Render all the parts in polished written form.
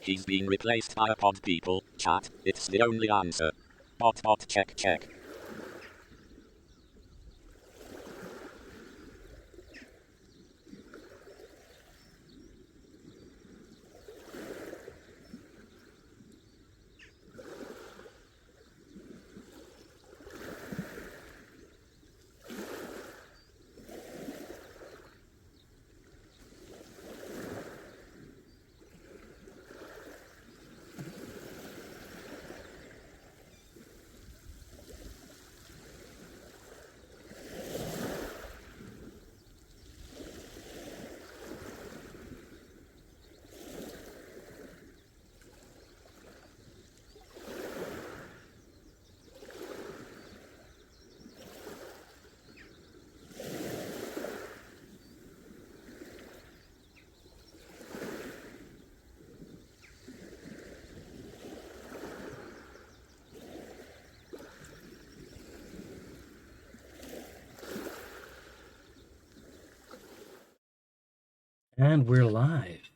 He's been replaced by a pod people. Chat, it's the only answer. Bot check check. And we're live.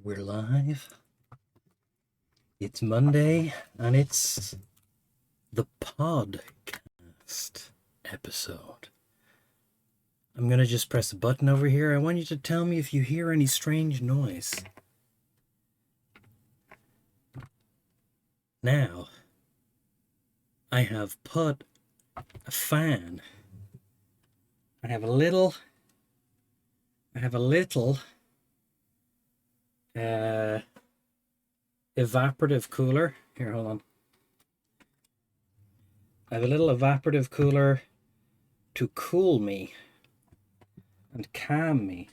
We're live. It's Monday, and it's the podcast episode. I'm going to just press a button over here. I want you to tell me if you hear any strange noise. Now, I have put a fan. I have a little evaporative cooler. Here, hold on. I have a little evaporative cooler to cool me and calm me.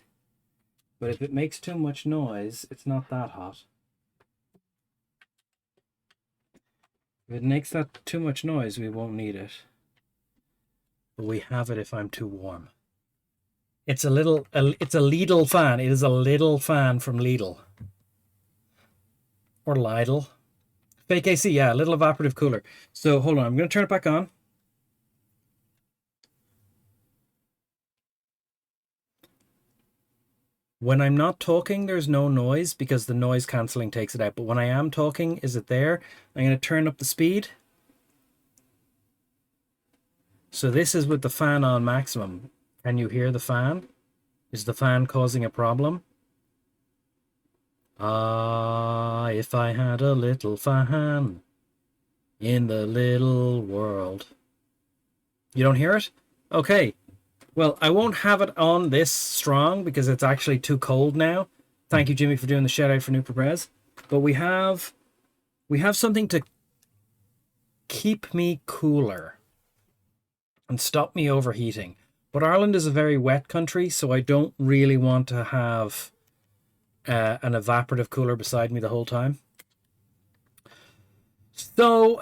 But if it makes too much noise, it's not that hot. If it makes that too much noise, we won't need it. But we have it if I'm too warm. It's a Lidl fan. It is a little fan from Lidl. Or Lidl. Fake AC, yeah, a little evaporative cooler. So hold on, I'm going to turn it back on. When I'm not talking, there's no noise because the noise cancelling takes it out. But when I am talking, is it there? I'm going to turn up the speed. So this is with the fan on maximum. Can you hear the fan? Is the fan causing a problem? Ah, if I had a little fan in the little world. You don't hear it? Okay. Well, I won't have it on this strong because it's actually too cold now. Thank you, Jimmy, for doing the shout out for New Prez. But we have something to keep me cooler and stop me overheating. But Ireland is a very wet country, so I don't really want to have an evaporative cooler beside me the whole time. So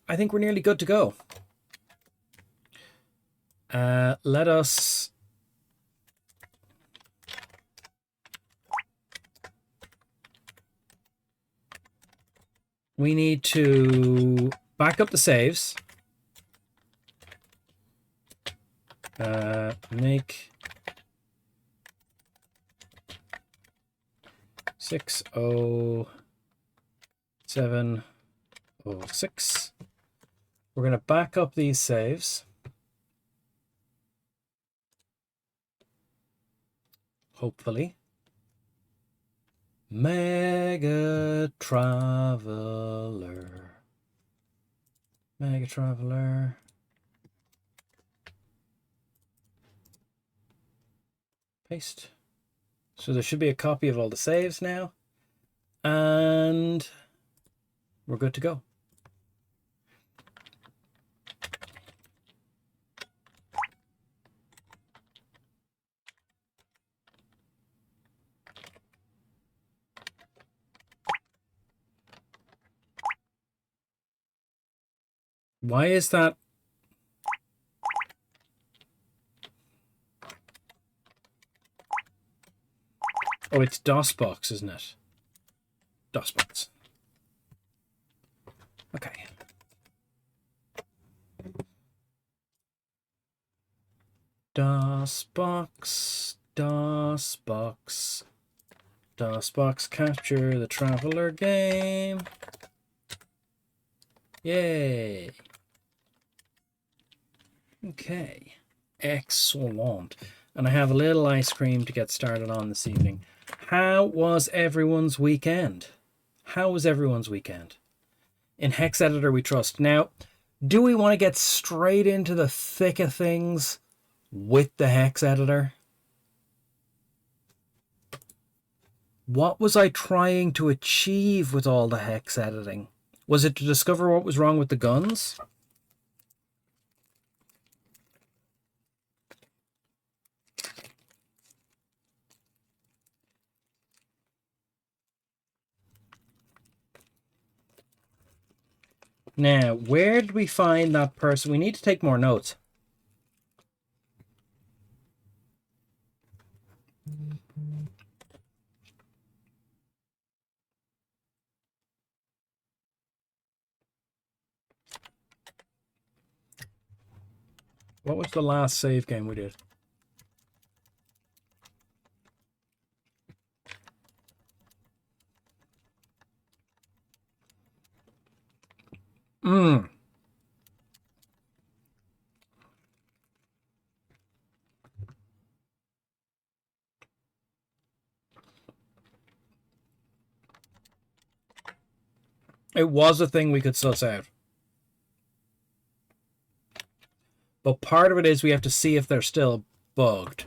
I think we're nearly good to go. Let us we need to back up the saves. Make 60706. We're going to back up these saves. Hopefully. MegaTraveller. Paste. So there should be a copy of all the saves now. And we're good to go. Why is that? Oh, it's DOSBox, isn't it? DOSBox. Okay. DOSBox, DOSBox, DOSBox capture the Traveller game. Yay. Okay. Excellent. And I have a little ice cream to get started on this evening. How was everyone's weekend? How was everyone's weekend? In Hex Editor we trust. Now, do we want to get straight into the thick of things with the Hex Editor? What was I trying to achieve with all the hex editing? Was it to discover what was wrong with the guns? Now, where did we find that person? We need to take more notes. What was the last save game we did? It was a thing we could suss out. But part of it is we have to see if they're still bugged.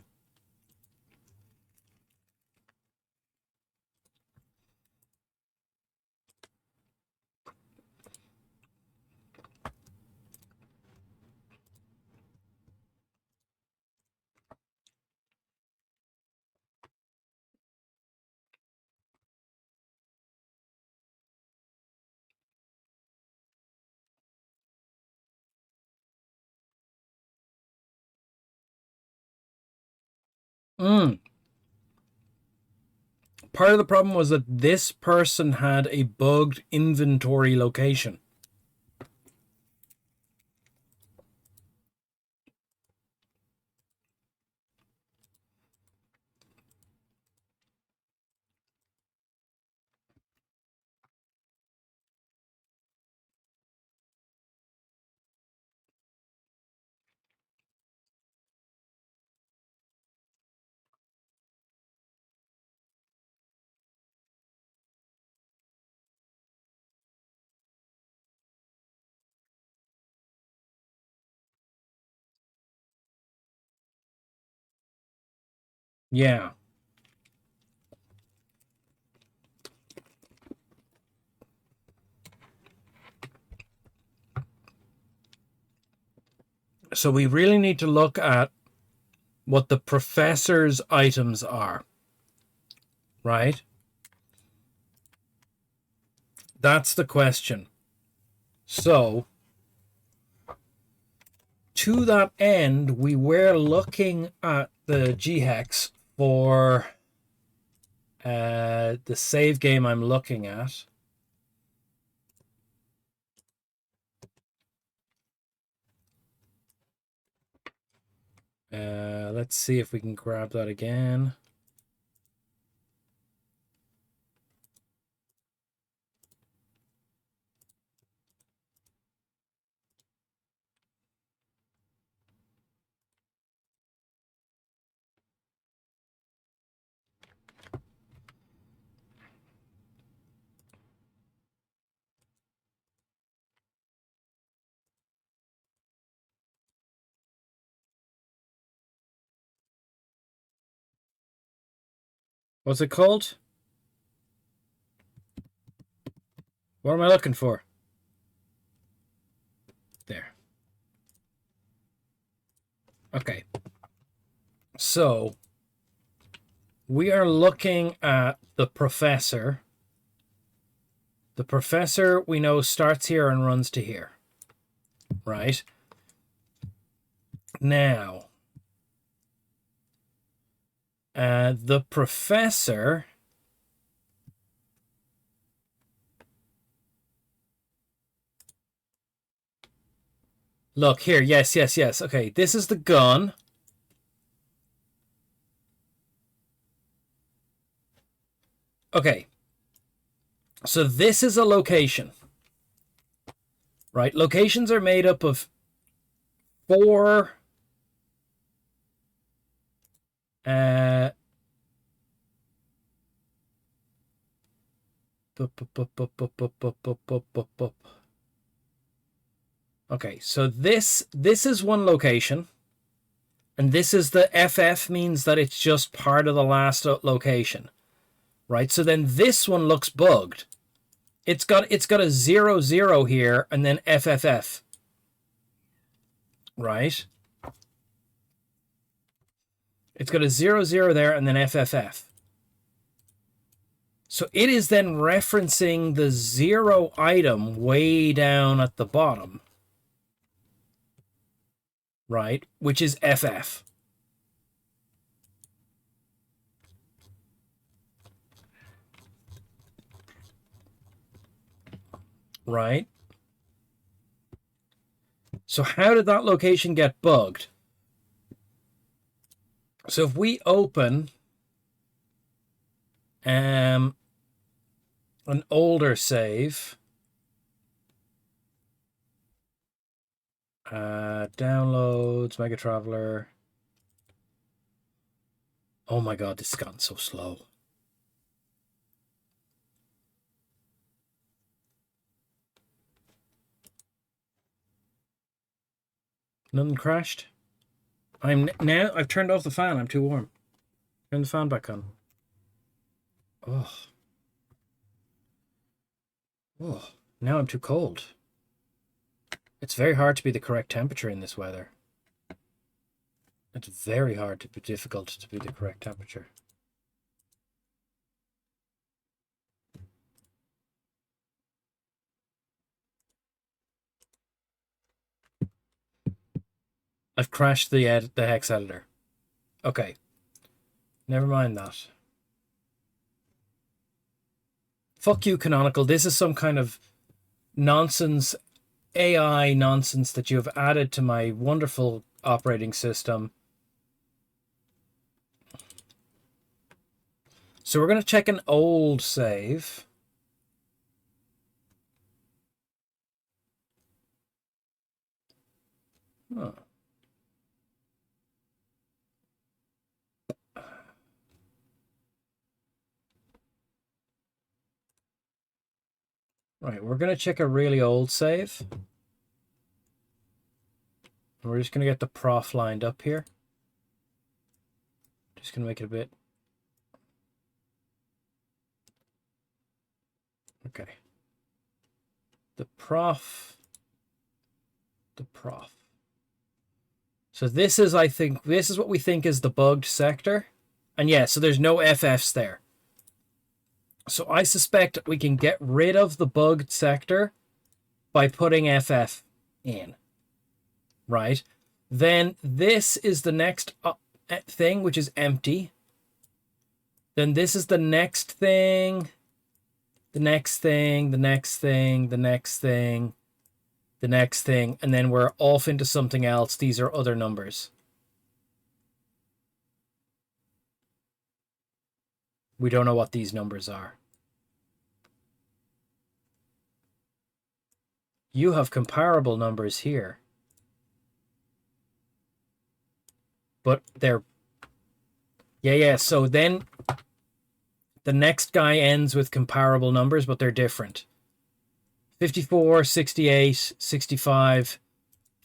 Part of the problem was that this person had a bugged inventory location. Yeah. So we really need to look at what the professor's items are, right? That's the question. So, to that end, we were looking at the G-Hex for the save game I'm looking at. Let's see if we can grab that again. What's it called? What am I looking for? There. Okay. So, we are looking at the professor. The professor, we know, starts here and runs to here. Right? Now, the professor... Look, here. Yes, yes, yes. Okay, this is the gun. Okay. So this is a location. Right? Locations are made up of 4 okay, so this is one location, and this is the FF means that it's just part of the last location, right? So then this one looks bugged. It's got a 0 0 here and then FFF, right? It's got a 0 0 there and then FFF. So it is then referencing the 0 item way down at the bottom, right? Which is FF. Right? So how did that location get bugged? So if we open an older save, downloads, MegaTraveller. Oh my god, this has gotten so slow. Nothing crashed? I've turned off the fan. I'm too warm. Turn the fan back on. Oh. Oh, now I'm too cold. It's very hard to be the correct temperature in this weather. It's very hard to be difficult to be the correct temperature. I've crashed the hex editor. Okay. Never mind that. Fuck you, Canonical. This is some kind of nonsense, AI nonsense that you have added to my wonderful operating system. So we're going to check an old save. Huh. Right, we're going to check a really old save. We're just going to get the prof lined up here. Just going to make it a bit. Okay. The prof. So this is, I think, this is what we think is the bugged sector. And yeah, so there's no FFs there. So I suspect we can get rid of the bugged sector by putting FF in. Right? Then this is the next thing, which is empty. Then this is the next thing. The next thing, the next thing, the next thing, the next thing, and then we're off into something else. These are other numbers. We don't know what these numbers are. You have comparable numbers here. But they're... Yeah, so then the next guy ends with comparable numbers, but they're different. 54, 68, 65,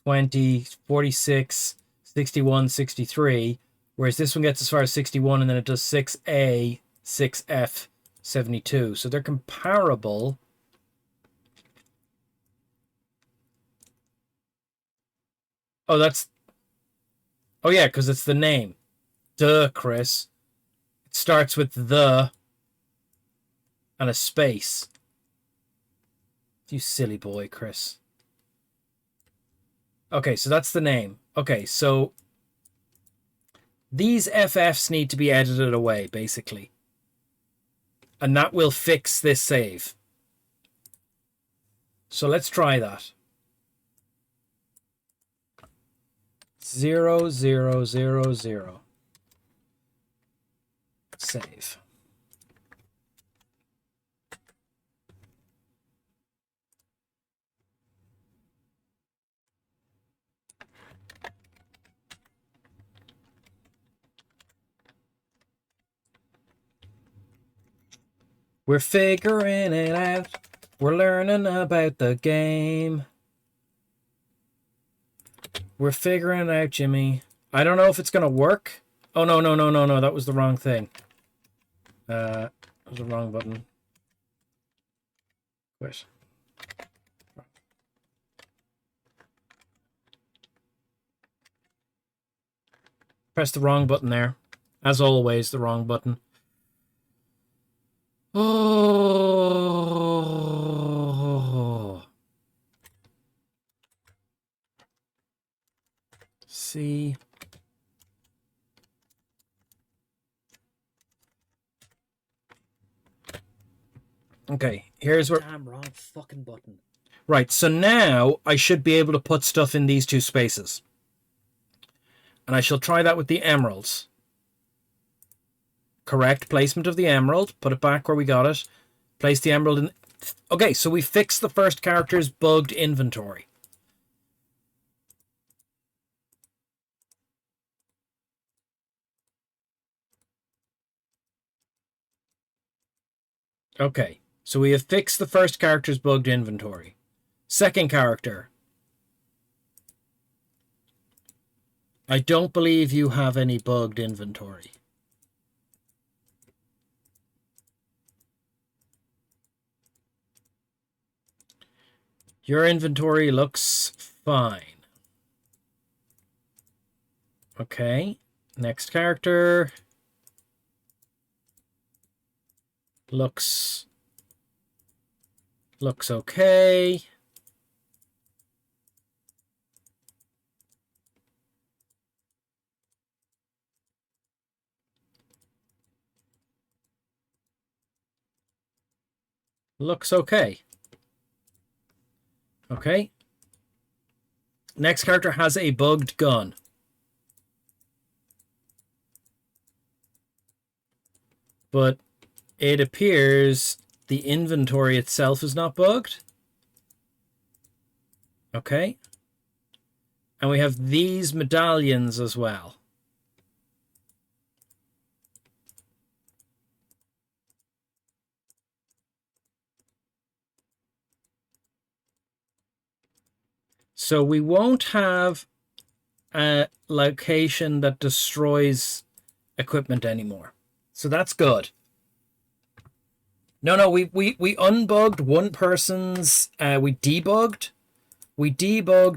20, 46, 61, 63. Whereas this one gets as far as 61, and then it does 6A, 6F, 72. So they're comparable. Oh, that's... Oh, yeah, because it's the name. Duh, Chris. It starts with the and a space. You silly boy, Chris. Okay, so that's the name. Okay, so these FFs need to be edited away, basically. And that will fix this save. So let's try that. 0, 0, 0, 0. Save. We're figuring it out. We're learning about the game. We're figuring it out, Jimmy. I don't know if it's going to work. Oh, no. That was the wrong thing. That was the wrong button. Wait. Press the wrong button there. As always, the wrong button. Oh. See. Okay, here's where... Damn, wrong fucking button. Right, so now I should be able to put stuff in these two spaces. And I shall try that with the emeralds. Correct placement of the emerald. Put it back where we got it. Place the emerald in... Okay, so we fixed the first character's bugged inventory. Okay, so we have fixed the first character's bugged inventory. Second character. I don't believe you have any bugged inventory. Your inventory looks fine. Okay, next character. Looks okay. Looks okay. Okay. Next character has a bugged gun. But it appears the inventory itself is not bugged. Okay. And we have these medallions as well. So we won't have a location that destroys equipment anymore. So that's good. No, we unbugged one person's... we debugged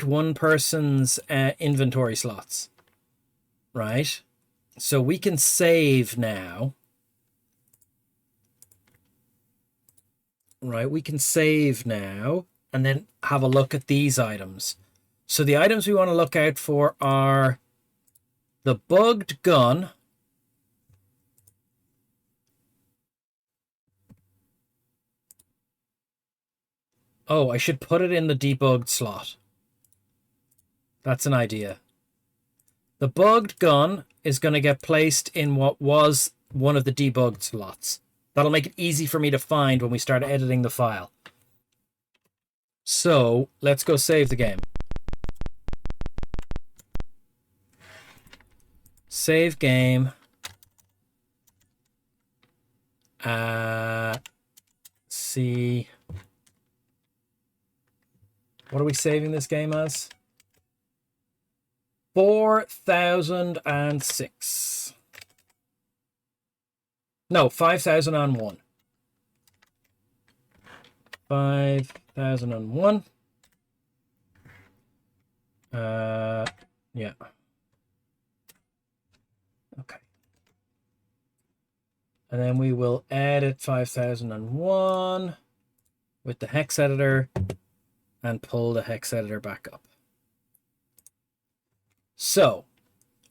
one person's inventory slots. Right? So we can save now. Right, we can save now. And then have a look at these items. So the items we want to look out for are the bugged gun. Oh, I should put it in the debugged slot. That's an idea. The bugged gun is going to get placed in what was one of the debugged slots. That'll make it easy for me to find when we start editing the file. So, let's go save the game. Save game. See. What are we saving this game as? 4006. No, 5001. 5001. Yeah. Okay. And then we will edit 5001 with the hex editor and pull the hex editor back up. So,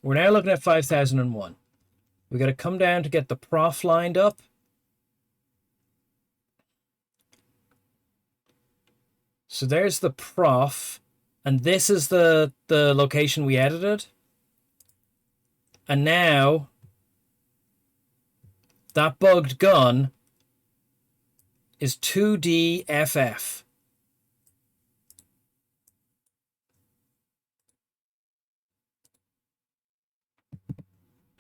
we're now looking at 5001. We got to come down to get the prof lined up. So there's the prof, and this is the location we edited. And now that bugged gun is 2DFF.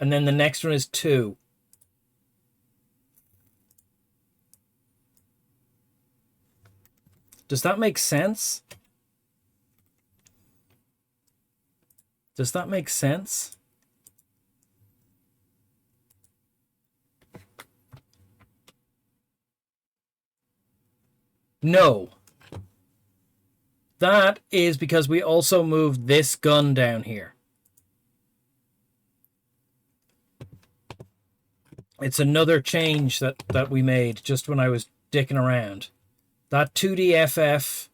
And then the next one is 2. Does that make sense? Does that make sense? No. That is because we also moved this gun down here. It's another change that we made just when I was dicking around. That 2DFF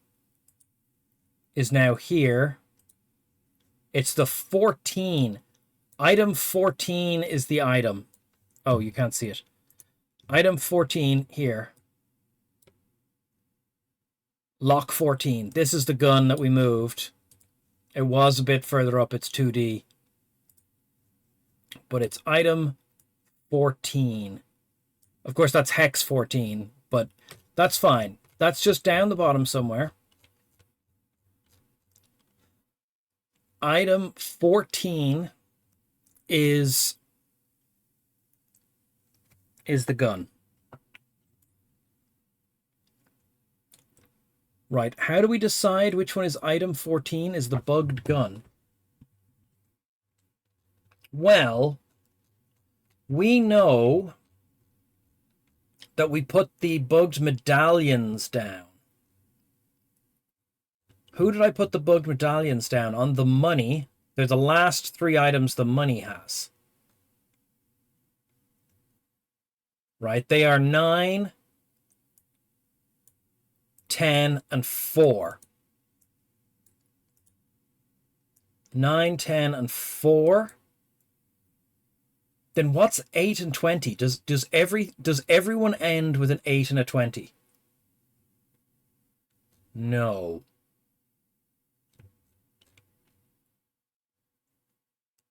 is now here. It's the 14. Item 14 is the item. Oh, you can't see it. Item 14 here. Lock 14. This is the gun that we moved. It was a bit further up. It's 2D. But it's item 14. Of course, that's hex 14, but that's fine. That's just down the bottom somewhere. Item 14 is the gun. Right, how do we decide which one is item 14 is the bugged gun? Well, we know that we put the bugged medallions down. Who did I put the bugged medallions down? On the money. They're the last 3 items the money has. Right, they are 9, 10, and 4. 9, 10, and 4. Then what's 8 and 20? Does everyone end with an 8 and a 20? No.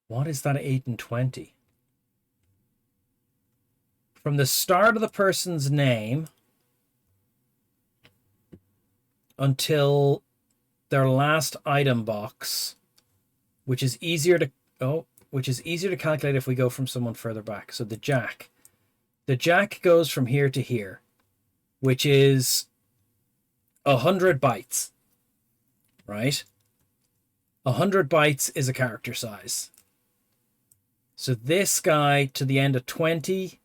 What is that 8 and 20? From the start of the person's name until their last item box, which is easier to calculate if we go from someone further back. So the jack goes from here to here, which is 100 bytes, right? 100 bytes is a character size. So this guy to the end of 20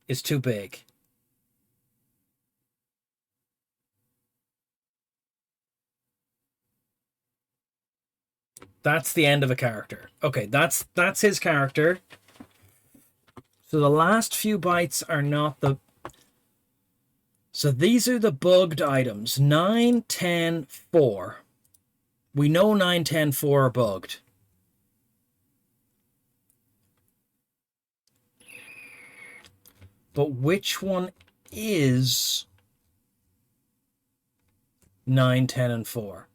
is too big. That's the end of a character. Okay, that's his character. So the last few bytes are not the... So these are the bugged items. 9, 10, 4. We know 9, 10, 4 are bugged. But which one is 9, 10, and 4?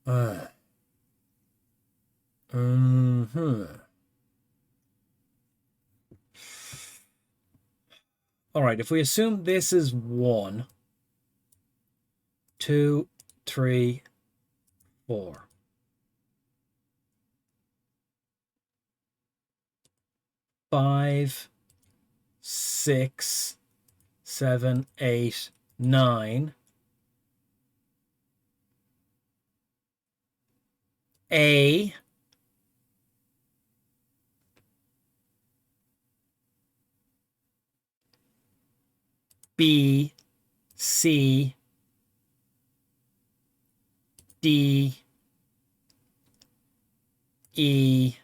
All right, if we assume this is 1, 2, 3, 4. 5, 6, 7, 8, 9. A. B. C. D. E.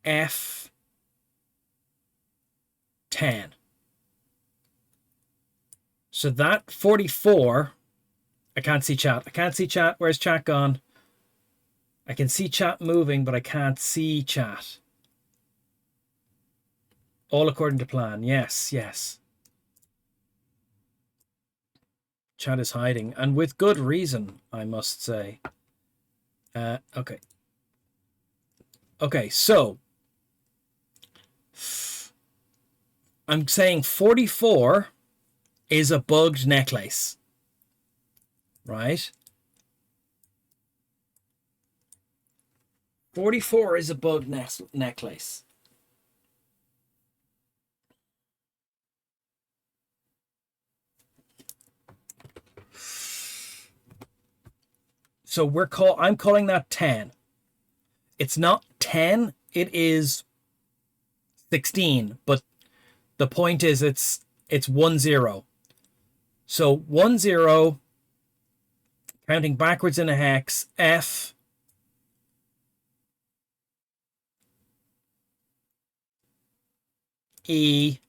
F. 10. So that 44, I can't see chat. I can't see chat. Where's chat gone? I can see chat moving, but I can't see chat. All according to plan. Yes, yes. Chat is hiding, and with good reason, I must say. Okay. Okay, so I'm saying 44 is a bugged necklace, right? 44 is a bugged necklace. So I'm calling that 10. It's not 10, it is 16, but the point is it's 10. So 10, counting backwards in a hex, F E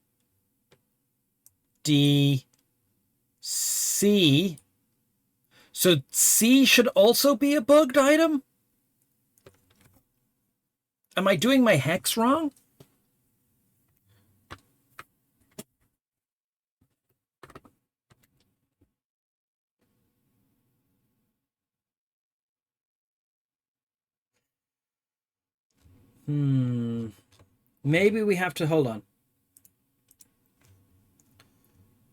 D C. So C should also be a bugged item? Am I doing my hex wrong? Maybe we have to, hold on.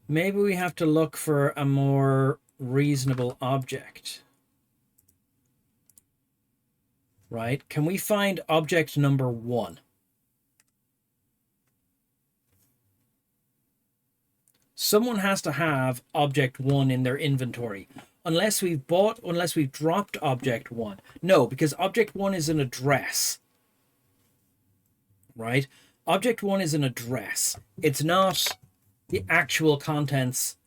Maybe we have to look for a more reasonable object. Right? Can we find object number 1? Someone has to have object 1 in their inventory. Unless we've dropped object 1. No, because object 1 is an address. Right? Object 1 is an address. It's not the actual contents,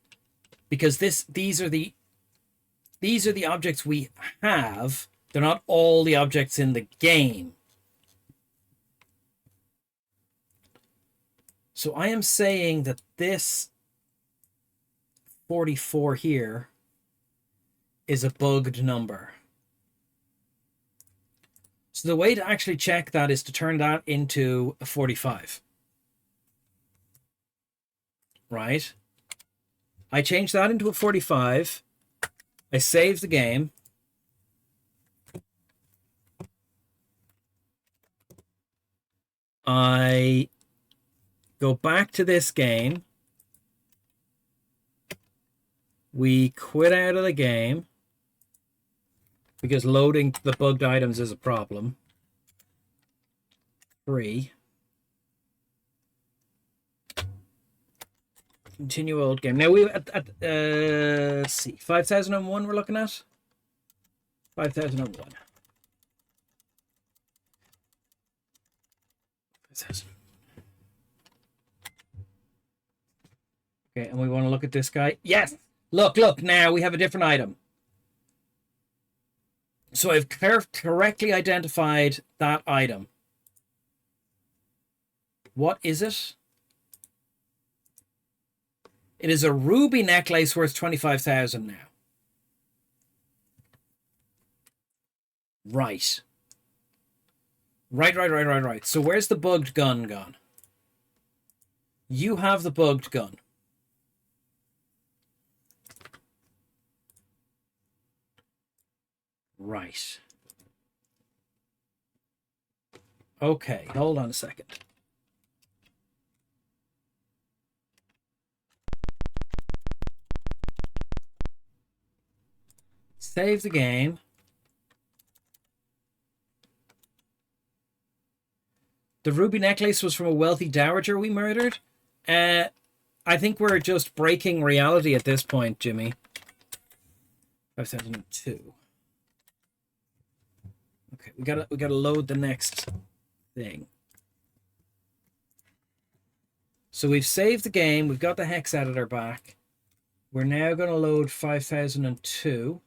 because these are the objects we have. They're not all the objects in the game. So I am saying that this 44 here is a bugged number. So the way to actually check that is to turn that into a 45. Right? I change that into a 45. I save the game. I go back to this game. We quit out of the game because loading the bugged items is a problem. 3. Continue old game. Now we let's see, 5001 we're looking at. 5001. 5000. Okay, and we want to look at this guy. Yes! Look, now we have a different item. So I've correctly identified that item. What is it? It is a ruby necklace worth 25,000 now. Right. Right. So where's the bugged gun gone? You have the bugged gun. Right. Okay, hold on a second. Save the game. The ruby necklace was from a wealthy dowager we murdered. I think we're just breaking reality at this point, Jimmy. 5002. Okay, we gotta load the next thing. So we've saved the game. We've got the hex editor back. We're now going to load 5002.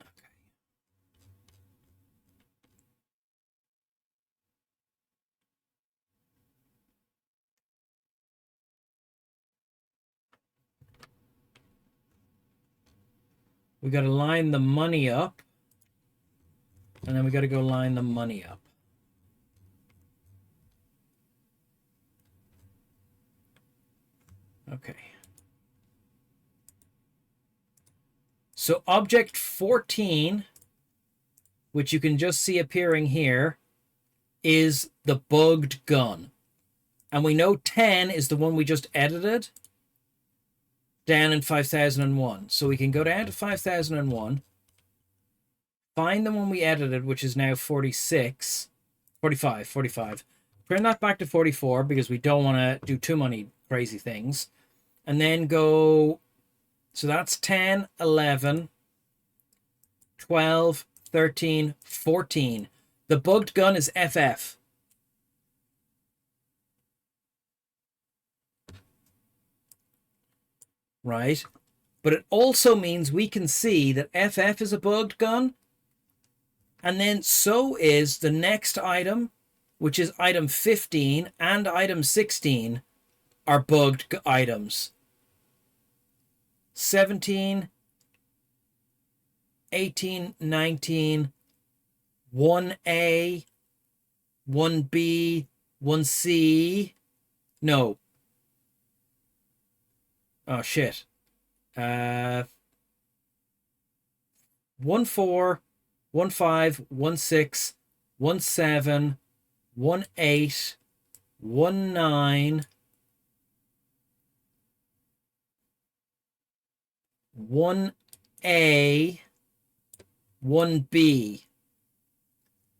Okay. We got to line the money up. And then we got to go line the money up. Okay. So object 14, which you can just see appearing here, is the bugged gun. And we know 10 is the one we just edited down in 5001. So we can go down to 5001, find the one we edited, which is now 45. Bring that back to 44 because we don't want to do too many crazy things. And then go, so that's 10, 11, 12, 13, 14. The bugged gun is FF. Right? But it also means we can see that FF is a bugged gun. And then so is the next item, which is item 15 and item 16 are bugged items. 17, 18, 19, 1A, 1B, 1C. No. Oh, shit. 1, 4, 1, 5, 1, 6, 1, 7, 1, 8, 1, 9, 1A, 1B.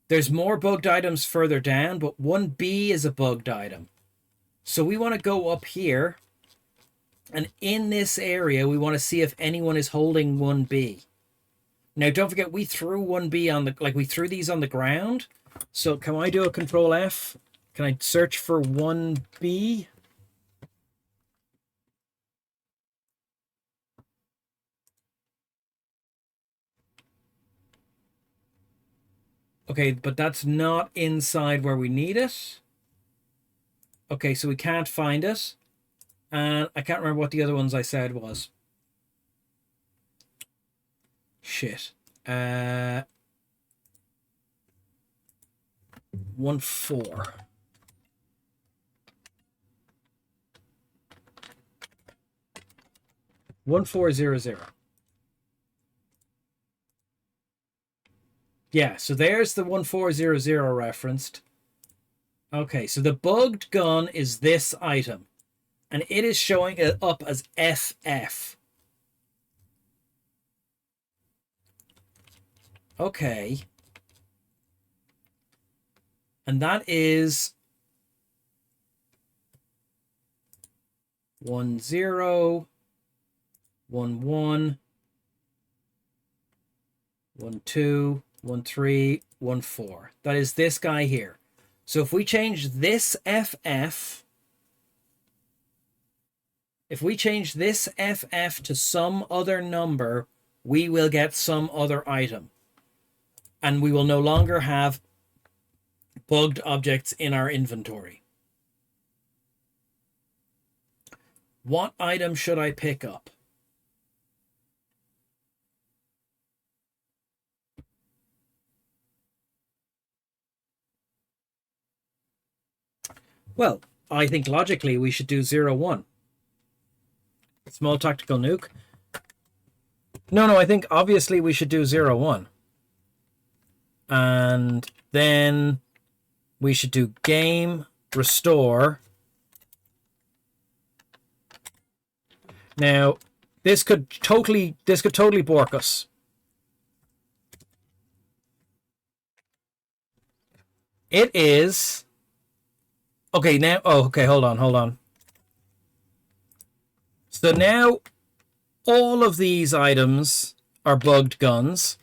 There's more bugged items further down, but 1B is a bugged item. So we want to go up here, and in this area, we want to see if anyone is holding 1B. Now, don't forget, we threw 1B on the, we threw these on the ground. So can I do a Control F? Can I search for 1B? Okay, but that's not inside where we need it. Okay, so we can't find it. And I can't remember what the other ones I said was. Shit. 1, 4. One 400. Yeah, so there's the 1400 referenced. Okay, so the bugged gun is this item. And it is showing it up as FF. Okay. And that is 1, 0, 1, 1, 1, 2, 1, 3, 1, 4. That is this guy here. So if we change this FF, if we change this FF to some other number, we will get some other item. And we will no longer have bugged objects in our inventory. What item should I pick up? Well, I think logically we should do 0, 1. Small tactical nuke. No, I think obviously we should do 0, 1. And then we should do game, restore. Now, this could totally bork us. It is... Okay, now... Oh, okay, hold on. So now, all of these items are bugged guns.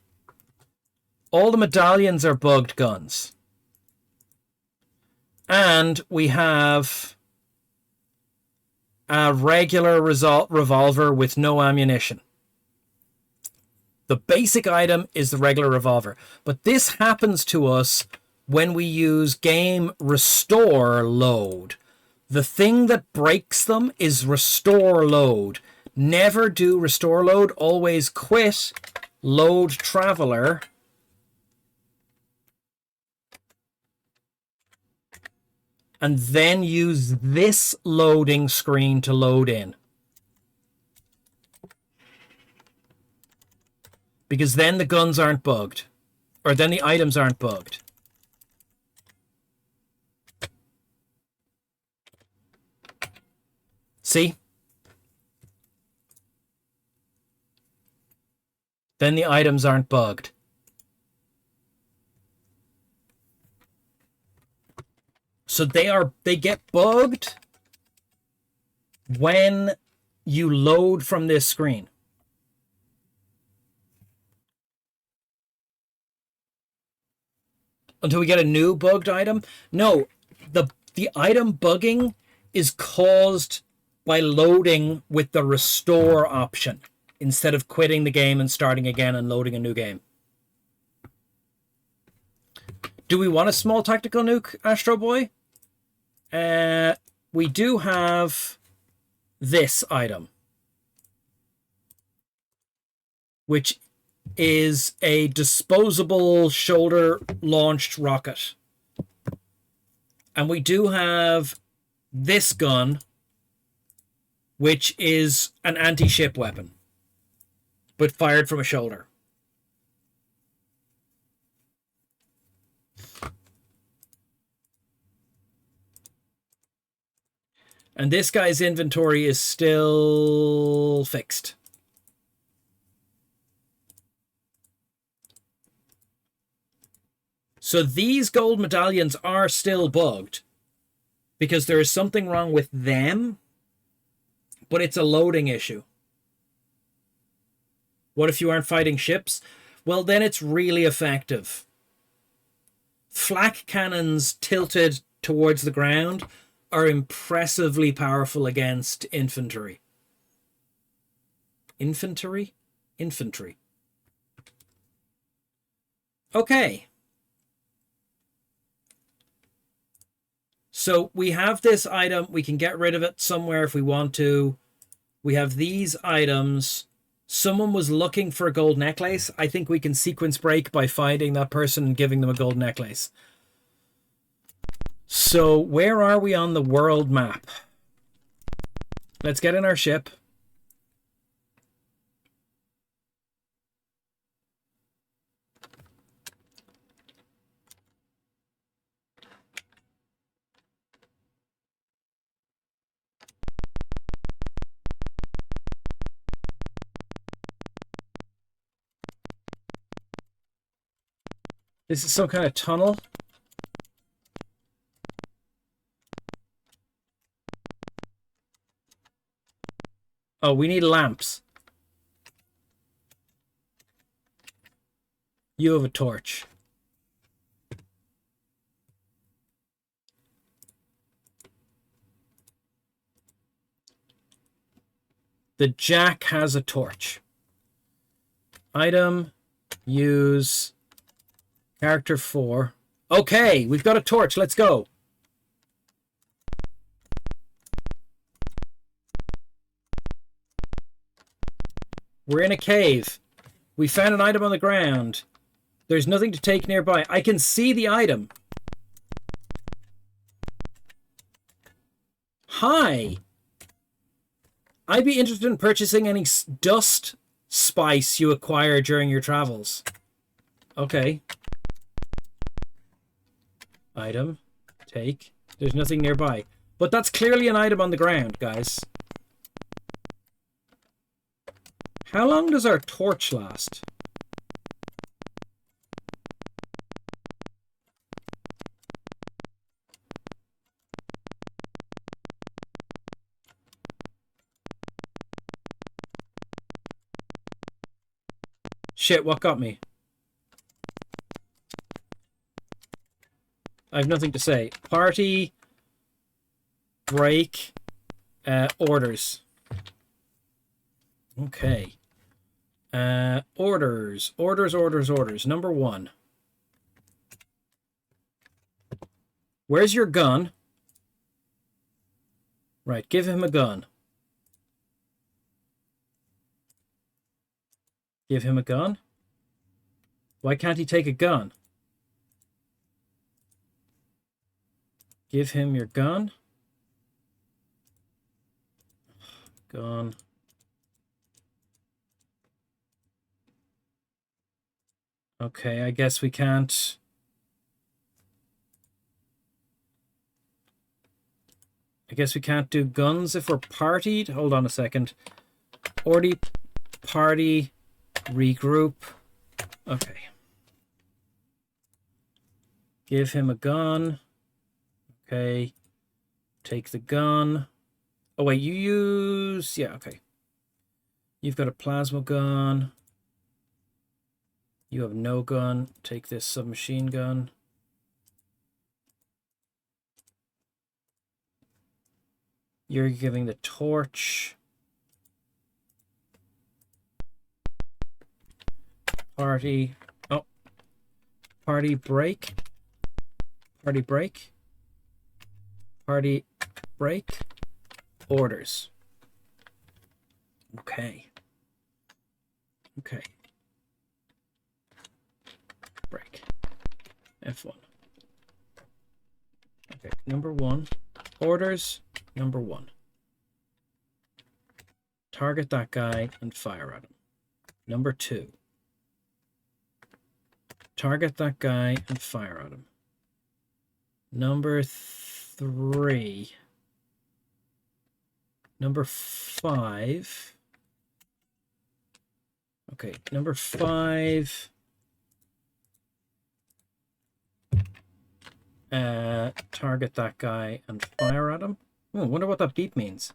All the medallions are bugged guns. And we have a regular revolver with no ammunition. The basic item is the regular revolver. But this happens to us when we use game restore load. The thing that breaks them is restore load. Never do restore load. Always quit load traveler. And then use this loading screen to load in. Because then the guns aren't bugged. Or then the items aren't bugged. See? Then the items aren't bugged. So they get bugged when you load from this screen. Until we get a new bugged item? No, the item bugging is caused by loading with the restore option instead of quitting the game and starting again and loading a new game. Do we want a small tactical nuke, Astro Boy? We do have this item, which is a disposable shoulder-launched rocket. And we do have this gun, which is an anti-ship weapon, but fired from a shoulder. And this guy's inventory is still fixed. So these gold medallions are still bugged because there is something wrong with them, but it's a loading issue. What if you aren't fighting ships? Well, then it's really effective. Flak cannons tilted towards the ground are impressively powerful against infantry. Infantry? Infantry. Okay. So we have this item. We can get rid of it somewhere if we want to. We have these items. Someone was looking for a gold necklace. I think we can sequence break by finding that person and giving them a gold necklace. So where are we on the world map? Let's get in our ship. This is some kind of tunnel. Oh, we need lamps. You have a torch. The Jack has a torch. Item, use, character 4. Okay, we've got a torch. Let's go. We're in a cave. We found an item on the ground. There's nothing to take nearby. I can see the item. Hi. I'd be interested in purchasing any dust spice you acquire during your travels. Okay. Item. Take. There's nothing nearby. But that's clearly an item on the ground, guys. How long does our torch last? Shit, what got me? I have nothing to say. Party. Break. Orders. Okay. Orders. Number 1. Where's your gun? Right, give him a gun. Give him a gun? Why can't he take a gun? Give him your gun. Gun. Okay, I guess we can't. I guess we can't do guns if we're partied. Hold on a second. Party, regroup. Okay. Give him a gun. Okay. Take the gun. Oh, wait, you use... Yeah, okay. You've got a plasma gun. You have no gun. Take this submachine gun. You're giving the torch. Party. Oh. Party break. Party break. Party break. Orders. Okay. Okay. Break. F1. Okay, number 1. Orders, number 1. Target that guy and fire at him. Number 2. Target that guy and fire at him. Number 3. Number 5. Okay, number 5. Target that guy and fire at him. Oh, I wonder what that beep means.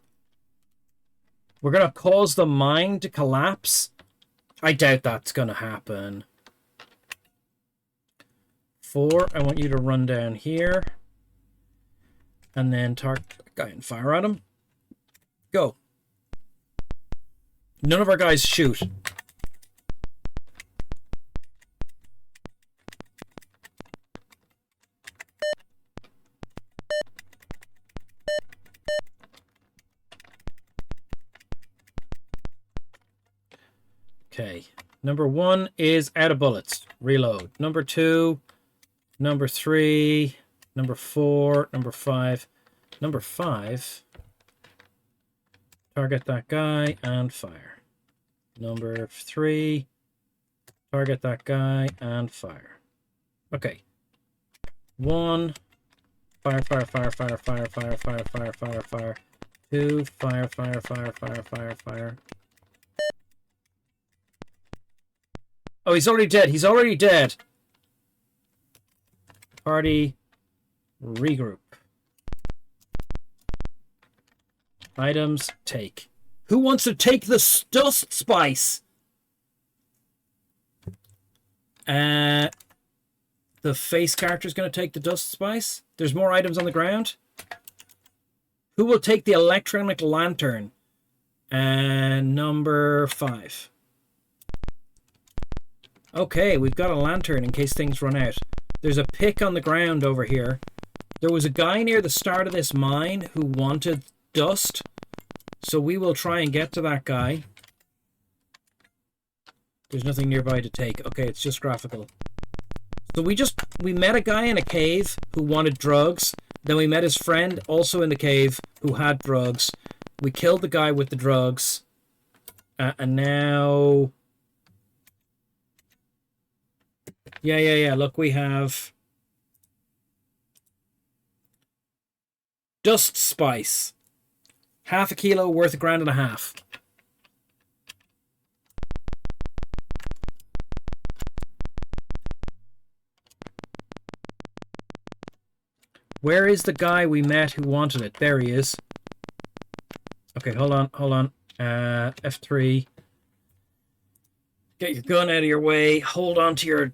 We're going to cause the mine to collapse. I doubt that's going to happen. 4, I want you to run down here. And then target that guy and fire at him. Go. None of our guys shoot. Okay. Number 1 is out of bullets. Reload. Number 2, number 3, number 4, number 5. Number 5. Target that guy and fire. Number 3. Target that guy and fire. Okay. 1. Fire, fire, fire, fire, fire, fire, fire, fire, fire, fire. 2. Fire, fire, fire, fire, fire, fire. Oh, he's already dead. He's already dead. Party. Regroup. Items. Take. Who wants to take the dust spice? The face character is going to take the dust spice. There's more items on the ground. Who will take the electronic lantern? Number 5. Okay, we've got a lantern in case things run out. There's a pick on the ground over here. There was a guy near the start of this mine who wanted dust. So we will try and get to that guy. There's nothing nearby to take. Okay, it's just graphical. So we met a guy in a cave who wanted drugs. Then we met his friend also in the cave who had drugs. We killed the guy with the drugs. And now... Yeah. Look, we have... Dust spice. Half a kilo worth £1.50. Where is the guy we met who wanted it? There he is. Okay, hold on. F3. Get your gun out of your way. Hold on to your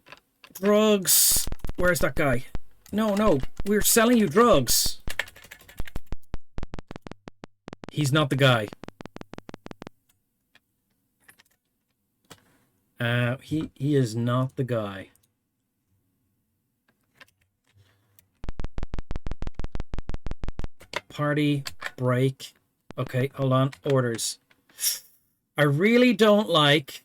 drugs. Where's that guy? No. We're selling you drugs. He's not the guy. He is not the guy. Party break. Okay, hold on. Orders. I really don't like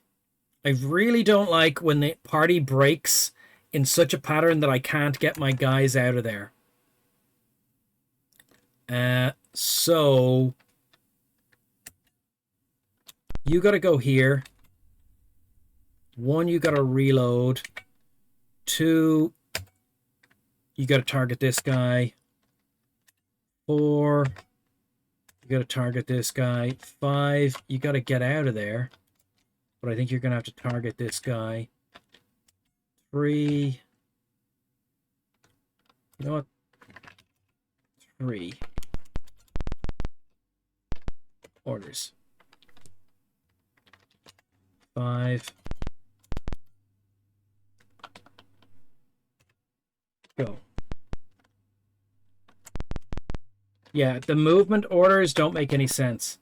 when the party breaks in such a pattern that I can't get my guys out of there. So you gotta go here. 1, you gotta reload. 2, you gotta target this guy. 4, you gotta target this guy. 5, you gotta get out of there. But I think you're gonna have to target this guy. 3, you know what? 3. Orders. 5. Go. Yeah, the movement orders don't make any sense.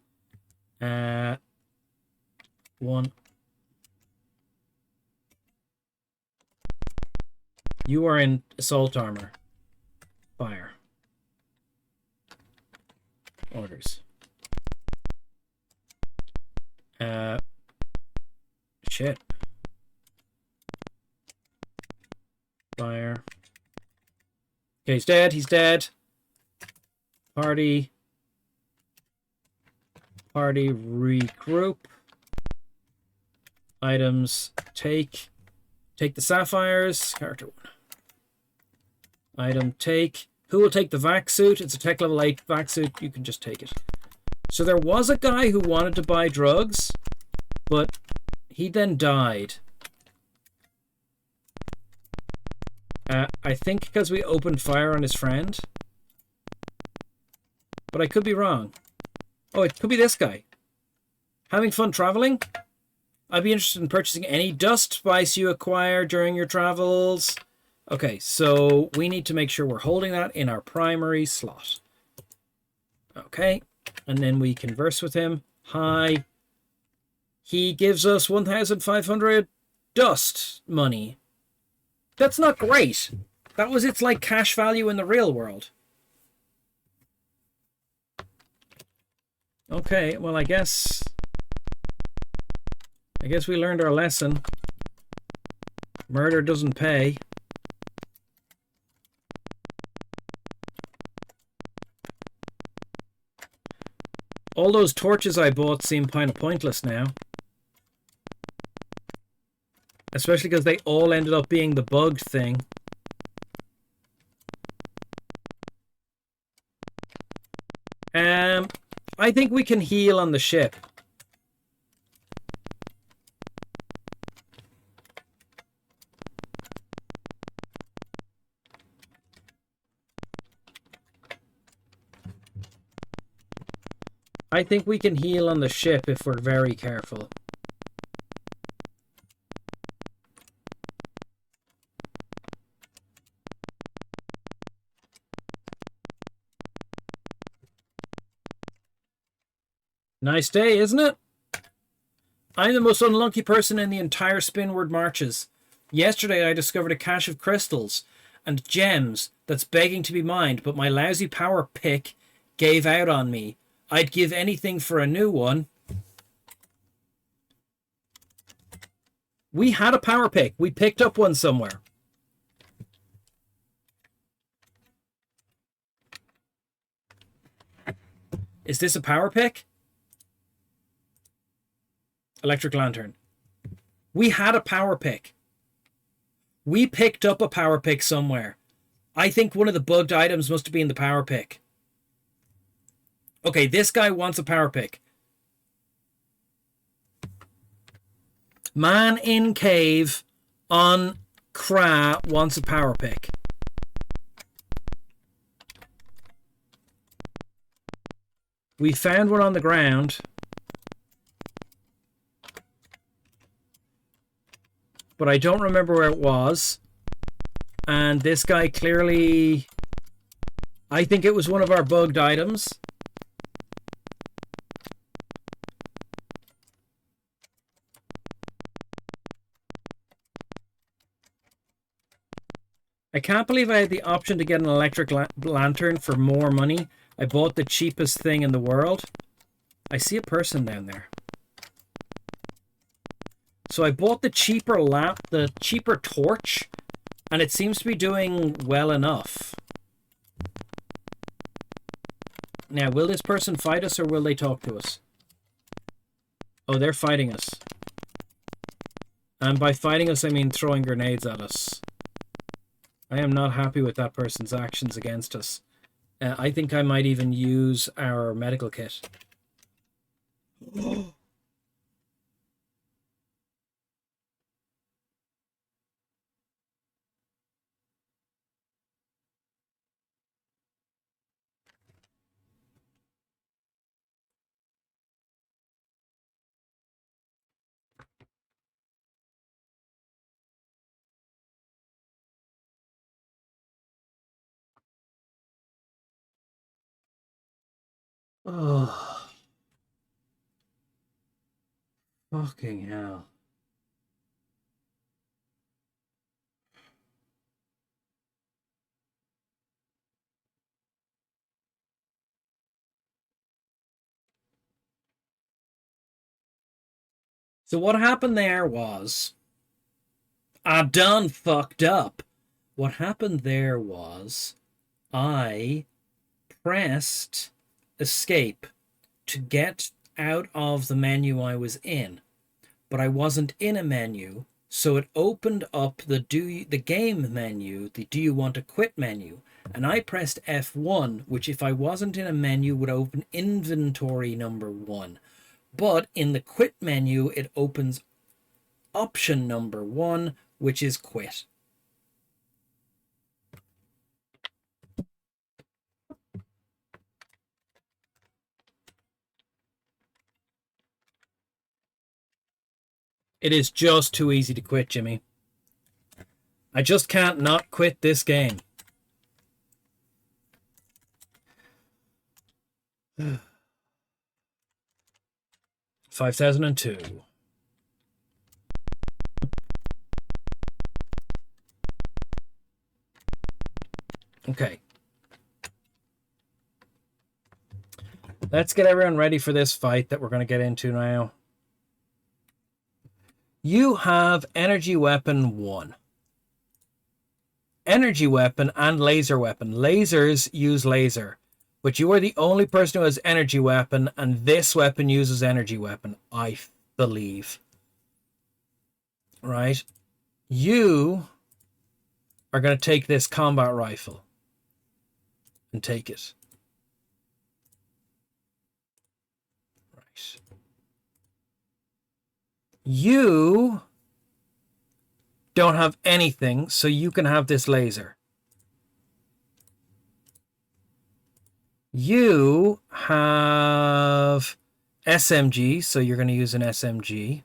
One. You are in assault armor. Fire. Orders. Shit. Fire. Okay, he's dead. He's dead. Party. Party regroup. Items. Take. Take the sapphires. Character 1. Item take. Who will take the vac suit? It's a tech level 8 vac suit. You can just take it. So there was a guy who wanted to buy drugs, but he then died. I think because we opened fire on his friend. But I could be wrong. Oh, it could be this guy. Having fun traveling? I'd be interested in purchasing any dust spice you acquire during your travels. Okay, so we need to make sure we're holding that in our primary slot. Okay, and then we converse with him. Hi. He gives us 1,500 dust money. That's not great. That was its like cash value in the real world. Okay, well I guess we learned our lesson. Murder doesn't pay. All those torches I bought seem kind of pointless now. Especially because they all ended up being the bugged thing. I think we can heal on the ship. I think we can heal on the ship if we're very careful. Nice day, isn't it? I'm the most unlucky person in the entire Spinward Marches. Yesterday I discovered a cache of crystals and gems that's begging to be mined, but my lousy power pick gave out on me. I'd give anything for a new one. We had a power pick. We picked up one somewhere. Is this a power pick? Electric lantern. We had a power pick. We picked up a power pick somewhere. I think one of the bugged items must have been the power pick. Okay, this guy wants a power pick. Man in cave on Kra wants a power pick. We found one on the ground. But I don't remember where it was. And this guy clearly... I think it was one of our bugged items. I can't believe I had the option to get an electric lantern for more money. I bought the cheapest thing in the world. I see a person down there. So I bought the cheaper the cheaper torch, and it seems to be doing well enough. Now, will this person fight us or will they talk to us? Oh, they're fighting us. And by fighting us, I mean throwing grenades at us. I am not happy with that person's actions against us. I think I might even use our medical kit. Oh, fucking hell. So what happened there was I done fucked up. What happened there was I pressed escape to get out of the menu I was in, but I wasn't in a menu, so it opened up the game menu, the do you want to quit menu, and I pressed F1, which if I wasn't in a menu would open inventory number 1. But in the quit menu, it opens option number 1, which is quit. It is just too easy to quit, Jimmy. I just can't not quit this game. 5002. Okay. Let's get everyone ready for this fight that we're going to get into now. You have energy weapon 1. Energy weapon and laser weapon. Lasers use laser, but you are the only person who has energy weapon, and this weapon uses energy weapon, I believe. Right? You are going to take this combat rifle and take it. Right. You don't have anything, so you can have this laser. You have SMG, so you're going to use an SMG.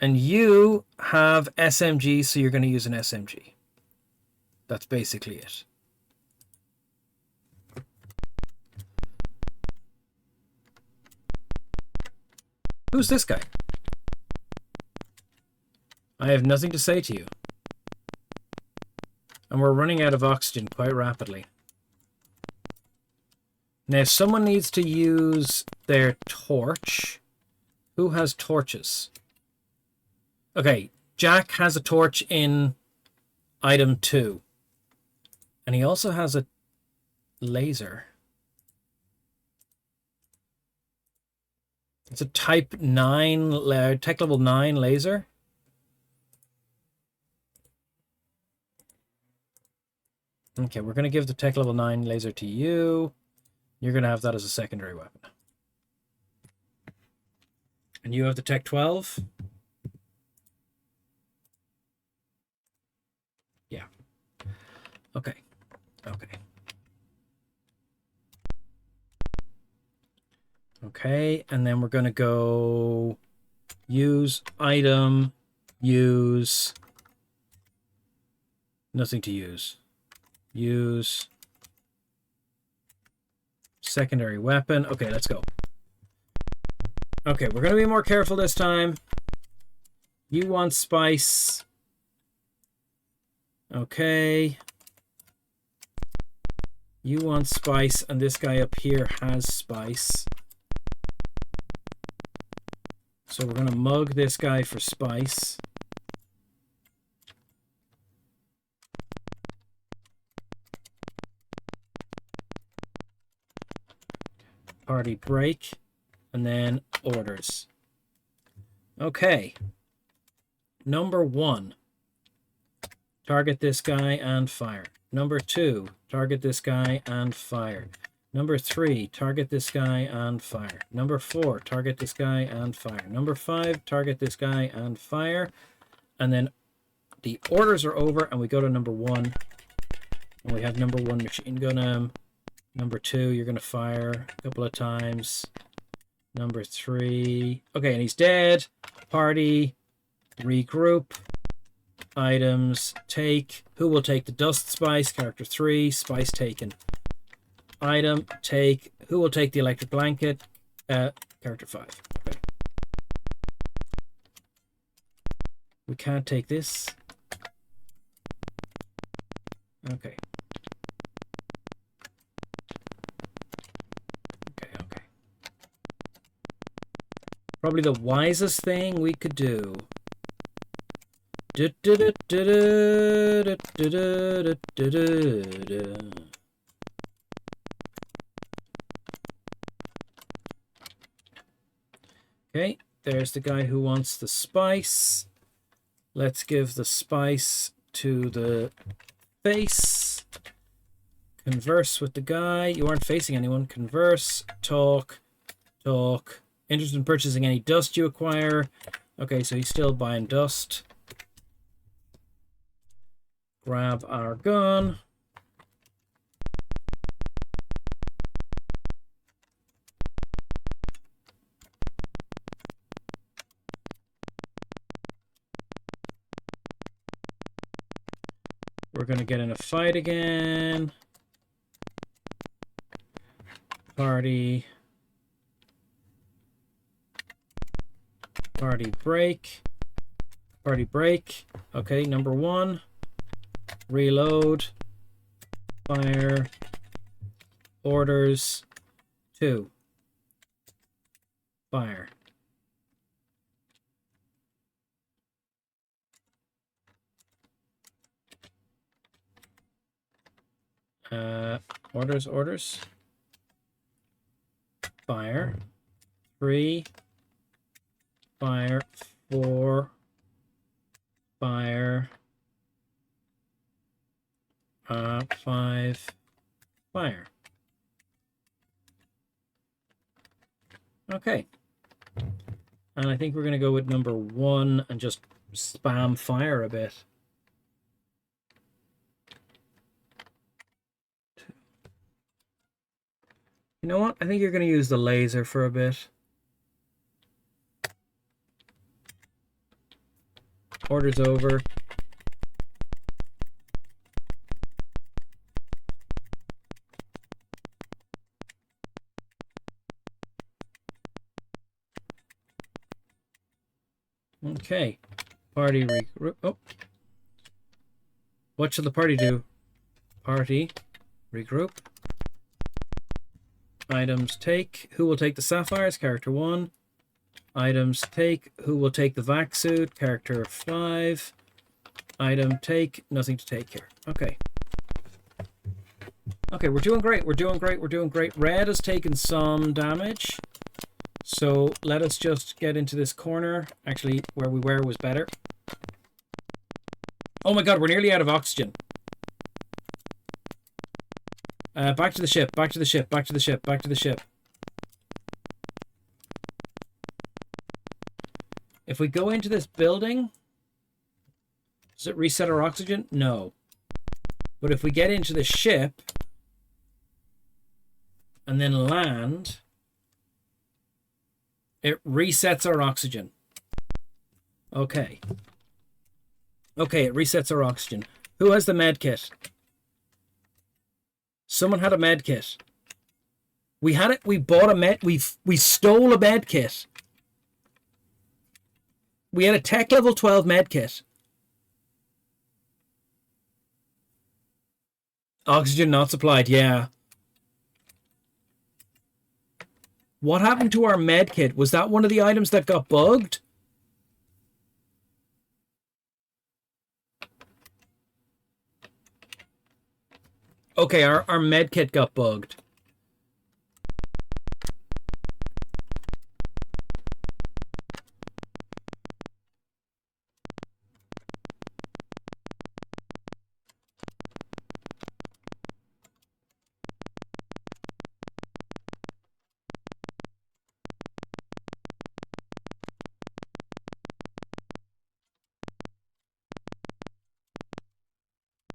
And you have SMG, so you're going to use an SMG. That's basically it. Who's this guy? I have nothing to say to you. And we're running out of oxygen quite rapidly. Now, if someone needs to use their torch, who has torches? Okay, Jack has a torch in item 2. And he also has a laser. It's a type 9, tech level 9 laser. Okay, we're going to give the tech level 9 laser to you. You're going to have that as a secondary weapon. And you have the tech 12? Yeah. Okay. Okay. Okay, and then we're going to go use item, use nothing to use. Use secondary weapon. Okay, let's go. Okay, we're going to be more careful this time. You want spice. Okay. You want spice, and this guy up here has spice. So we're going to mug this guy for spice. Party break, and then orders. Okay. Number 1, target this guy and fire. Number 2, target this guy and fire. Number 3, target this guy and fire. Number 4, target this guy and fire. Number 5, target this guy and fire. And then the orders are over, and we go to number 1. And we have number 1 machine gun him. Number 2, you're going to fire a couple of times. Number 3. Okay, and he's dead. Party. Regroup. Items, take. Who will take the dust spice? Character 3. Spice taken. Item, take. Who will take the electric blanket? Character 5. Okay. We can't take this. Okay. Okay. Probably the wisest thing we could do. Okay, there's the guy who wants the spice. Let's give the spice to the face. Converse with the guy. You aren't facing anyone. Converse. Talk. Talk. Interested in purchasing any dust you acquire. Okay, so he's still buying dust. Grab our gun. We're going to get in a fight again. Party. Party break. Party break. Okay, number 1. Reload. Fire. Orders. 2. Fire. Orders. Fire. 3. Fire. 4. Fire. 5. Fire. Okay. And I think we're going to go with number 1 and just spam fire a bit. You know what? I think you're going to use the laser for a bit. Order's over. Okay. Party regroup. Oh. What should the party do? Party regroup. Items take. Who will take the sapphires? Character 1. Items take. Who will take the vac suit? Character 5. Item take. Nothing to take here. Okay. Okay, we're doing great. We're doing great. Red has taken some damage. So let us just get into this corner. Actually, where we were was better. Oh my god, we're nearly out of oxygen. Back to the ship. If we go into this building, does it reset our oxygen? No. But if we get into the ship and then land, it resets our oxygen. Okay. Okay, it resets our oxygen. Who has the med kit? Someone had a med kit. We had it. We bought a med. We stole a med kit. We had a tech level 12 med kit. Oxygen not supplied. Yeah. What happened to our med kit? Was that one of the items that got bugged? Okay, our med kit got bugged.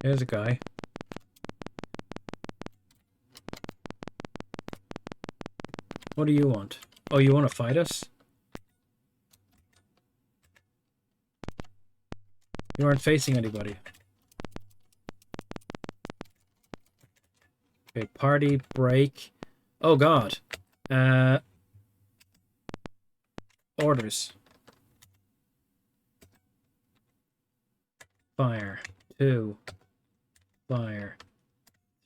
There's a guy. What do you want? Oh, you want to fight us? You aren't facing anybody. Okay, party, break. Oh god. Orders. Fire. 2. Fire.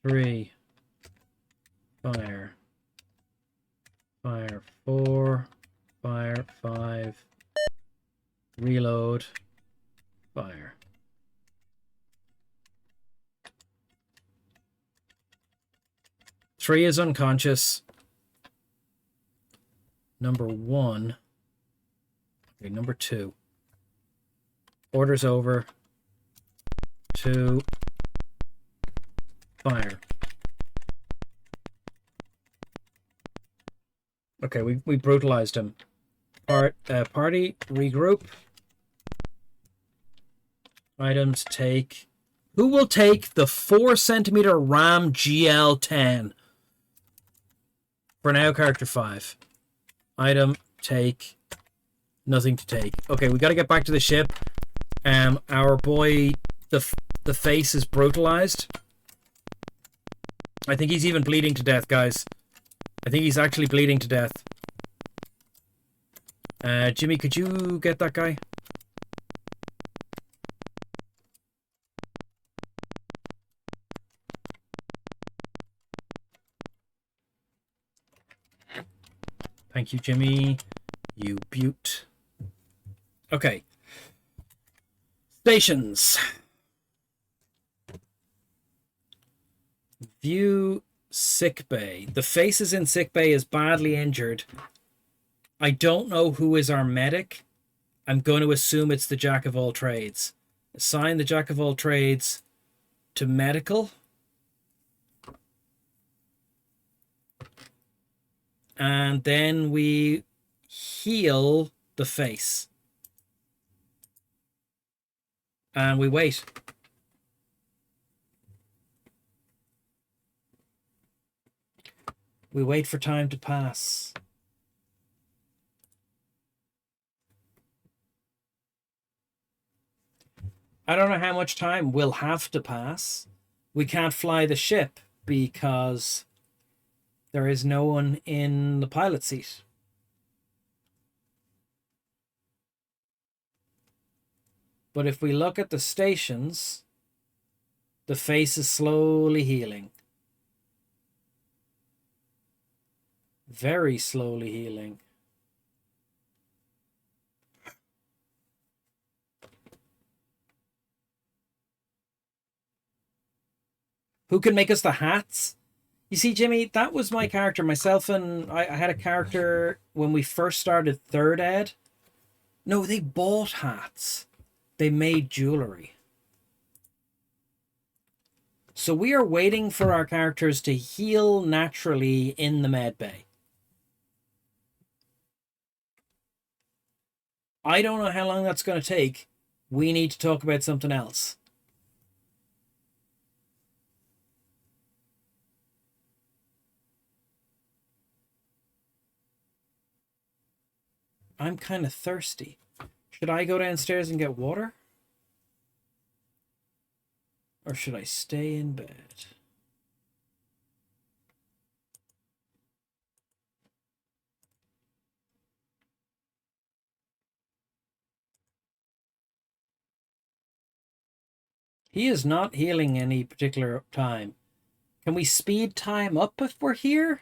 3. Fire. Fire. 4. Fire. 5. Reload. Fire. Three is unconscious. Number 1. Okay, number 2. Orders over. 2. Fire. Okay, we brutalized him. Party, regroup. Items, take. Who will take the 4cm RAM GL10? For now, character 5. Item, take. Nothing to take. Okay, we got to get back to the ship. Our boy, the face is brutalized. I think he's even bleeding to death, guys. I think he's actually bleeding to death. Jimmy, could you get that guy? Thank you, Jimmy. You beaut. Okay. Stations. View sickbay. The face is in sickbay is badly injured. I don't know who is our medic. I'm going to assume it's the jack of all trades. Assign the jack of all trades to medical. And then we heal the face. And we wait. We wait for time to pass. I don't know how much time we'll have to pass. We can't fly the ship because there is no one in the pilot seat. But if we look at the stations, the face is slowly healing. Very slowly healing. Who can make us the hats? You see, Jimmy, that was my character. Myself and I had a character when we first started 3rd ed. No, they bought hats. They made jewelry. So we are waiting for our characters to heal naturally in the med bay. I don't know how long that's going to take. We need to talk about something else. I'm kind of thirsty. Should I go downstairs and get water? Or should I stay in bed? He is not healing any particular time. Can we speed time up if we're here?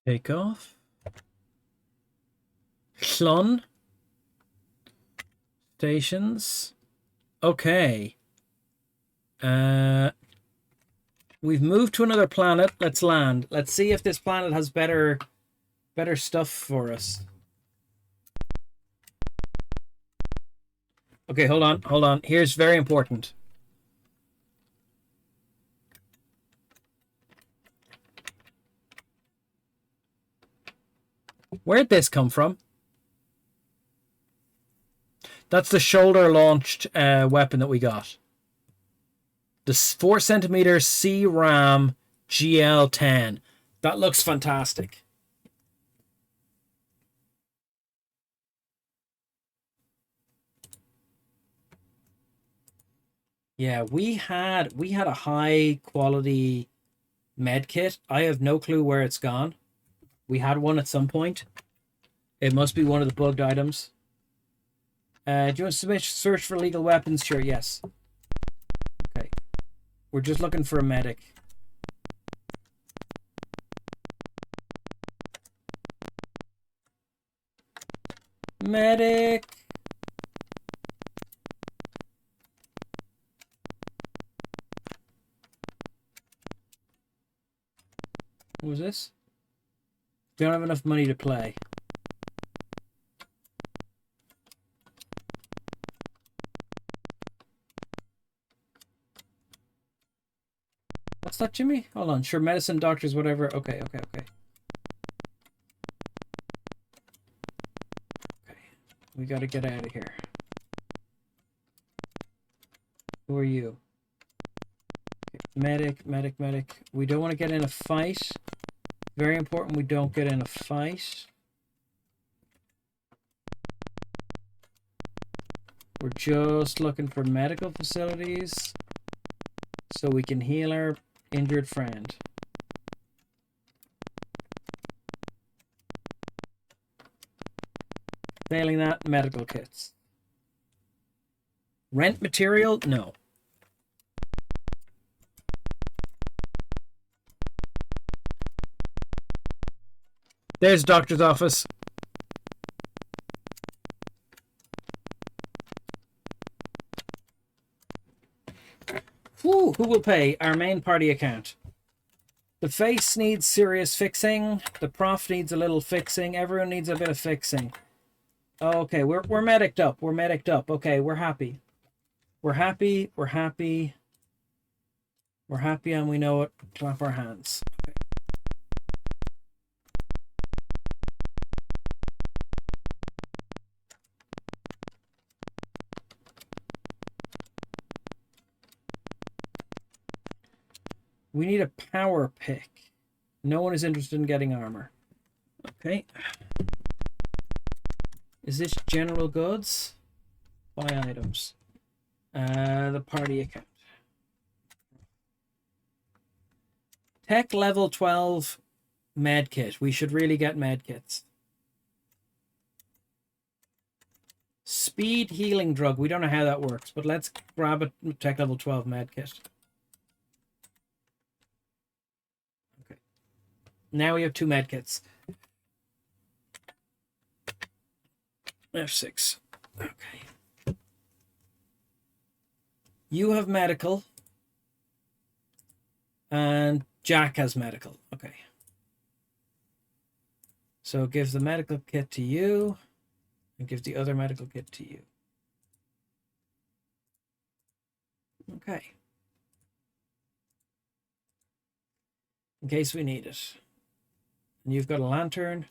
Take off. Clon. Stations. Okay. We've moved to another planet. Let's land. Let's see if this planet has better stuff for us. Okay, hold on. Here's very important. Where'd this come from? That's the shoulder-launched weapon that we got. The 4cm C-RAM GL10. That looks fantastic. Yeah, we had a high quality med kit. I have no clue where it's gone. We had one at some point. It must be one of the bugged items. Do you want to search for legal weapons? Sure, yes. Okay. We're just looking for a medic. Medic! What was this? We don't have enough money to play. What's that, Jimmy? Hold on. Sure, medicine, doctors, whatever. Okay. Okay. We gotta get out of here. Who are you? Okay. Medic. We don't want to get in a fight. Very important we don't get in a fight. We're just looking for medical facilities so we can heal our injured friend. Failing that, medical kits. Rent material? No. There's doctor's office. Who will pay? Our main party account. The face needs serious fixing. The prof needs a little fixing. Everyone needs a bit of fixing. Okay, we're medicked up. We're medicked up. Okay, we're happy. We're happy, and we know it. Clap our hands. Okay. We need a power pick. No one is interested in getting armor. Okay. Is this general goods? Buy items. The party account. Tech level 12 med kit. We should really get med kits. Speed healing drug. We don't know how that works, but let's grab a tech level 12 med kit. Okay. Now we have 2 med kits. F6. Okay. You have medical. And Jack has medical. Okay. So give the medical kit to you. And give the other medical kit to you. Okay. In case we need it. And you've got a lantern.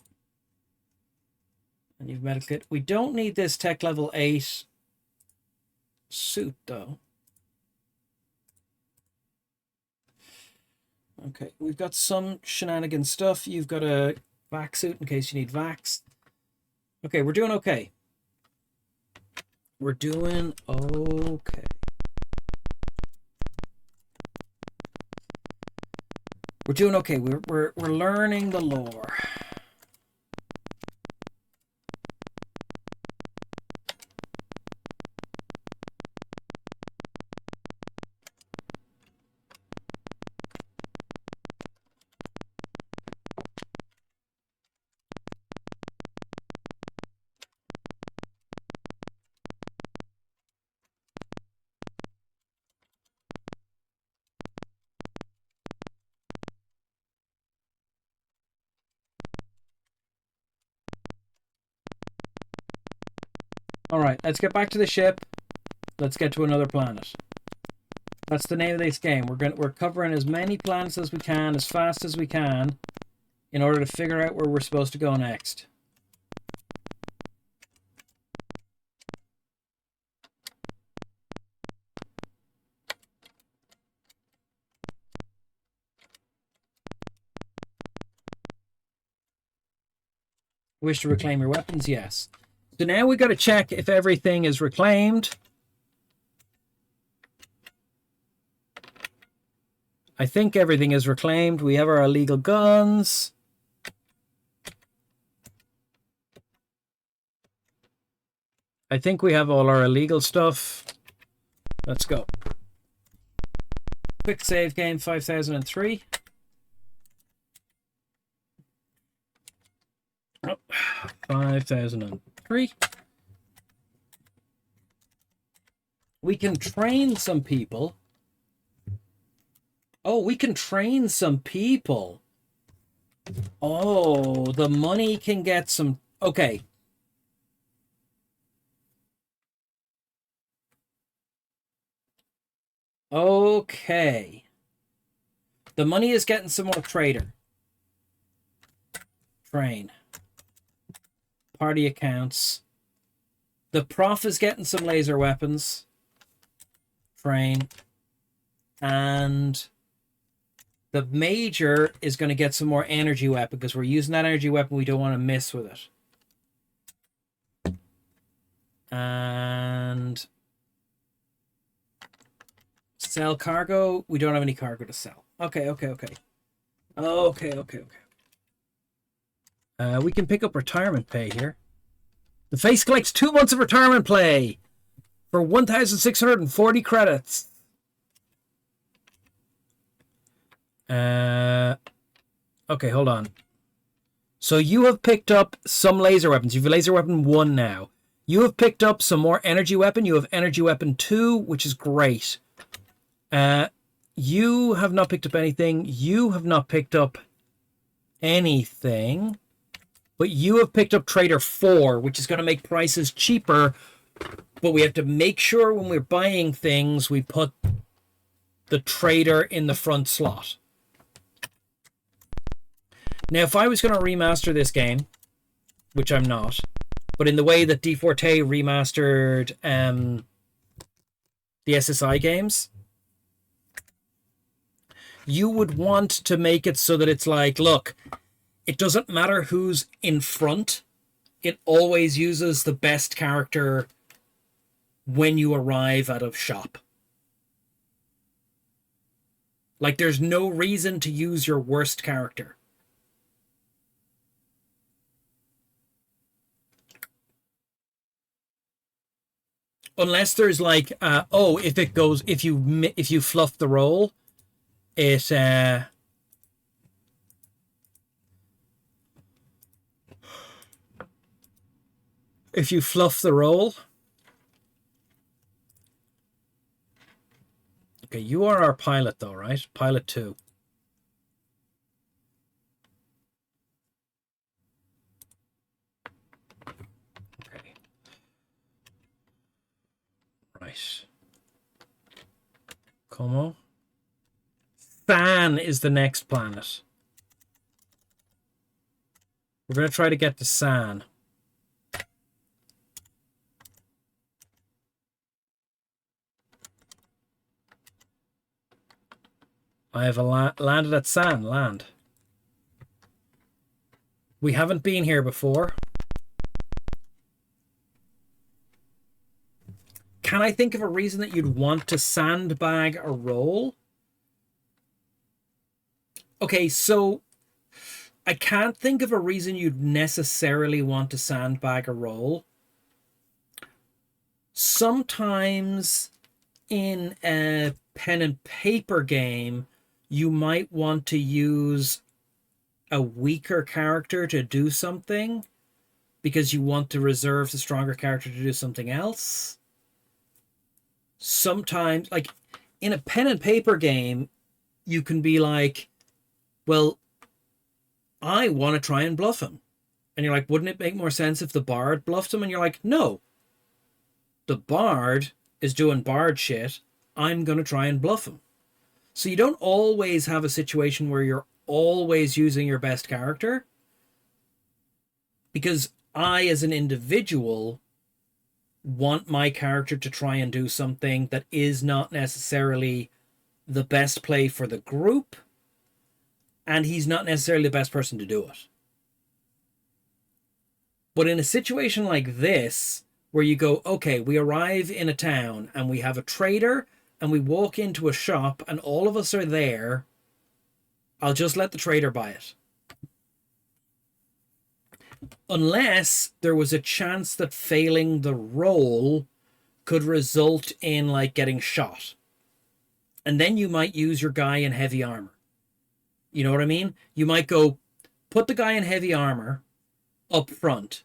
And you've medical kit. We don't need this tech level 8 suit, though. Okay, we've got some shenanigan stuff. You've got a vac suit in case you need vax. Okay, we're doing okay. We're doing okay. We're doing okay. We're learning the lore. All right, let's get back to the ship. Let's get to another planet. That's the name of this game. We're covering as many planets as we can, as fast as we can, in order to figure out where we're supposed to go next. Wish to reclaim your weapons? Yes. So now we got to check if everything is reclaimed. I think everything is reclaimed. We have our illegal guns. I think we have all our illegal stuff. Let's go. Quick save game 5003. Oh, 5003. We can train some people. Oh, we can train some people. Oh, the money can get some... Okay. Okay. The money is getting some more trader. Train. Party accounts. The prof is getting some laser weapons. Train. And the major is going to get some more energy weapon because we're using that energy weapon. We don't want to miss with it. And sell cargo. We don't have any cargo to sell. Okay. We can pick up retirement pay here. The face collects 2 months of retirement pay for 1,640 credits. Okay, hold on. So you have picked up some laser weapons. You have laser weapon 1 now. You have picked up some more energy weapon. You have energy weapon 2, which is great. You have not picked up anything. You have not picked up anything. But you have picked up Trader 4, which is going to make prices cheaper. But we have to make sure when we're buying things, we put the trader in the front slot. Now, if I was going to remaster this game, which I'm not, but in the way that D4T remastered the SSI games, you would want to make it so that it's like, look, it doesn't matter who's in front. It always uses the best character when you arrive out of shop. Like, there's no reason to use your worst character. Unless there's like, if you fluff the roll, it if you fluff the roll. Okay, you are our pilot though, right? Pilot 2. Okay. Right. Como? San is the next planet. We're going to try to get to San. I have landed at San. Land. We haven't been here before. Can I think of a reason that you'd want to sandbag a roll? Okay, so I can't think of a reason you'd necessarily want to sandbag a roll. Sometimes in a pen and paper game, you might want to use a weaker character to do something because you want to reserve the stronger character to do something else. Sometimes, like in a pen and paper game, you can be like, well, I want to try and bluff him. And you're like, wouldn't it make more sense if the bard bluffed him? And you're like, no. The bard is doing bard shit. I'm going to try and bluff him. So you don't always have a situation where you're always using your best character. Because I, as an individual, want my character to try and do something that is not necessarily the best play for the group. And he's not necessarily the best person to do it. But in a situation like this, where you go, okay, we arrive in a town and we have a trader and we walk into a shop and all of us are there, I'll just let the trader buy it. Unless there was a chance that failing the roll could result in like getting shot. And then you might use your guy in heavy armor. You know what I mean? You might go put the guy in heavy armor up front.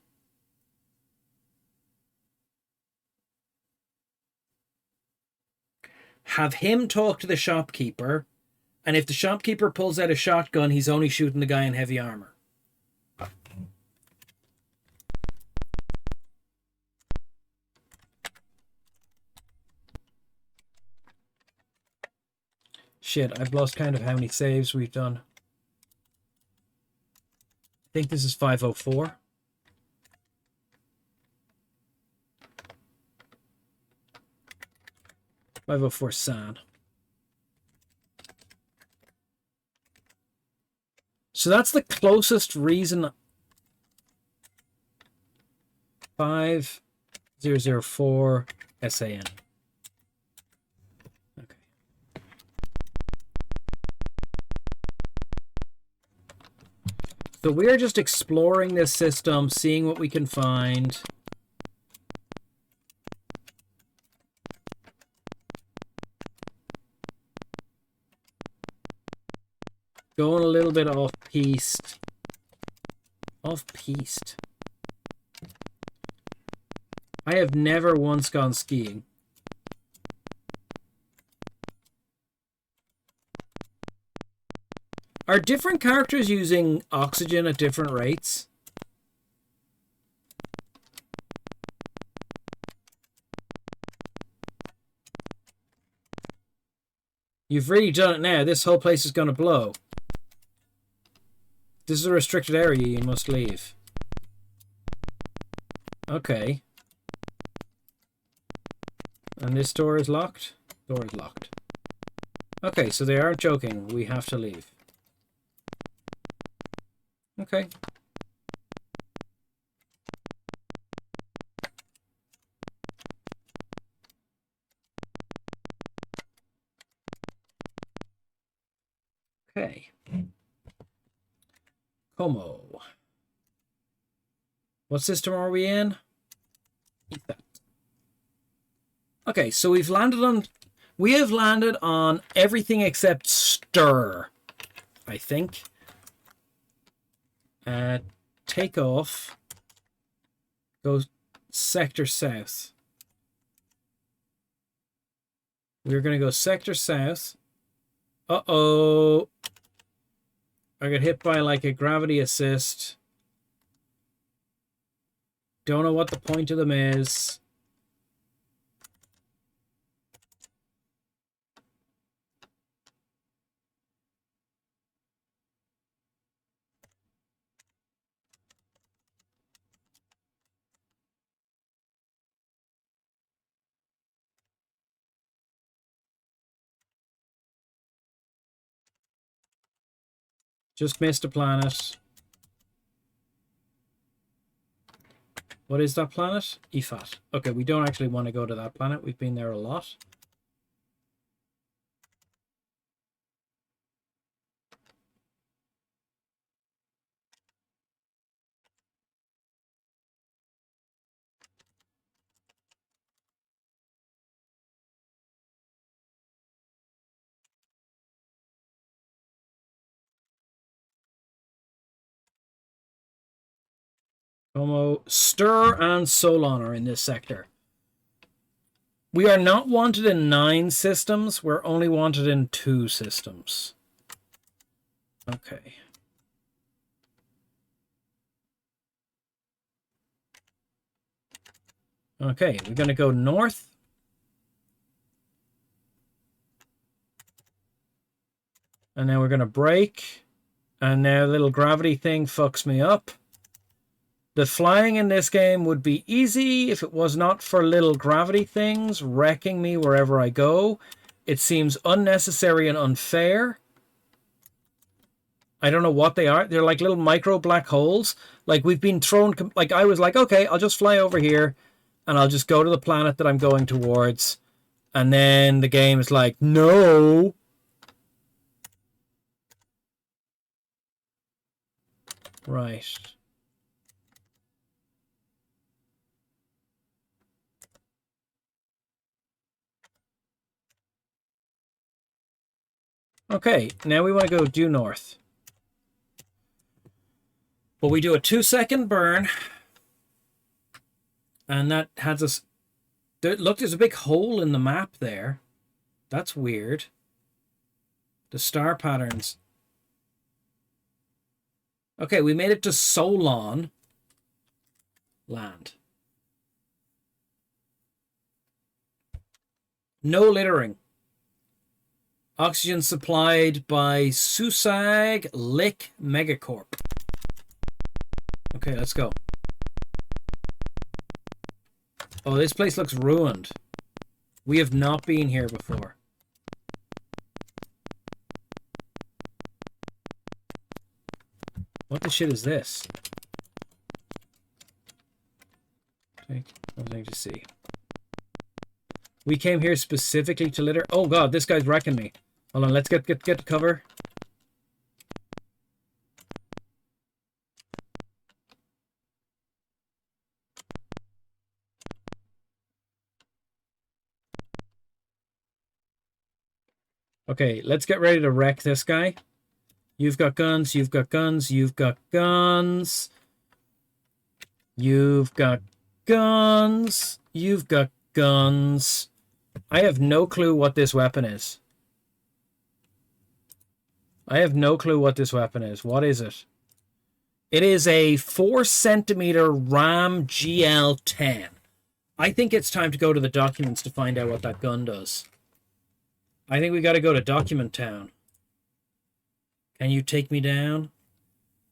Have him talk to the shopkeeper, and if the shopkeeper pulls out a shotgun, he's only shooting the guy in heavy armor. Shit, I've lost count of how many saves we've done. I think this is 504. San. So that's the closest reason. 5004 SAN. Okay. So we're just exploring this system, seeing what we can find. Going a little bit off-piste. Off-piste. I have never once gone skiing. Are different characters using oxygen at different rates? You've really done it now. This whole place is going to blow. This is a restricted area. You must leave. Okay. And this door is locked? Door is locked. Okay, so they aren't joking. We have to leave. Okay. Okay. Como. What system are we in? Eat that. Okay, so we have landed on everything except stir, I think. Take off. Go sector south. We're going to go sector south. Uh-oh. I got hit by like a gravity assist. Don't know what the point of them is. Just missed a planet. What is that planet? Ep05. Okay, we don't actually want to go to that planet. We've been there a lot. Como, Stir, and Solon are in this sector. We are not wanted in 9 systems. We're only wanted in 2 systems. Okay. Okay, we're going to go north. And now we're going to brake. And now a little gravity thing fucks me up. The flying in this game would be easy if it was not for little gravity things wrecking me wherever I go. It seems unnecessary and unfair. I don't know what they are. They're like little micro black holes. Like we've been thrown, like I was like, okay, I'll just fly over here and I'll just go to the planet that I'm going towards. And then the game is like, no. Right. Okay, now we want to go due north. But we do a 2-second burn. And that has us... Look, there's a big hole in the map there. That's weird. The star patterns. Okay, we made it to Solon land. No littering. Oxygen supplied by Susag Lick Megacorp. Okay, let's go. Oh, this place looks ruined. We have not been here before. What the shit is this? Take one thing to see. We came here specifically to litter. Oh god, this guy's wrecking me. Hold on, let's get cover. Okay, let's get ready to wreck this guy. You've got guns, you've got guns, you've got guns. You've got guns. You've got guns. I have no clue what this weapon is. I have no clue what this weapon is. What is it? It is a 4-centimeter RAM GL10. I think it's time to go to the documents to find out what that gun does. I think we got to go to Document Town. Can you take me down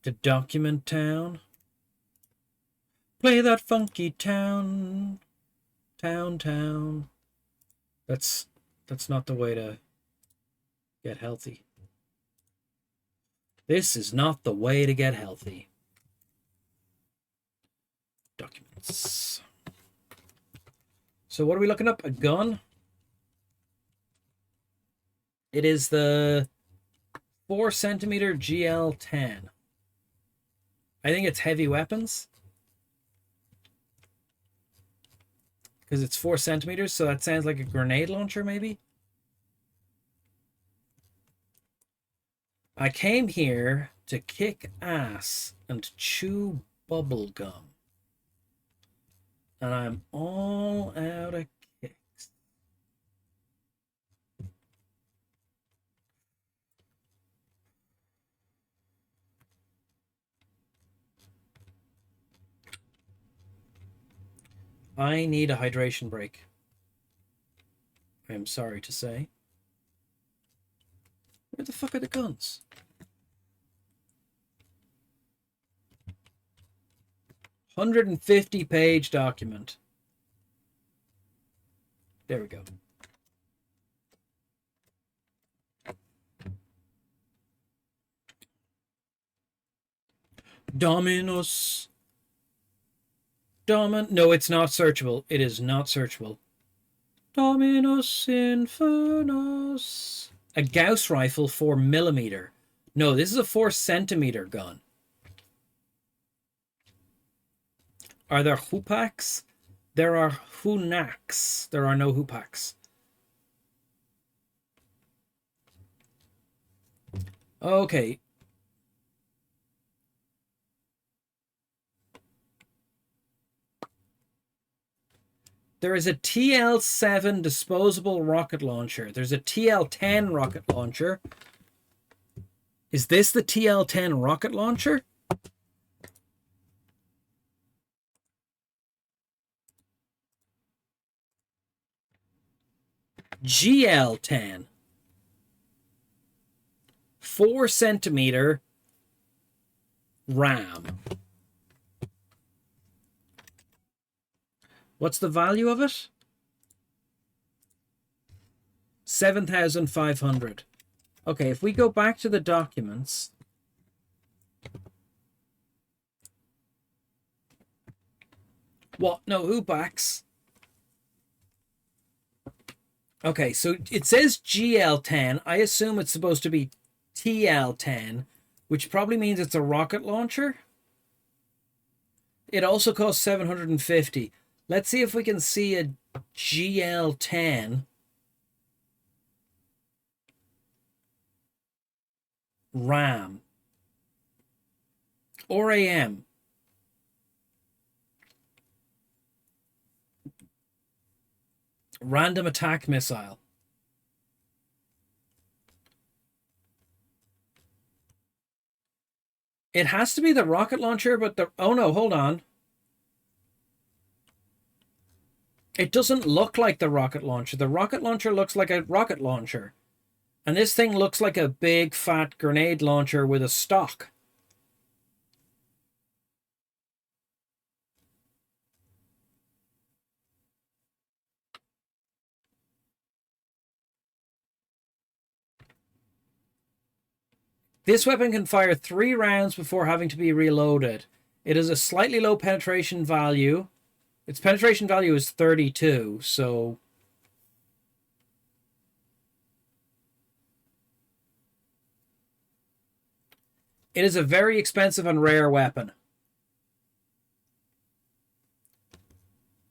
to Document Town? Play that funky town. Town. That's not the way to get healthy. This is not the way to get healthy. Documents. So what are we looking up? A gun? It is the 4-centimeter GL10. I think it's heavy weapons. Because it's 4 centimeters, so that sounds like a grenade launcher, maybe? I came here to kick ass and chew bubble gum. And I'm all out of kicks. I need a hydration break. I am sorry to say. Where the fuck are the guns? $150-page document. There we go. Dominus. No, it's not searchable. It is not searchable. Dominus Infernus. A Gauss rifle 4mm. No, this is a 4-centimeter gun. Are there Hupaks? There are Hunaks. There are no Hupaks. Okay. There is a TL-7 disposable rocket launcher. There's a TL-10 rocket launcher. Is this the TL-10 rocket launcher? GL-10. 4-centimeter RAM. What's the value of it? 7,500. Okay, if we go back to the documents, What? No, Upax. Okay, so it says GL10. I assume it's supposed to be TL10, which probably means it's a rocket launcher. It also costs 750. Let's see if we can see a GL10 RAM or AM. Random attack missile. It has to be the rocket launcher, but the... Oh no, hold on. It doesn't look like the rocket launcher. The rocket launcher looks like a rocket launcher. And this thing looks like a big fat grenade launcher with a stock. This weapon can fire 3 rounds before having to be reloaded. It has a slightly low penetration value. Its penetration value is 32, so... It is a very expensive and rare weapon.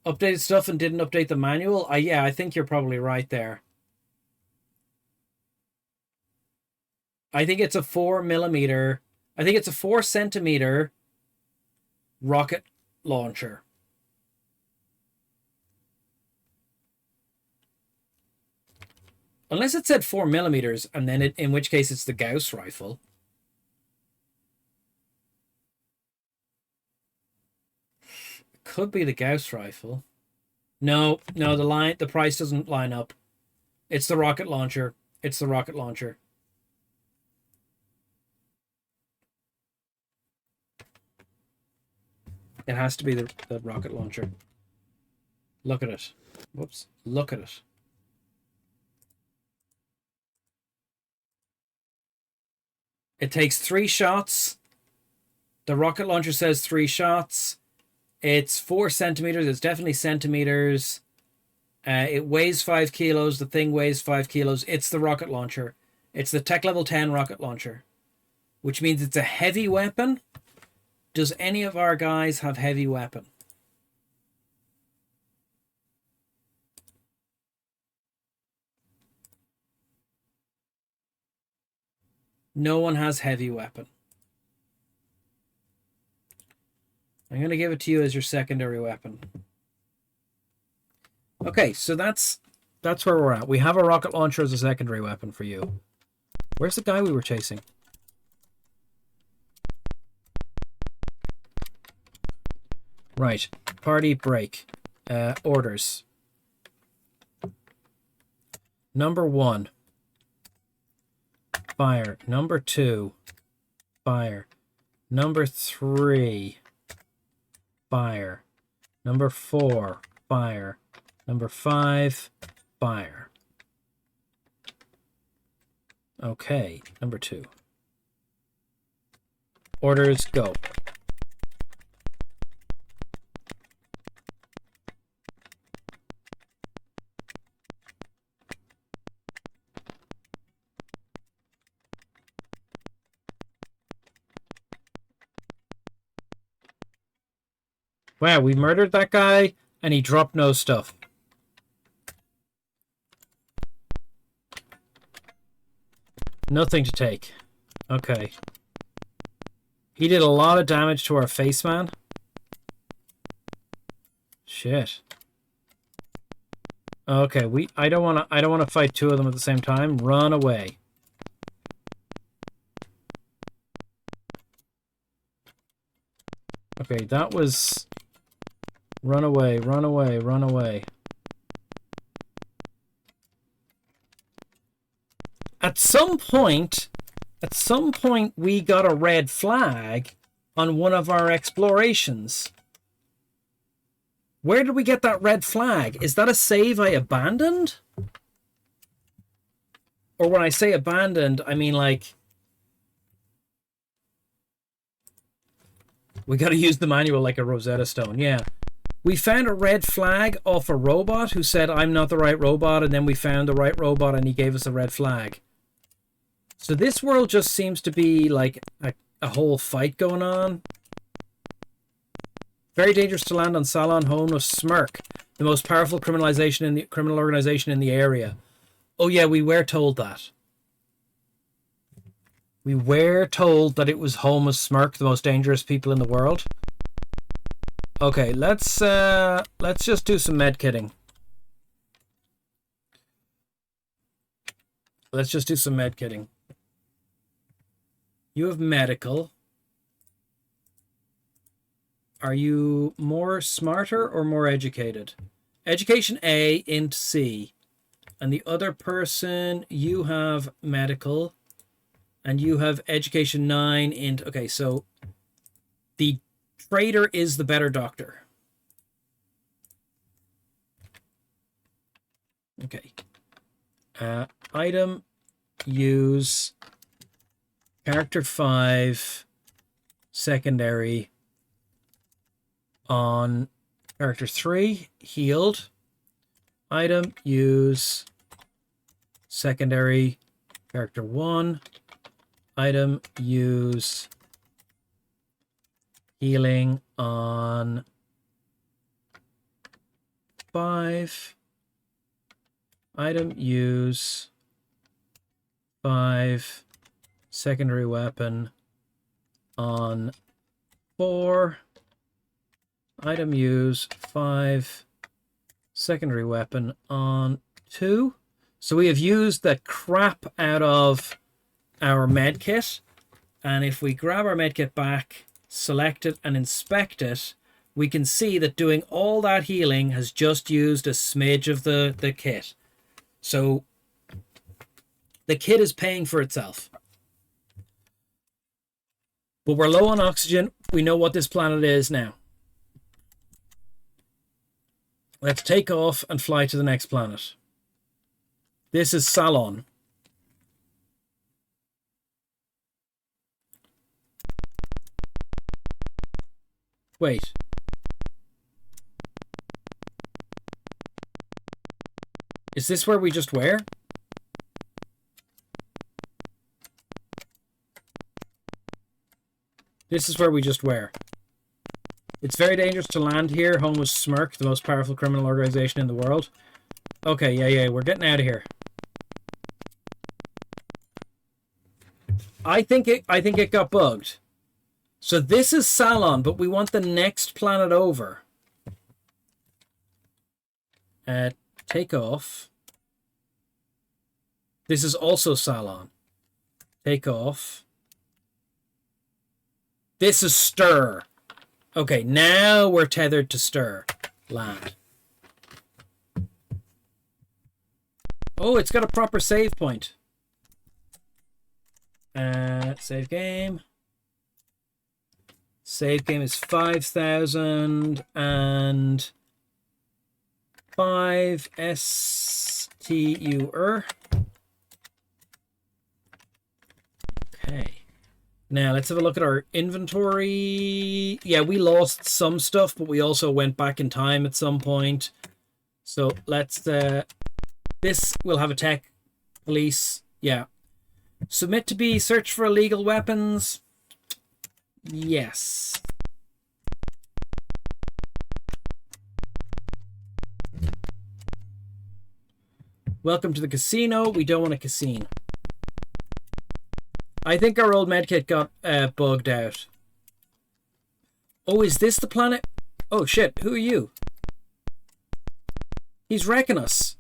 Updated stuff and didn't update the manual? Yeah, I think you're probably right there. I think it's a 4mm. I think it's a 4cm rocket launcher. Unless it said 4mm, and then in which case it's the Gauss rifle. Could be the Gauss rifle. No, the price doesn't line up. It's the rocket launcher. It's the rocket launcher. It has to be the rocket launcher. Look at it. Whoops. Look at it. It takes 3 shots. The rocket launcher says 3 shots. It's 4 centimeters. It's definitely centimeters. It weighs 5 kilos. The thing weighs 5 kilos. It's the rocket launcher. It's the Tech Level 10 rocket launcher, which means it's a heavy weapon. Does any of our guys have heavy weapon? No one has heavy weapon. I'm going to give it to you as your secondary weapon. Okay, so that's where we're at. We have a rocket launcher as a secondary weapon for you. Where's the guy we were chasing? Right. Party break. Orders. Number 1. Fire. Number 2. Fire. Number 3. Fire. Number 4. Fire. Number 5. Fire. Okay. Number 2. Orders, go. Wow, we murdered that guy, and he dropped no stuff. Nothing to take. Okay. He did a lot of damage to our face man. Shit. Okay, I don't wanna fight 2 of them at the same time. Run away. Okay, that was... Run away, run away, run away. At some point, we got a red flag on one of our explorations. Where did we get that red flag? Is that a save I abandoned? Or when I say abandoned, I mean like... We gotta use the manual like a Rosetta Stone, yeah. We found a red flag off a robot who said, I'm not the right robot, and then we found the right robot and he gave us a red flag. So this world just seems to be like a whole fight going on. Very dangerous to land on Salon, home of Smirk, the most powerful criminal organization in the area. Oh yeah, we were told that. We were told that it was home of Smirk, the most dangerous people in the world. Okay, let's just do some medkitting. Let's just do some medkitting. You have medical. Are you more smarter or more educated? Education A, int C. And the other person, you have medical. And you have education 9, int... Okay, so the trader is the better doctor. Okay. Item, use, character 5, secondary, on character 3, healed. Item, use, secondary, character 1. Item, use, healing on 5. Item, use, 5. Secondary weapon on 4. Item, use, 5. Secondary weapon on 2. So we have used the crap out of our medkit. And if we grab our medkit back, select it and inspect it, we can see that doing all that healing has just used a smidge of the kit. So the kit is paying for itself. But we're low on oxygen. We know what this planet is now. Let's take off and fly to the next planet. This is Salon. Wait. Is this where we just were? This is where we just were. It's very dangerous to land here. Home was Smirk, the most powerful criminal organization in the world. Okay, yeah, we're getting out of here. I think it got bugged. So this is Salon, but we want the next planet over. Take off. This is also Salon. Take off. This is Stir. Okay, now we're tethered to Stir. Land. Oh, it's got a proper save point. Save game. Save game is 5,005 STUR. Okay. Now, let's have a look at our inventory. Yeah, we lost some stuff, but we also went back in time at some point. So, let's... this will have a tech. Police. Yeah. Submit to be searched for illegal weapons. Yes. Welcome to the casino. We don't want a casino. I think our old medkit got bugged out. Oh, is this the planet? Oh, shit. Who are you? He's wrecking us.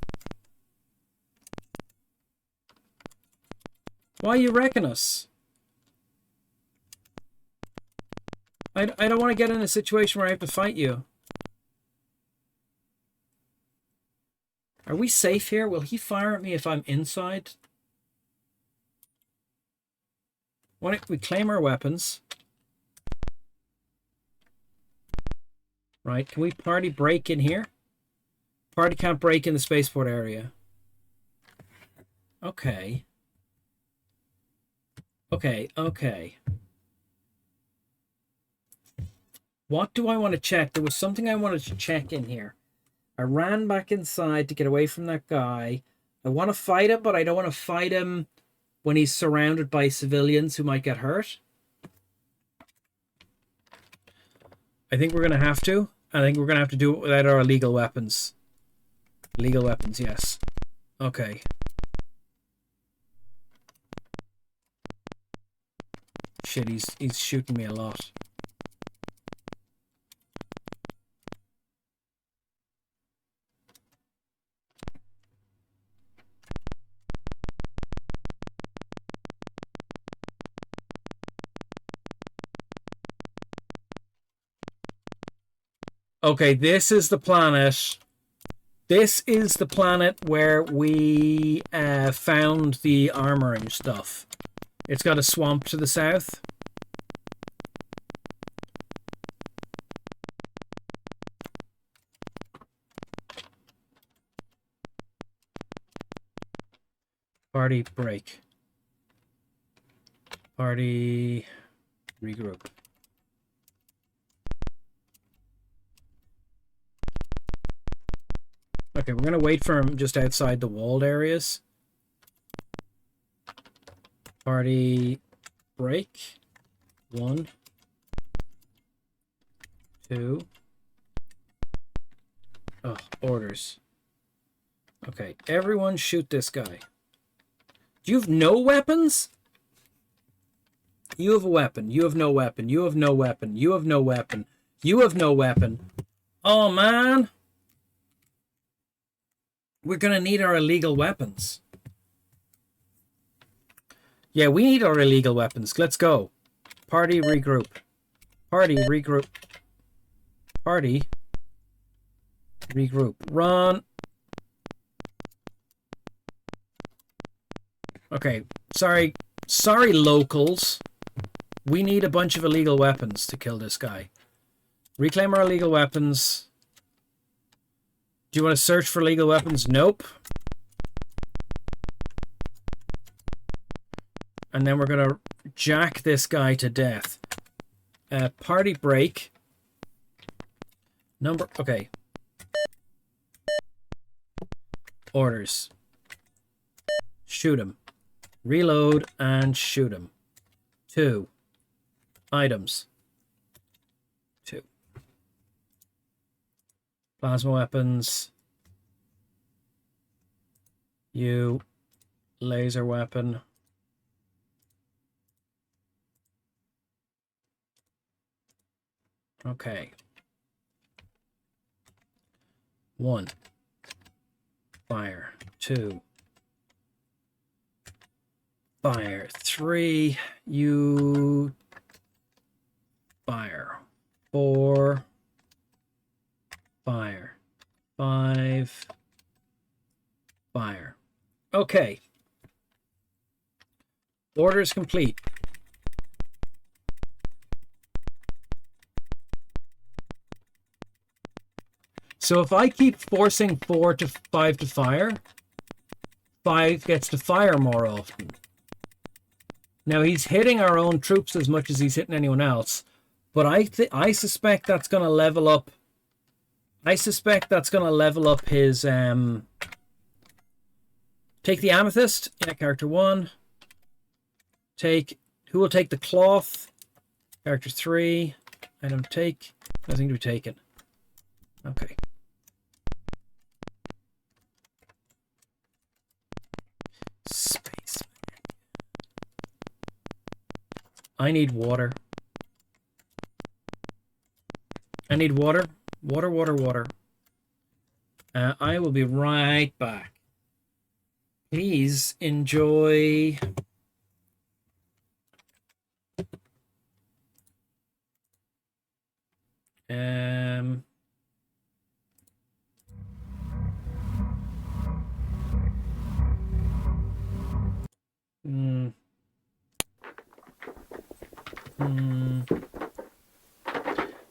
Why are you wrecking us? I don't want to get in a situation where I have to fight you. Are we safe here? Will he fire at me if I'm inside? Why don't we claim our weapons? Right, can we party break in here? Party can't break in the spaceport area. Okay. Okay. What do I want to check? There was something I wanted to check in here. I ran back inside to get away from that guy. I want to fight him, but I don't want to fight him when he's surrounded by civilians who might get hurt. I think we're going to have to. I think we're going to have to do it without our illegal weapons. Illegal weapons, yes. Okay. Shit, he's shooting me a lot. Okay, this is the planet. This is the planet where we found the armoring stuff. It's got a swamp to the south. Party break. Party regroup. Okay, we're going to wait for him just outside the walled areas. Party break. 1, 2. Oh, orders. Okay, everyone shoot this guy. Do you have no weapons? You have a weapon. You have no weapon. You have no weapon. You have no weapon. You have no weapon. Oh, man. We're going to need our illegal weapons. Yeah, we need our illegal weapons. Let's go. Party regroup. Party regroup. Party regroup. Run. Okay. Sorry, locals. We need a bunch of illegal weapons to kill this guy. Reclaim our illegal weapons. Do you want to search for legal weapons? Nope. And then we're going to jack this guy to death. Party break. Okay. Orders. Shoot him. Reload and shoot him. 2. Items. 2. Plasma weapons. You. Laser weapon. Okay. 1. Fire. 2. Fire. 3. You. Fire. 4. Fire. 5. Fire. Okay. Orders complete. So if I keep forcing 4 to 5 to fire, 5 gets to fire more often. Now he's hitting our own troops as much as he's hitting anyone else, but I suspect that's going to level up. I suspect that's going to level up his take the amethyst. Yeah, character 1. Who will take the cloth? Character 3. Item take. Nothing to be taken. Okay. Space. I need water. I need water. Water, water, water. I will be right back. Please enjoy.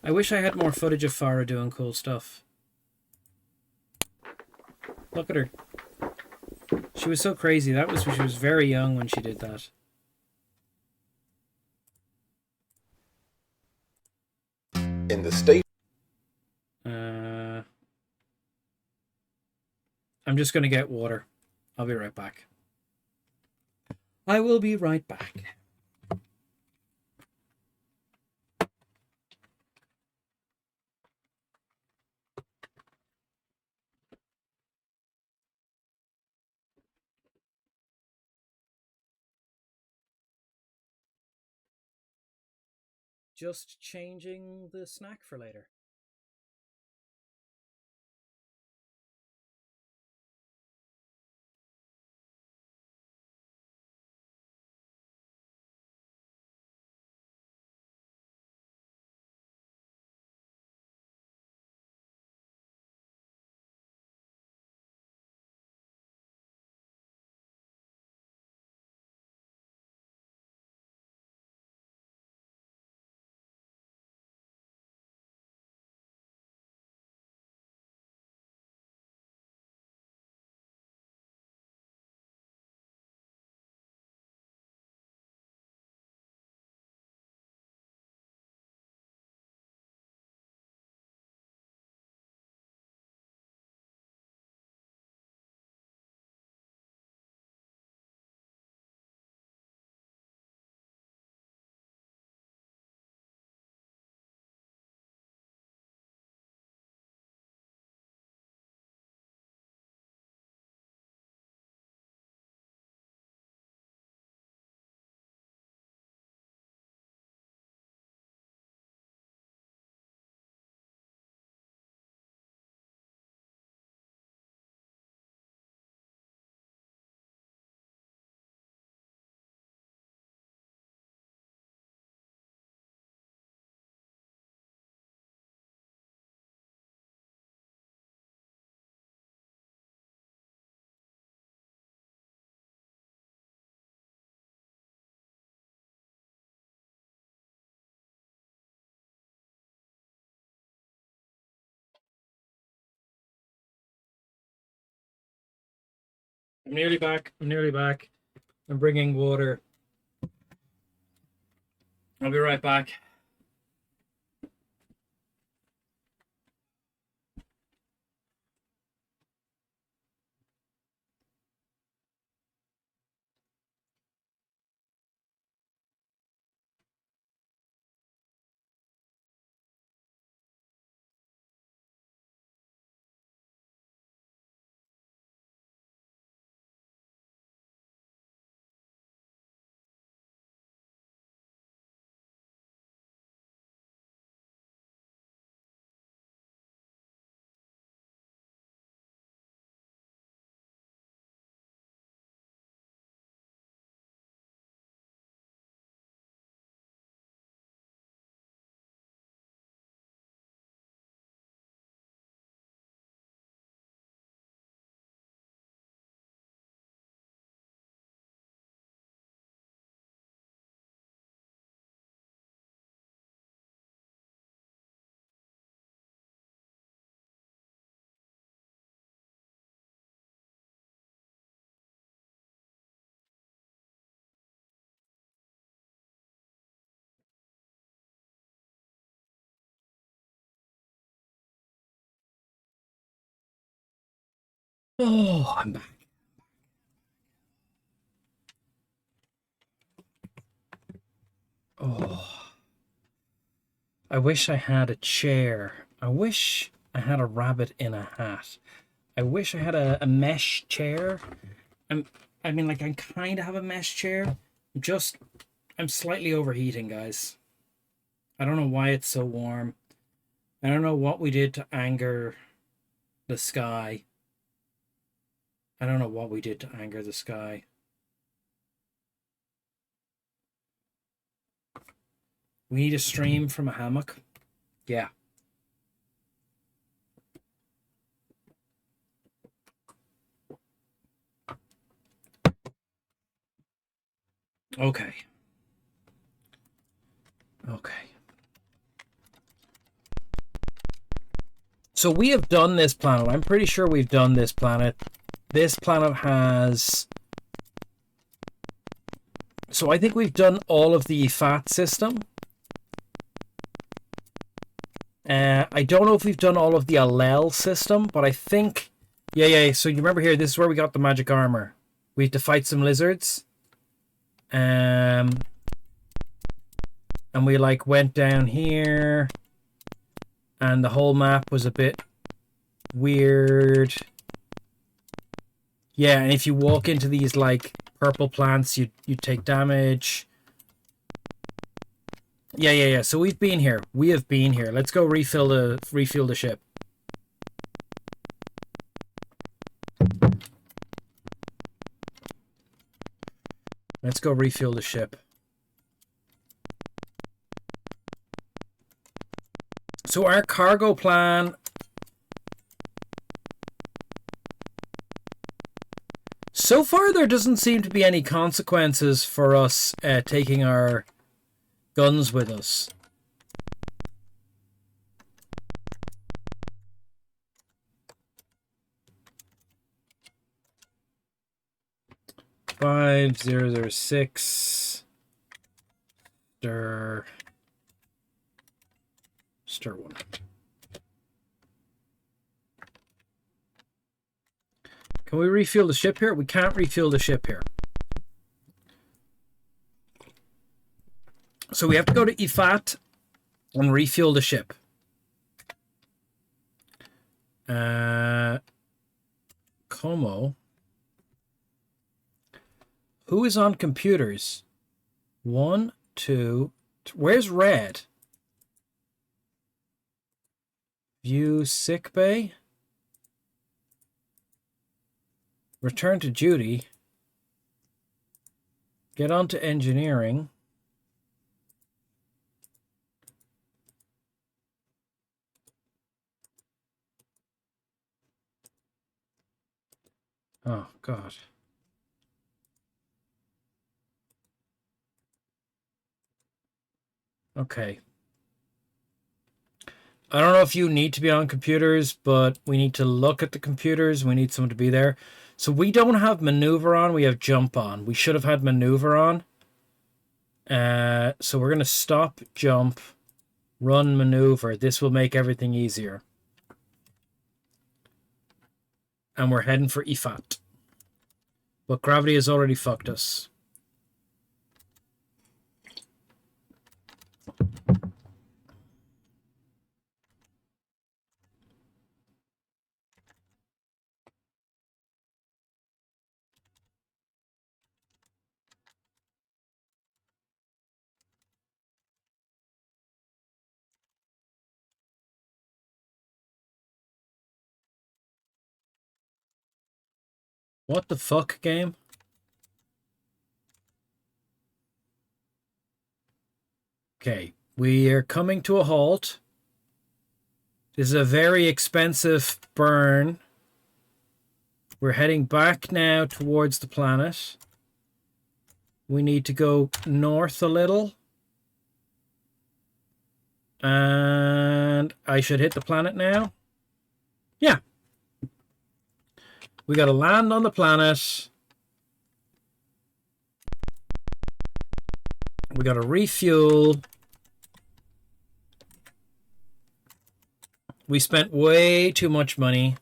I wish I had more footage of Farah doing cool stuff. Look at her. She was so crazy. That was when she was very young when she did that. In the I'm just going to get water. I'll be right back. I will be right back. Just changing the snack for later. I'm nearly back. I'm nearly back. I'm bringing water. I'll be right back. Oh, I'm back. Oh, I wish I had a chair. I wish I had a rabbit in a hat. I wish I had a mesh chair. I mean, like, I kind of have a mesh chair. I'm slightly overheating, guys. I don't know why it's so warm. I don't know what we did to anger the sky. I don't know what we did to anger the sky. We need a stream from a hammock. Yeah. Okay. Okay. So we have done this planet. I'm pretty sure we've done this planet. This planet has... So I think we've done all of the fat system. I don't know if we've done all of the allele system, but I think Yeah. So you remember here, this is where we got the magic armor. We had to fight some lizards. And we like went down here. And the whole map was a bit weird. Yeah, and if you walk into these like purple plants, you take damage. Yeah. So we've been here. We have been here. Let's go refuel the ship. Let's go refuel the ship. So our cargo plan. So far, there doesn't seem to be any consequences for us taking our guns with us. $5006 stir 1. Can we refuel the ship here? We can't refuel the ship here. So we have to go to Ifat and refuel the ship. Como. Who is on computers? 1, 2. Where's Red? View sickbay. Return to duty. Get on to engineering. Oh, God. Okay. I don't know if you need to be on computers, but we need to look at the computers. We need someone to be there. So we don't have maneuver on. We have jump on. We should have had maneuver on. So we're going to stop, jump, run maneuver. This will make everything easier. And we're heading for Ifat. But gravity has already fucked us. What the fuck, game? Okay, we are coming to a halt. This is a very expensive burn. We're heading back now towards the planet. We need to go north a little. And I should hit the planet now. Yeah. We got to land on the planet. We got to refuel. We spent way too much money.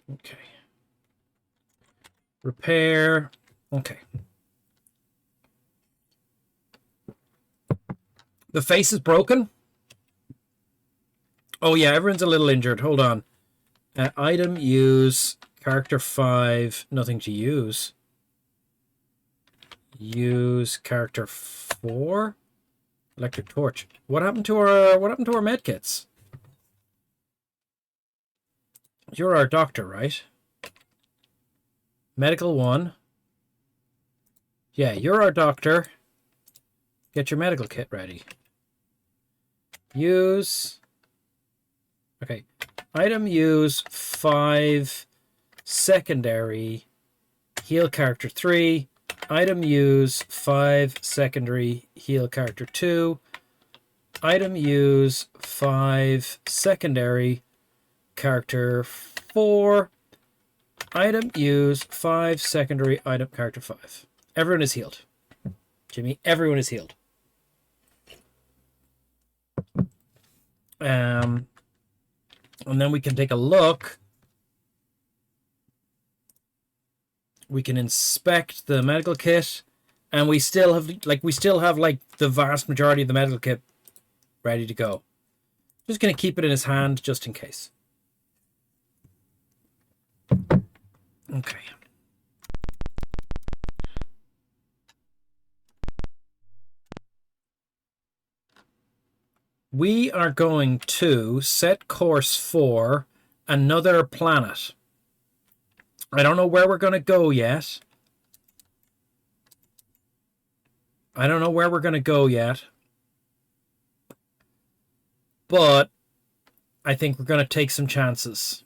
Okay. Repair. Okay. The face is broken. Oh, yeah, everyone's a little injured. Hold on. Item, use, character 5, nothing to use. Use character 4. Electric torch. What happened to our medkits? You're our doctor, right? Medical 1. Yeah, you're our doctor. Get your medical kit ready. Use. Okay. Item, use 5. Secondary. Heal character 3. Item, use 5. Secondary. Heal character 2. Item, use 5. Secondary. Character 4. Item, use 5. Secondary. Item, character 5. Everyone is healed. Jimmy, everyone is healed. And then we can take a look. We can inspect the medical kit, and we still have the vast majority of the medical kit ready to go. Just going to keep it in his hand just in case. Okay. We are going to set course for another planet. I don't know where we're going to go yet. But I think we're going to take some chances.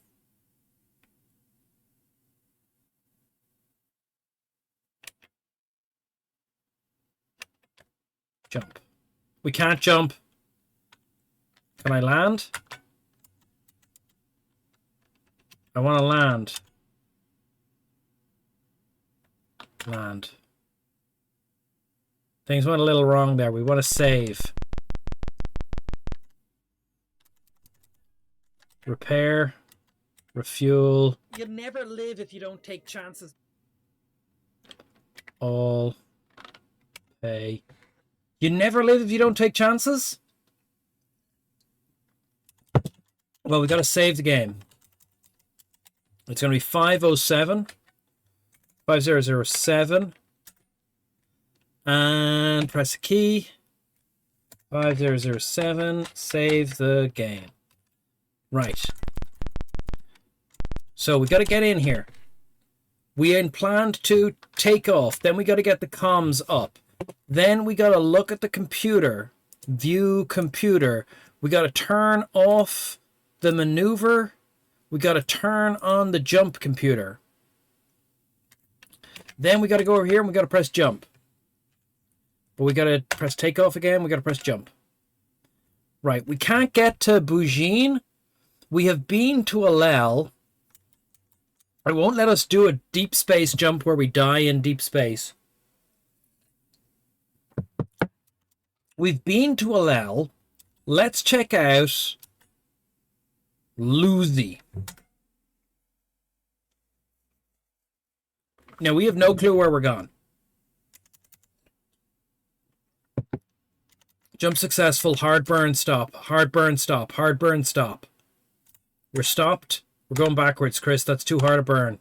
Jump. We can't jump. Can I land? I want to land. Land. Things went a little wrong there. We want to save. Repair. Refuel. You never live if you don't take chances. All. Pay. You never live if you don't take chances? Well, we got to save the game. It's going to be 507. 5007. And press a key. 5007. Save the game. Right. So we got to get in here. We had planned to take off. Then we got to get the comms up. Then we got to look at the computer. View computer. We got to turn off the maneuver. We got to turn on the jump computer. Then we got to go over here and we got to press jump. But we got to press takeoff again. We got to press jump. Right. We can't get to Bujin. We have been to Alel. It won't let us do a deep space jump where we die in deep space. We've been to Alel. Let's check out Luzi. Now, we have no clue where we're going. Jump successful. Hard burn, stop. Hard burn, stop. Hard burn, stop. We're stopped. We're going backwards, Chris. That's too hard a burn.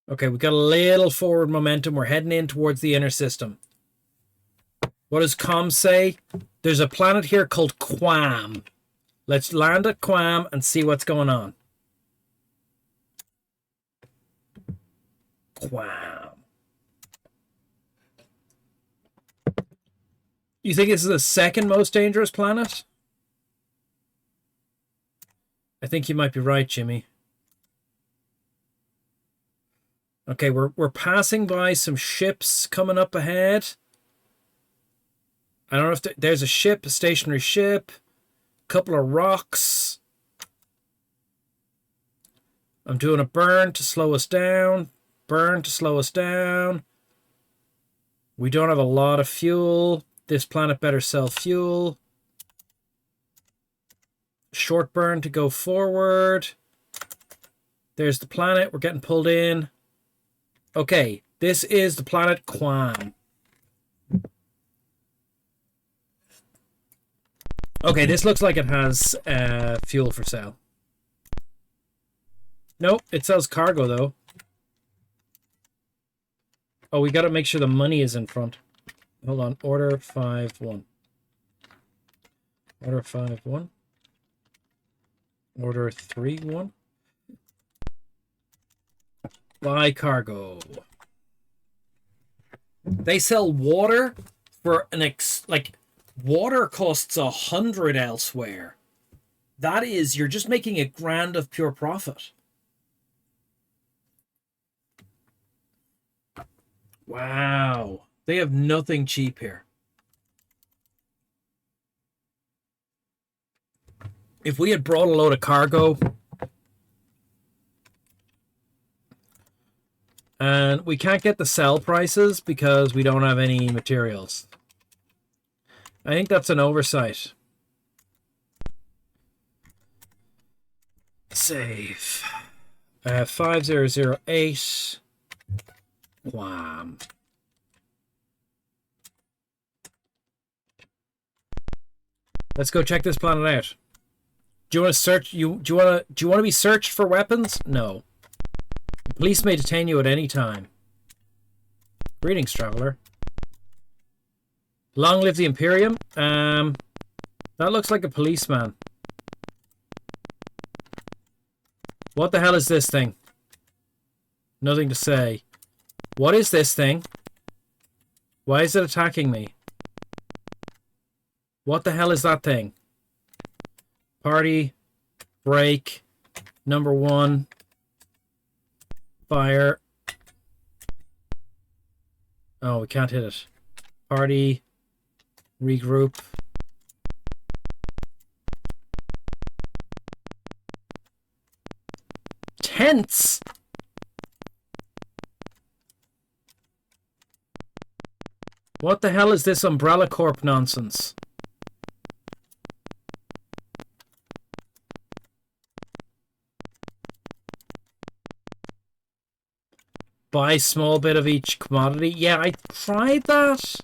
Okay, we got a little forward momentum. We're heading in towards the inner system. What does Comm say? There's a planet here called Quam. Let's land at Quam and see what's going on. Quam. You think this is the second most dangerous planet? I think you might be right, Jimmy. Okay, we're passing by some ships coming up ahead. I don't know if there's a ship, a stationary ship, a couple of rocks. I'm doing a burn to slow us down. Burn to slow us down. We don't have a lot of fuel. This planet better sell fuel. Short burn to go forward. There's the planet. We're getting pulled in. Okay, this is the planet Quam. Okay, this looks like it has fuel for sale. Nope, it sells cargo though. Oh, we got to make sure the money is in front. Hold on, order 5-1. Order 5-1. Order 3-1. Buy cargo. They sell water for an water costs 100 elsewhere. That is, you're just making $1,000 of pure profit. Wow. They have nothing cheap here. If we had brought a load of cargo, And we can't get the sell prices because we don't have any materials. I think that's an oversight. Save. 5008. Wham. Let's go check this planet out. Do you want to search? Do you want to be searched for weapons? No. The police may detain you at any time. Greetings, traveler. Long live the Imperium. That looks like a policeman. What the hell is this thing? Nothing to say. What is this thing? Why is it attacking me? What the hell is that thing? Party. Break. Number 1. Fire. Oh, we can't hit it. Party. Regroup. Tents! What the hell is this Umbrella Corp nonsense? Buy small bit of each commodity. Yeah, I tried that.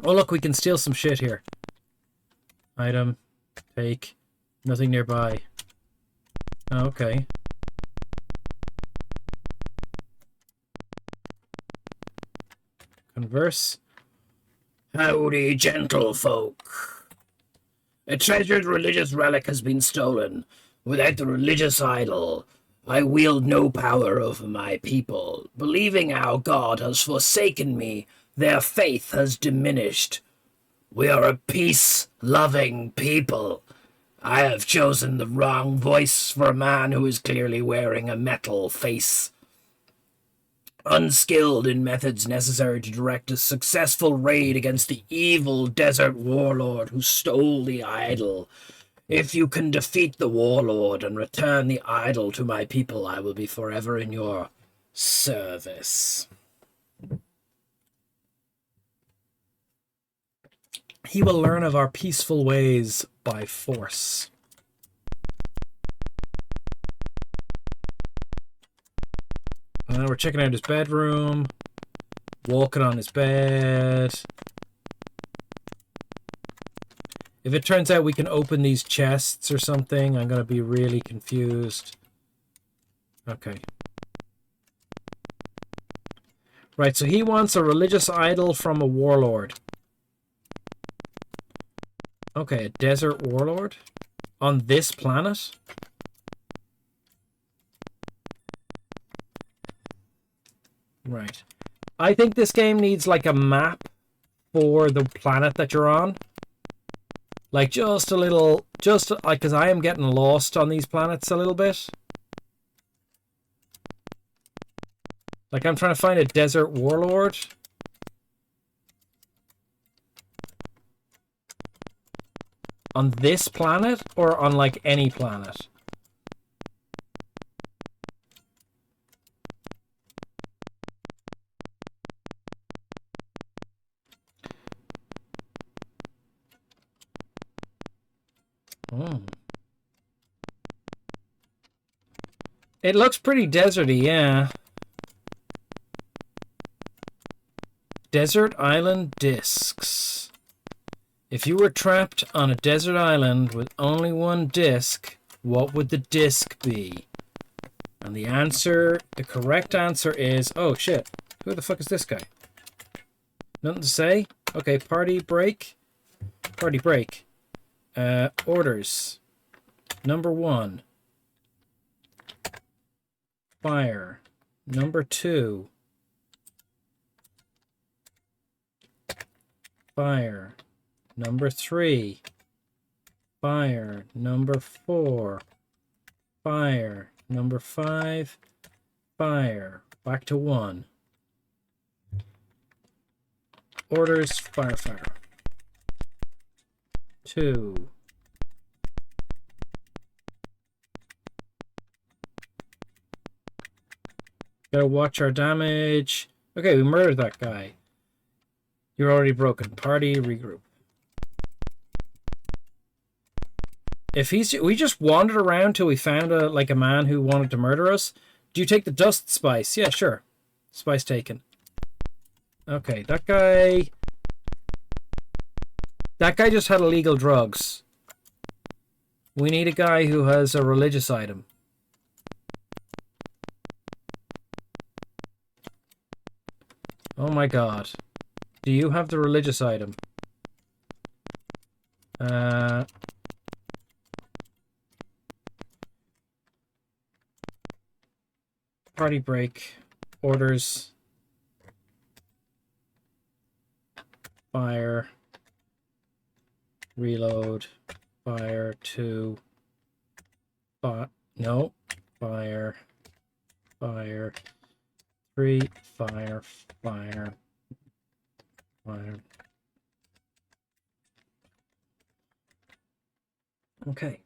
Oh, look, we can steal some shit here. Item. Take. Nothing nearby. Oh, okay. Converse. Howdy, gentlefolk. A treasured religious relic has been stolen. Without the religious idol, I wield no power over my people. Believing our God has forsaken me, their faith has diminished. We are a peace-loving people. I have chosen the wrong voice for a man who is clearly wearing a metal face. Unskilled in methods necessary to direct a successful raid against the evil desert warlord who stole the idol. If you can defeat the warlord and return the idol to my people, I will be forever in your service. He will learn of our peaceful ways by force. And then we're checking out his bedroom, walking on his bed. If it turns out we can open these chests or something, I'm going to be really confused. Okay. Right, so he wants a religious idol from a warlord. Okay, a desert warlord? On this planet? Right. I think this game needs like a map for the planet that you're on. Like just a little, just like, because I am getting lost on these planets a little bit. Like I'm trying to find a desert warlord. On this planet or on like any planet? Oh. It looks pretty deserty, yeah. Desert Island Discs. If you were trapped on a desert island with only one disc, what would the disc be? And the answer, the correct answer is... Oh, shit. Who the fuck is this guy? Nothing to say? Okay, party break. Party break. Orders. Number 1. Fire. Number 2. Fire. Number 3. Fire. Number 4. Fire. Number 5. Fire. Back to 1. Orders. Fire, fire. 2. Gotta watch our damage. Okay, we murdered that guy. You're already broken. Party, regroup. If we just wandered around till we found a man who wanted to murder us. Do you take the dust spice? Yeah, sure. Spice taken. Okay, that guy just had illegal drugs. We need a guy who has a religious item. Oh my god. Do you have the religious item? Party break. Orders. Fire. Reload. Fire. 2. No. Fire. Fire. 3. Fire. Fire. Fire. Okay.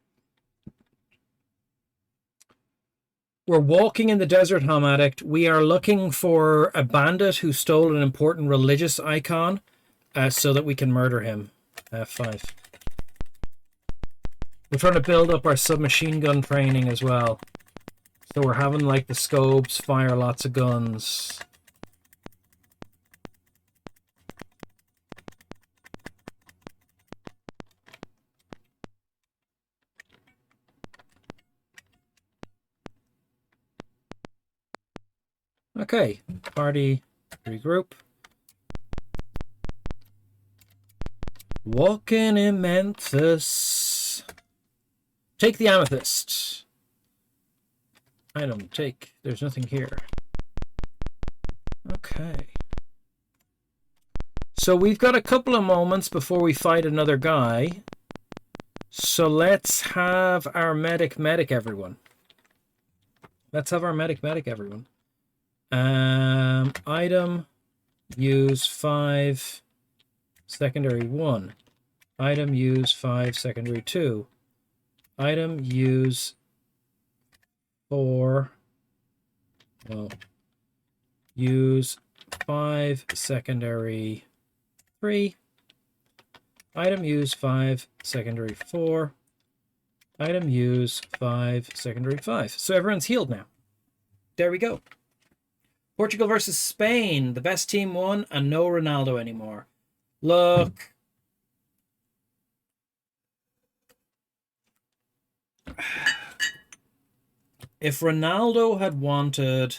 We're walking in the desert, Hom Addict. We are looking for a bandit who stole an important religious icon so that we can murder him. F5. We're trying to build up our submachine gun training as well. So we're having like the scopes, fire lots of guns. Okay, party, regroup. Walking in Memphis. Take the amethyst. Item, take. There's nothing here. Okay. So we've got a couple of moments before we fight another guy. So let's have our medic everyone. Let's have our medic everyone. Item, use 5, secondary 1. Item, use 5, secondary 2. Item, use 4. Well, use 5, secondary 3. Item, use 5, secondary 4. Item, use 5, secondary 5. So everyone's healed now. There we go. Portugal versus Spain. The best team won and no Ronaldo anymore. Look. If Ronaldo had wanted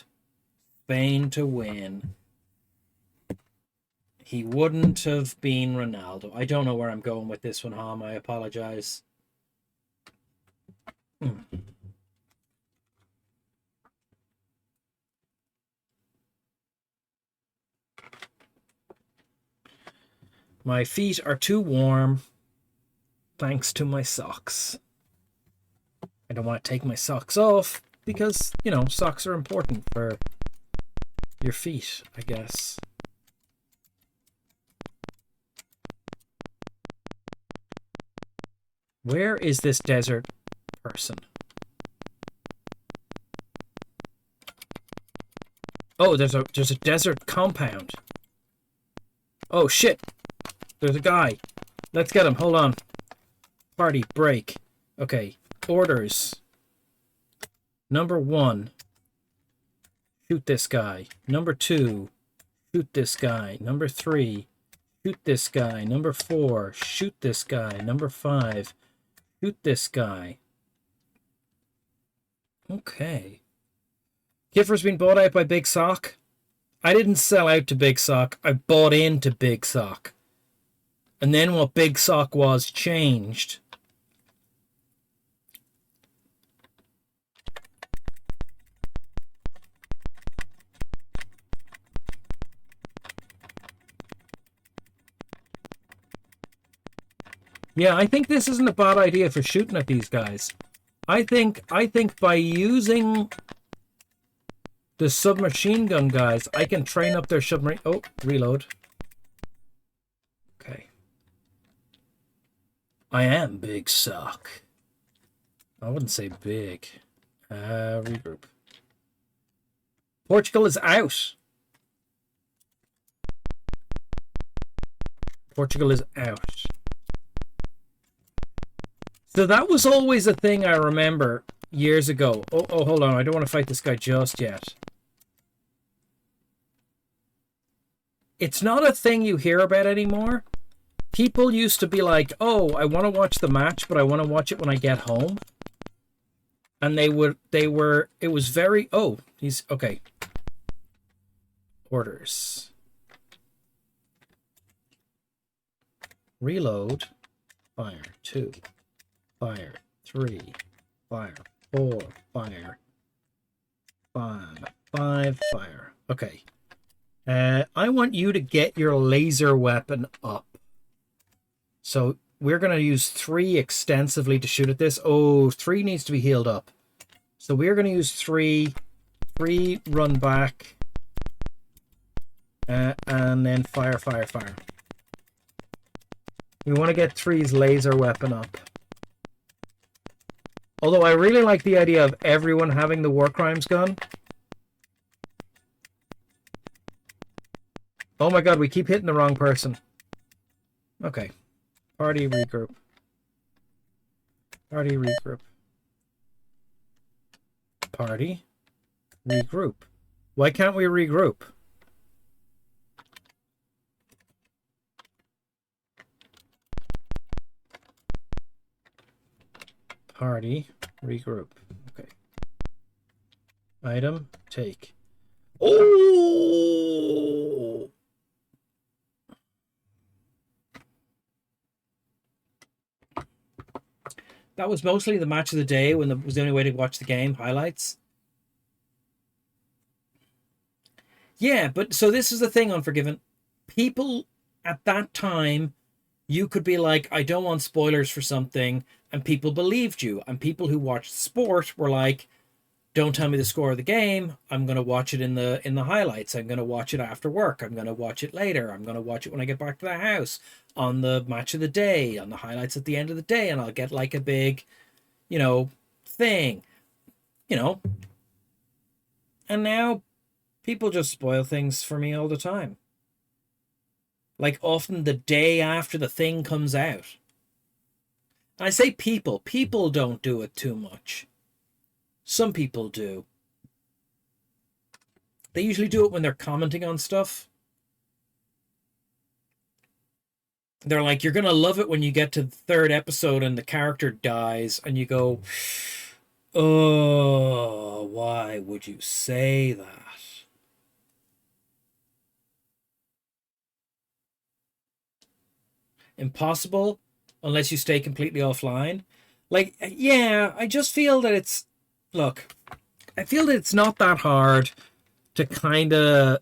Spain to win, he wouldn't have been Ronaldo. I don't know where I'm going with this one, Ham. I apologize. My feet are too warm thanks to my socks. I don't want to take my socks off because, you know, socks are important for your feet, I guess. Where is this desert person? Oh, there's a desert compound. Oh shit. There's a guy. Let's get him. Hold on. Party break. Okay. Orders. Number 1. Shoot this guy. Number 2. Shoot this guy. Number 3. Shoot this guy. Number 4. Shoot this guy. Number 5. Shoot this guy. Okay. Kiffer's been bought out by Big Sock. I didn't sell out to Big Sock. I bought into Big Sock. And then what Big Sock was changed. Yeah, I think this isn't a bad idea for shooting at these guys. I think by using the submachine gun guys, I can train up their submarine. Oh, reload. Okay. I am Big Sock. I wouldn't say big. Regroup. Portugal is out. Portugal is out. So that was always a thing I remember years ago. Oh, hold on. I don't want to fight this guy just yet. It's not a thing you hear about anymore. People used to be like, oh, I want to watch the match, but I want to watch it when I get home. And it was very, oh, he's, okay. Orders. Reload. Fire 2. Fire 3. Fire 4. Fire 5. Fire. Okay. I want you to get your laser weapon up. So we're going to use 3 extensively to shoot at this. Oh, 3 needs to be healed up. So we're going to use 3. 3, run back. And then fire. We want to get 3's laser weapon up. Although I really like the idea of everyone having the war crimes gun. Oh my god, we keep hitting the wrong person. Okay. Party regroup. Party regroup. Party regroup. Why can't we regroup? Party regroup. Okay. Item take. Oh! That was mostly the match of the day when it was the only way to watch the game highlights. Yeah, but so this is the thing, Unforgiven. People at that time, you could be like, I don't want spoilers for something, and people believed you. And people who watched sport were like, don't tell me the score of the game. I'm going to watch it in the highlights. I'm going to watch it after work. I'm going to watch it later. I'm going to watch it when I get back to the house, on the match of the day, on the highlights at the end of the day, and I'll get like a big, thing, And now people just spoil things for me all the time. Like often the day after the thing comes out. And I say people don't do it too much. Some people do. They usually do it when they're commenting on stuff. They're like, you're going to love it when you get to the 3rd episode and the character dies. And you go, oh, why would you say that? Impossible unless you stay completely offline. Like, yeah, I just feel that it's... Look, I feel that it's not that hard to kind of,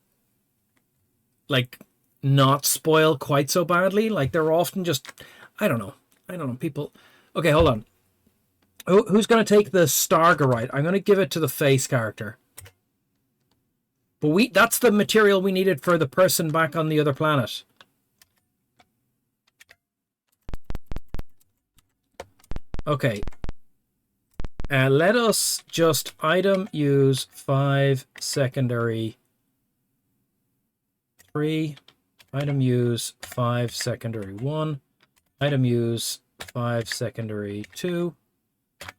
like, not spoil quite so badly. Like, they're often just... I don't know, people... Okay, hold on. Who's going to take the Stargarite? I'm going to give it to the face character. But that's the material we needed for the person back on the other planet. Okay. Let us just item use 5 secondary 3. Item use 5 secondary 1. Item use 5 secondary 2.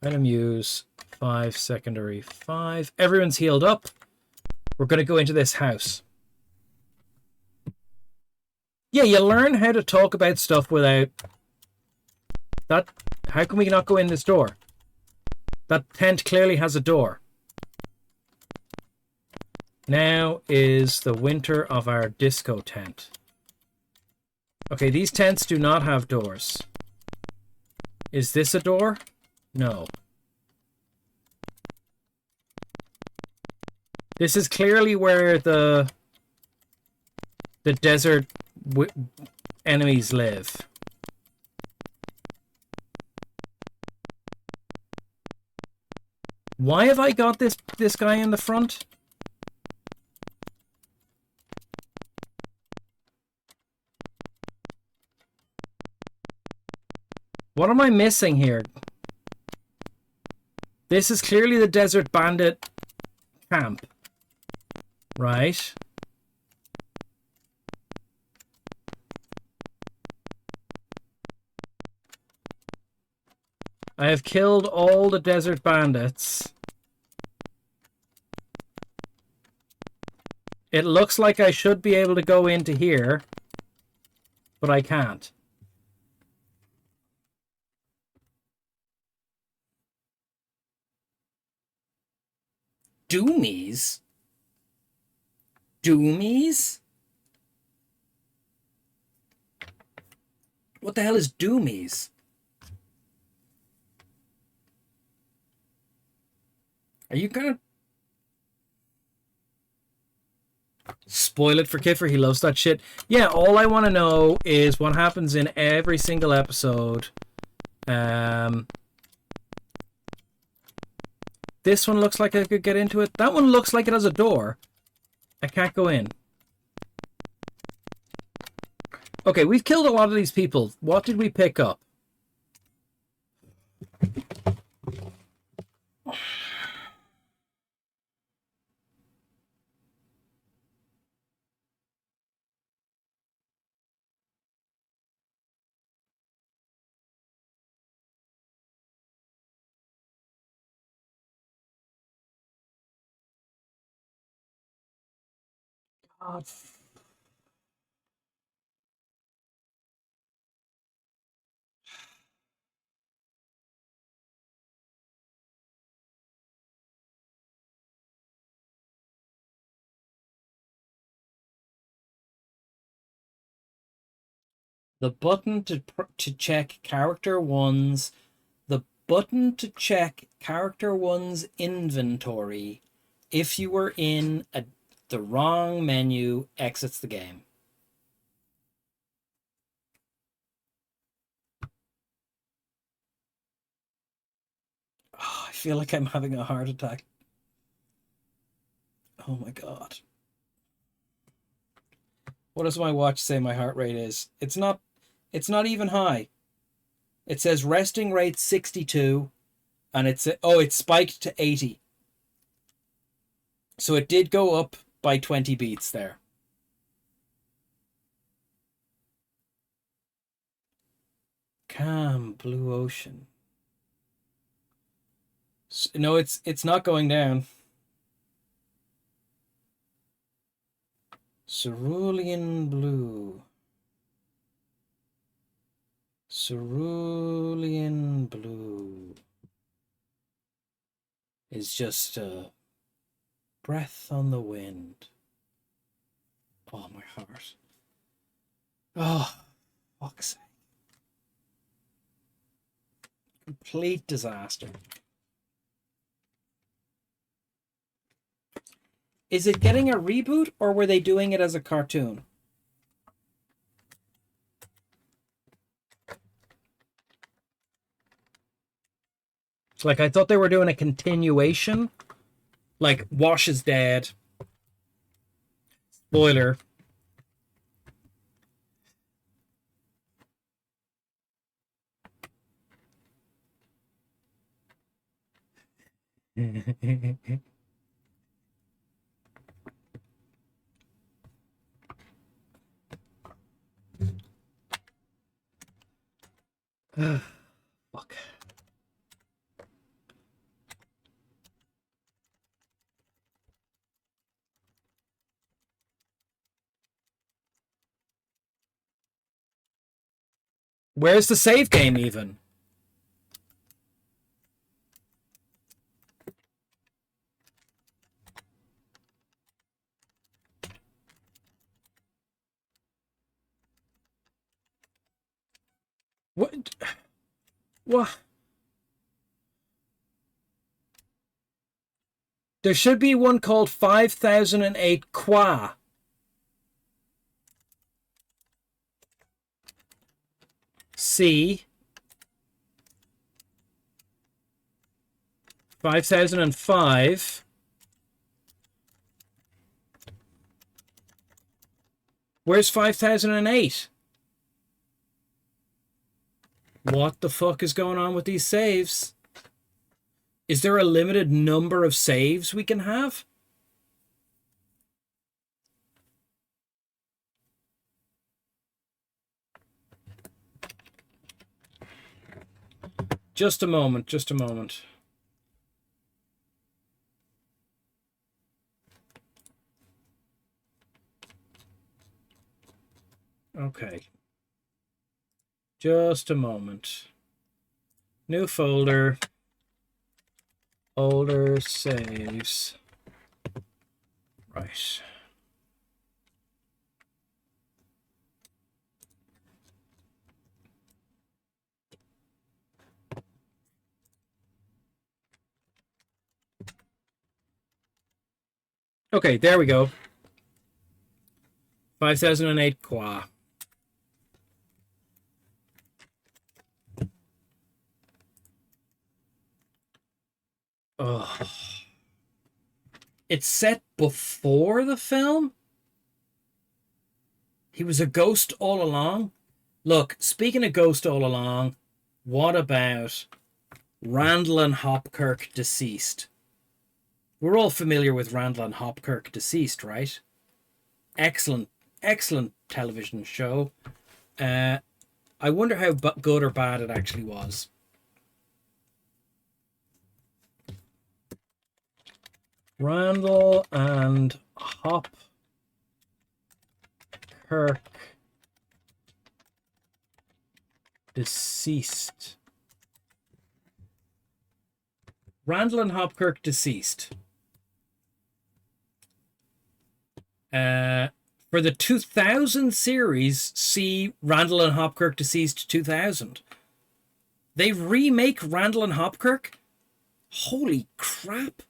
Item use 5 secondary 5. Everyone's healed up. We're going to go into this house. Yeah, you learn how to talk about stuff without... That... How can we not go in this door? That tent clearly has a door. Now is the winter of our disco tent. Okay, these tents do not have doors. Is this a door? No. This is clearly where the desert enemies live. Why have I got this guy in the front? What am I missing here? This is clearly the desert bandit camp. Right. I have killed all the desert bandits. It looks like I should be able to go into here, but I can't. Doomies? Doomies? What the hell is Doomies? Are you gonna spoil it for Kiffer? He loves that shit. Yeah, all I want to know is what happens in every single episode. This one looks like I could get into it. That one looks like it has a door. I can't go in. Okay, we've killed a lot of these people. What did we pick up? God. The button to check character one's inventory. If you were in the wrong menu, exits the game. Oh, I feel like I'm having a heart attack. Oh my god. What does my watch say my heart rate is? It's not even high. It says resting rate 62 and it's spiked to 80. So it did go up by 20 beats there. Calm blue ocean. No, it's not going down. Cerulean blue. Cerulean blue is just a breath on the wind. Oh, my heart. Oh, fuck's sake. Complete disaster. Is it getting a reboot, or were they doing it as a cartoon? Like, I thought they were doing a continuation. Like, Wash is dead. Spoiler. Fuck. Where's the save game even? What? What? There should be one called 5008 Qua. C. 5005. Where's 5008? What the fuck is going on with these saves? Is there a limited number of saves we can have? Just a moment, just a moment. Okay. Just a moment. New folder. Older saves. Right. Okay, there we go. 5008 Qua. Oh. It's set before the film? He was a ghost all along? Look, speaking of ghost all along, what about Randall and Hopkirk Deceased? We're all familiar with Randall and Hopkirk Deceased, right? Excellent, excellent television show. I wonder how good or bad it actually was. Randall and Hopkirk Deceased. Randall and Hopkirk Deceased. For the 2000 series, see Randall and Hopkirk Deceased 2000. They remake Randall and Hopkirk? Holy crap.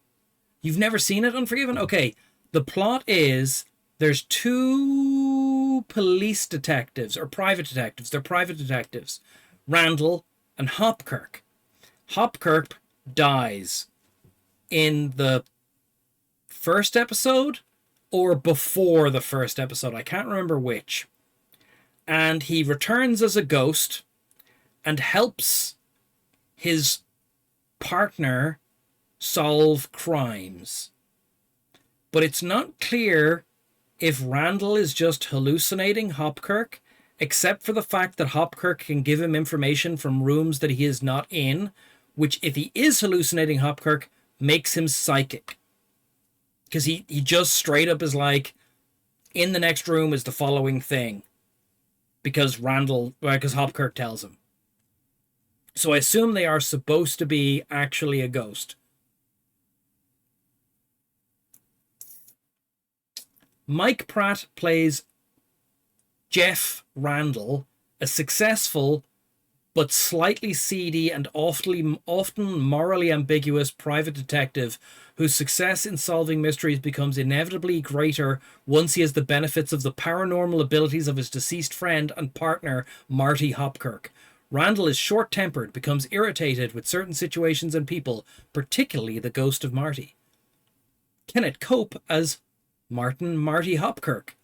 You've never seen it, Unforgiven? Okay, the plot is there's two police detectives, or private detectives. They're private detectives. Randall and Hopkirk. Hopkirk dies in the first episode or before the first episode. I can't remember which. And he returns as a ghost and helps his partner solve crimes. But it's not clear if Randall is just hallucinating Hopkirk, except for the fact that Hopkirk can give him information from rooms that he is not in, which, if he is hallucinating Hopkirk, makes him psychic. Because he just straight up is like, in the next room is the following thing. Because Hopkirk tells him. So I assume they are supposed to be actually a ghost. Mike Pratt plays Jeff Randall, a successful but slightly seedy and often morally ambiguous private detective whose success in solving mysteries becomes inevitably greater once he has the benefits of the paranormal abilities of his deceased friend and partner, Marty Hopkirk. Randall is short-tempered, becomes irritated with certain situations and people, particularly the ghost of Marty. Kenneth Cope as Marty Hopkirk,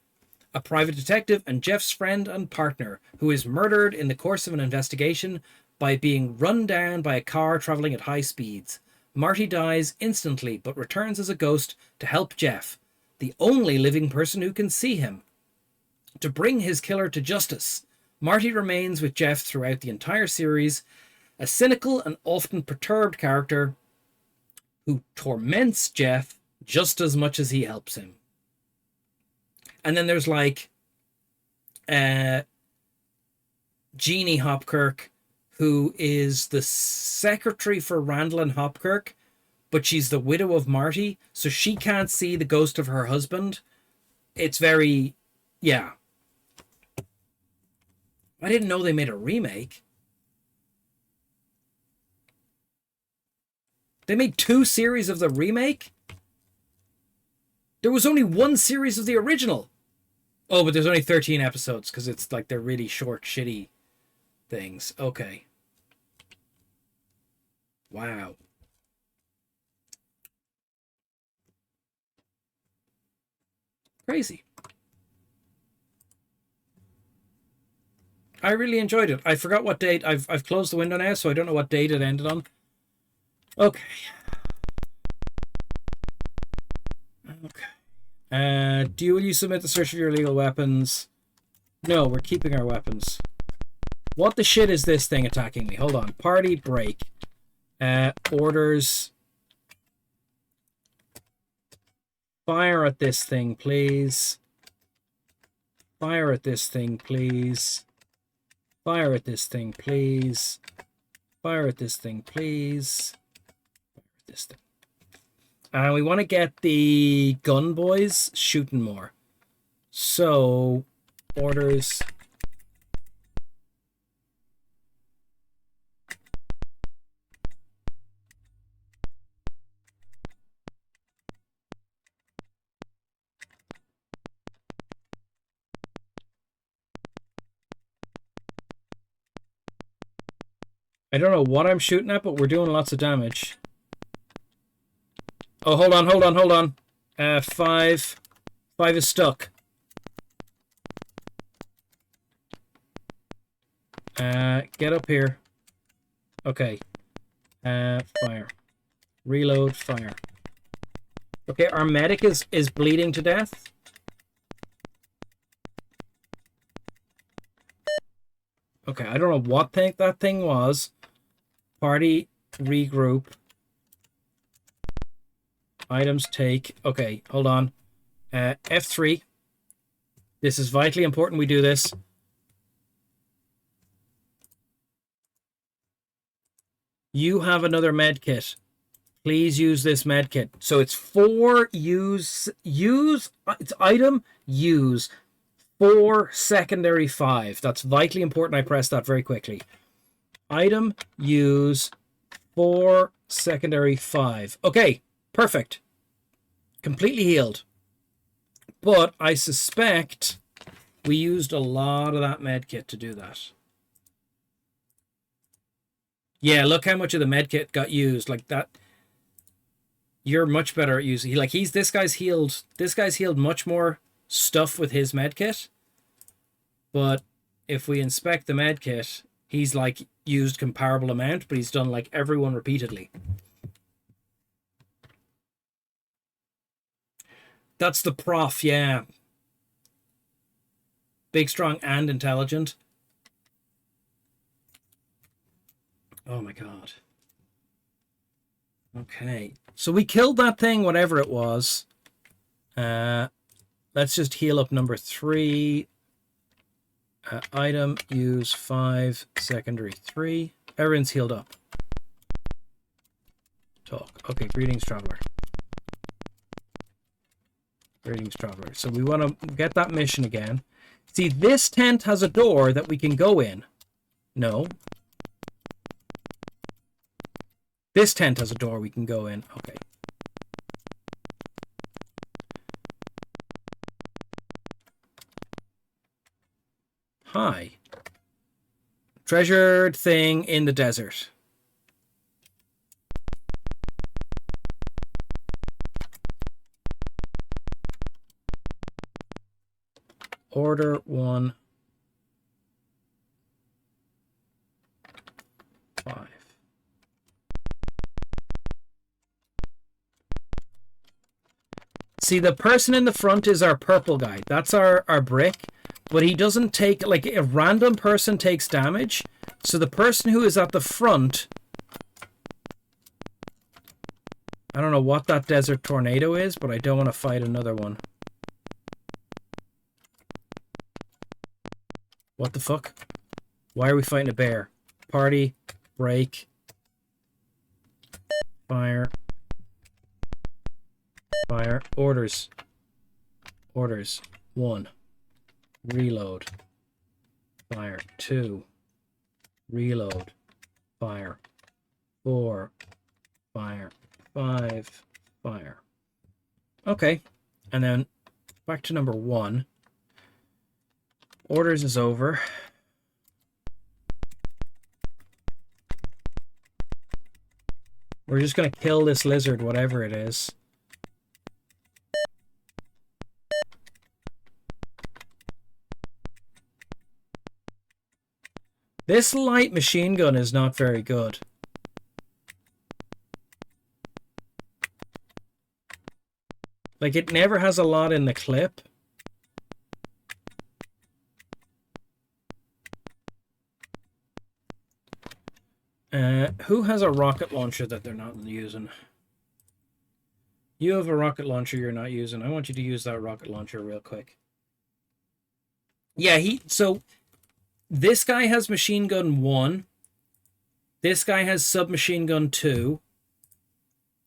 a private detective and Jeff's friend and partner, who is murdered in the course of an investigation by being run down by a car traveling at high speeds. Marty dies instantly, but returns as a ghost to help Jeff, the only living person who can see him, to bring his killer to justice. Marty remains with Jeff throughout the entire series, a cynical and often perturbed character who torments Jeff just as much as he helps him. And then there's like Jeannie Hopkirk, who is the secretary for Randall and Hopkirk, but she's the widow of Marty, so she can't see the ghost of her husband. It's very, yeah. I didn't know they made a remake. They made 2 series of the remake? There was only 1 series of the original. Oh, but there's only 13 episodes because it's like they're really short, shitty things. Okay. Wow. Crazy. I really enjoyed it. I forgot what date. I've closed the window now, so I don't know what date it ended on. Okay. Will you submit the search of your illegal weapons? No, we're keeping our weapons. What the shit is this thing attacking me? Hold on. Party break. Orders. Fire at this thing, please. Fire at this thing, please. Fire at this thing, please. Fire at this thing, please. Fire at this thing. And we want to get the gun boys shooting more. So, orders. I don't know what I'm shooting at, but we're doing lots of damage. Oh, hold on, hold on, hold on. 5. 5 is stuck. Get up here. Okay. Fire. Reload, fire. Okay, our medic is bleeding to death. Okay, I don't know what that thing was. Party, regroup. Items take. Okay, hold on. F3. This is vitally important we do this. You have another med kit. Please use this med kit. So it's 4 use. It's item, use. 4 secondary 5. That's vitally important. I press that very quickly. Item, use, 4 secondary 5. Okay, perfect. Completely healed. But I suspect we used a lot of that med kit to do that. Yeah, look how much of the med kit got used. Like that. You're much better at using. Like this guy's healed. This guy's healed much more stuff with his med kit. But if we inspect the med kit, he's like used comparable amount, but he's done like everyone repeatedly. That's the prof, yeah. Big, strong, and intelligent. Oh my god. Okay. So we killed that thing, whatever it was. Let's just heal up number 3. Item, use 5, secondary 3. Everyone's healed up. Talk. Okay, greetings, traveler. Greetings, traveler. So we want to get that mission again. See, this tent has a door that we can go in. No. This tent has a door we can go in. Okay. Hi. Treasured thing in the desert. Order 1. 5. See, the person in the front is our purple guy. That's our brick. But he doesn't take, like, a random person takes damage. So the person who is at the front, I don't know what that desert tornado is, but I don't want to fight another one. What the fuck? Why are we fighting a bear? Party, break, fire, fire, orders, orders, 1, reload, fire, 2, reload, fire, 4, fire, 5, fire. Okay, and then back to number 1. Orders is over. We're just going to kill this lizard, whatever it is. This light machine gun is not very good. Like, it never has a lot in the clip. Who has a rocket launcher that they're not using? You have a rocket launcher you're not using. I want you to use that rocket launcher real quick. Yeah, so this guy has machine gun 1. This guy has submachine gun 2.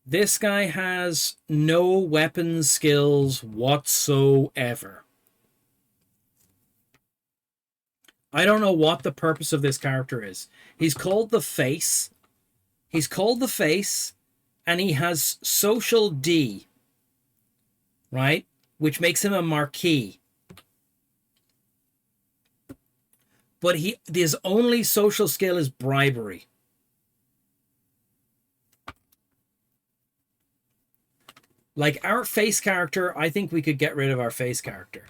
This guy has no weapons skills whatsoever. I don't know what the purpose of this character is. He's called the Face. He's called the Face, and he has social D, right? Which makes him a marquee. But his only social skill is bribery. Like our Face character, I think we could get rid of our Face character.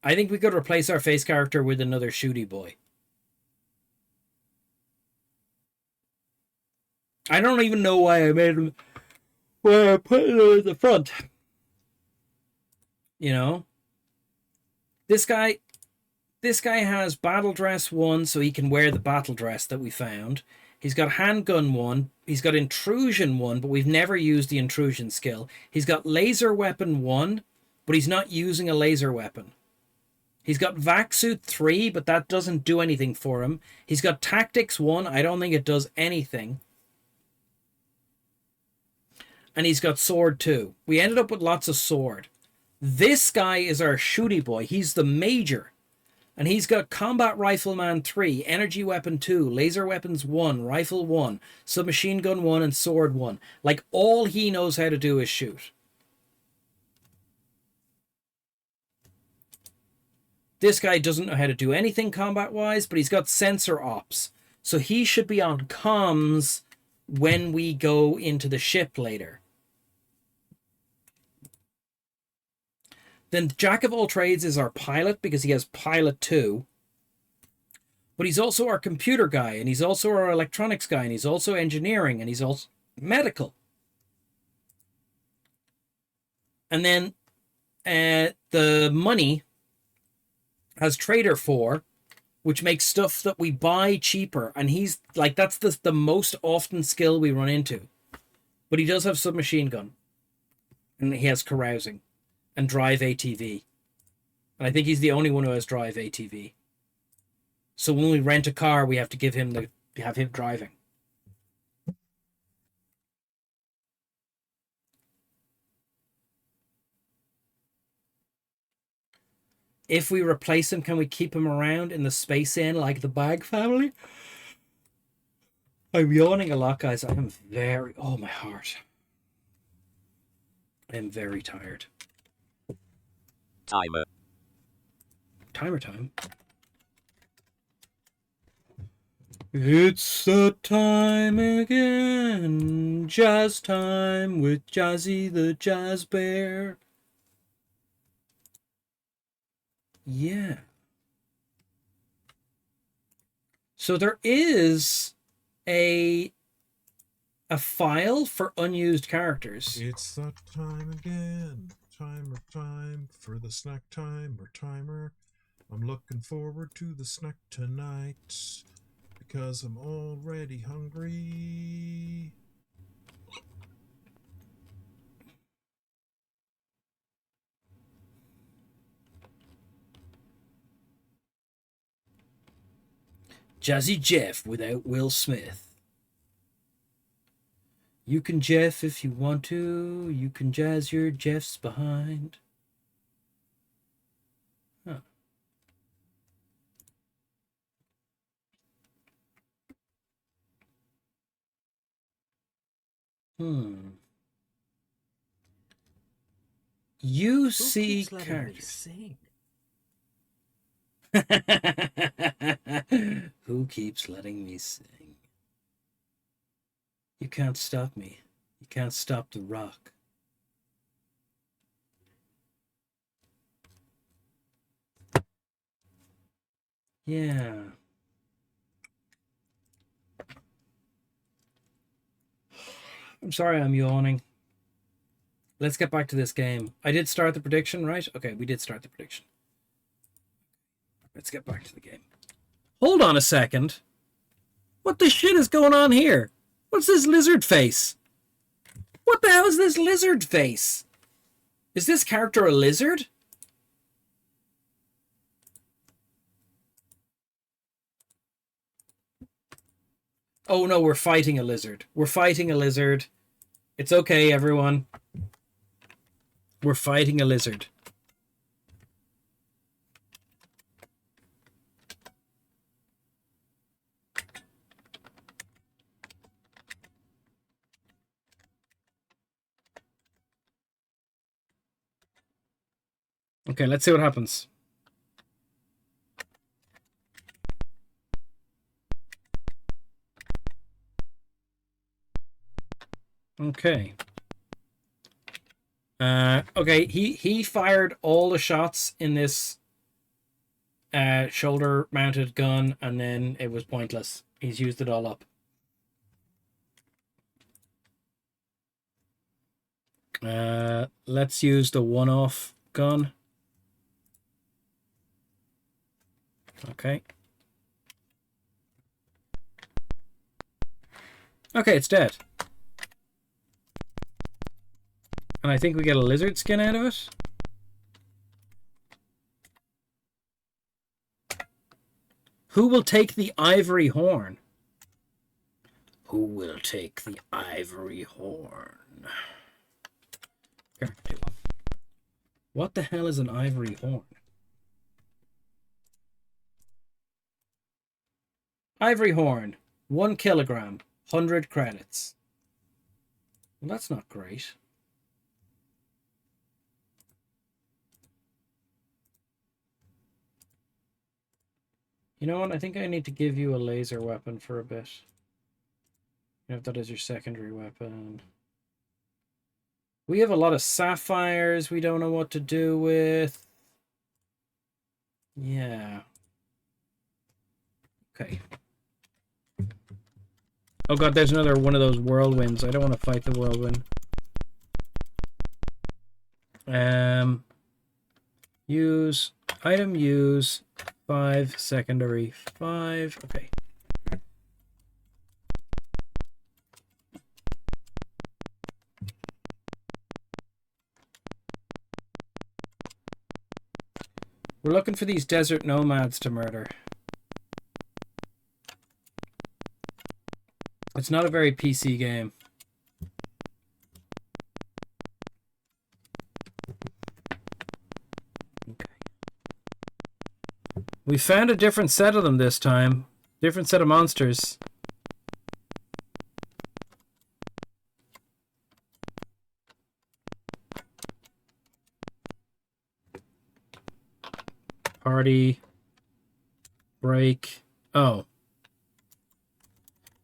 I think we could replace our Face character with another shooty boy. I don't even know why I made him. Why I put it at the front. You know? This guy has battle dress 1, so he can wear the battle dress that we found. He's got handgun 1. He's got intrusion 1, but we've never used the intrusion skill. He's got laser weapon 1, but he's not using a laser weapon. He's got vac suit 3, but that doesn't do anything for him. He's got tactics 1. I don't think it does anything. And he's got sword 2. We ended up with lots of sword. This guy is our shooty boy. He's the major. And he's got Combat Rifleman 3, Energy Weapon 2, Laser Weapons 1, Rifle 1, Submachine Gun 1, and Sword 1. Like, all he knows how to do is shoot. This guy doesn't know how to do anything combat-wise, but he's got sensor ops. So he should be on comms when we go into the ship later. Then Jack of all trades is our pilot because he has pilot 2. But he's also our computer guy, and he's also our electronics guy, and he's also engineering, and he's also medical. And then the money has trader 4, which makes stuff that we buy cheaper. And he's like, that's the most often skill we run into. But he does have submachine gun. And he has carousing. And drive ATV. And I think he's the only one who has drive ATV. So when we rent a car, we have to have him driving. If we replace him, can we keep him around in the Space Inn like the Bag family? I'm yawning a lot, guys. I am very... Oh, my heart. I am very tired. Timer. Timer time. It's the time again. Jazz time with Jazzy the Jazz Bear. Yeah. So there is a file for unused characters. It's that time again. Time for the snack time or timer. I'm looking forward to the snack tonight because I'm already hungry. Jazzy Jeff without Will Smith. You can Jeff if you want to. You can jazz your Jeffs behind. Huh. You see characters. Who keeps letting me sing? You can't stop me. You can't stop the rock. Yeah. I'm sorry I'm yawning. Let's get back to this game. I did start the prediction, right? Okay, we did start the prediction. Let's get back to the game. Hold on a second. What the shit is going on here? What's this lizard face? What the hell is this lizard face? Is this character a lizard? Oh no, we're fighting a lizard. We're fighting a lizard. It's okay, everyone. We're fighting a lizard. Okay, let's see what happens. Okay. Okay, he fired all the shots in this shoulder-mounted gun, and then it was pointless. He's used it all up. Let's use the one-off gun. Okay. Okay, it's dead. And I think we get a lizard skin out of it. Who will take the ivory horn? Who will take the ivory horn? What the hell is an ivory horn? Ivory horn, 1 kilogram, 100 credits. Well, that's not great. You know what? I think I need to give you a laser weapon for a bit. You have that as your secondary weapon. We have a lot of sapphires we don't know what to do with. Yeah. Okay. Oh god, there's another one of those whirlwinds. I don't want to fight the whirlwind. Use item, use 5 secondary 5. Okay. We're looking for these desert nomads to murder. It's not a very PC game. Okay. We found a different set of them this time. Different set of monsters. Party. Break. Oh.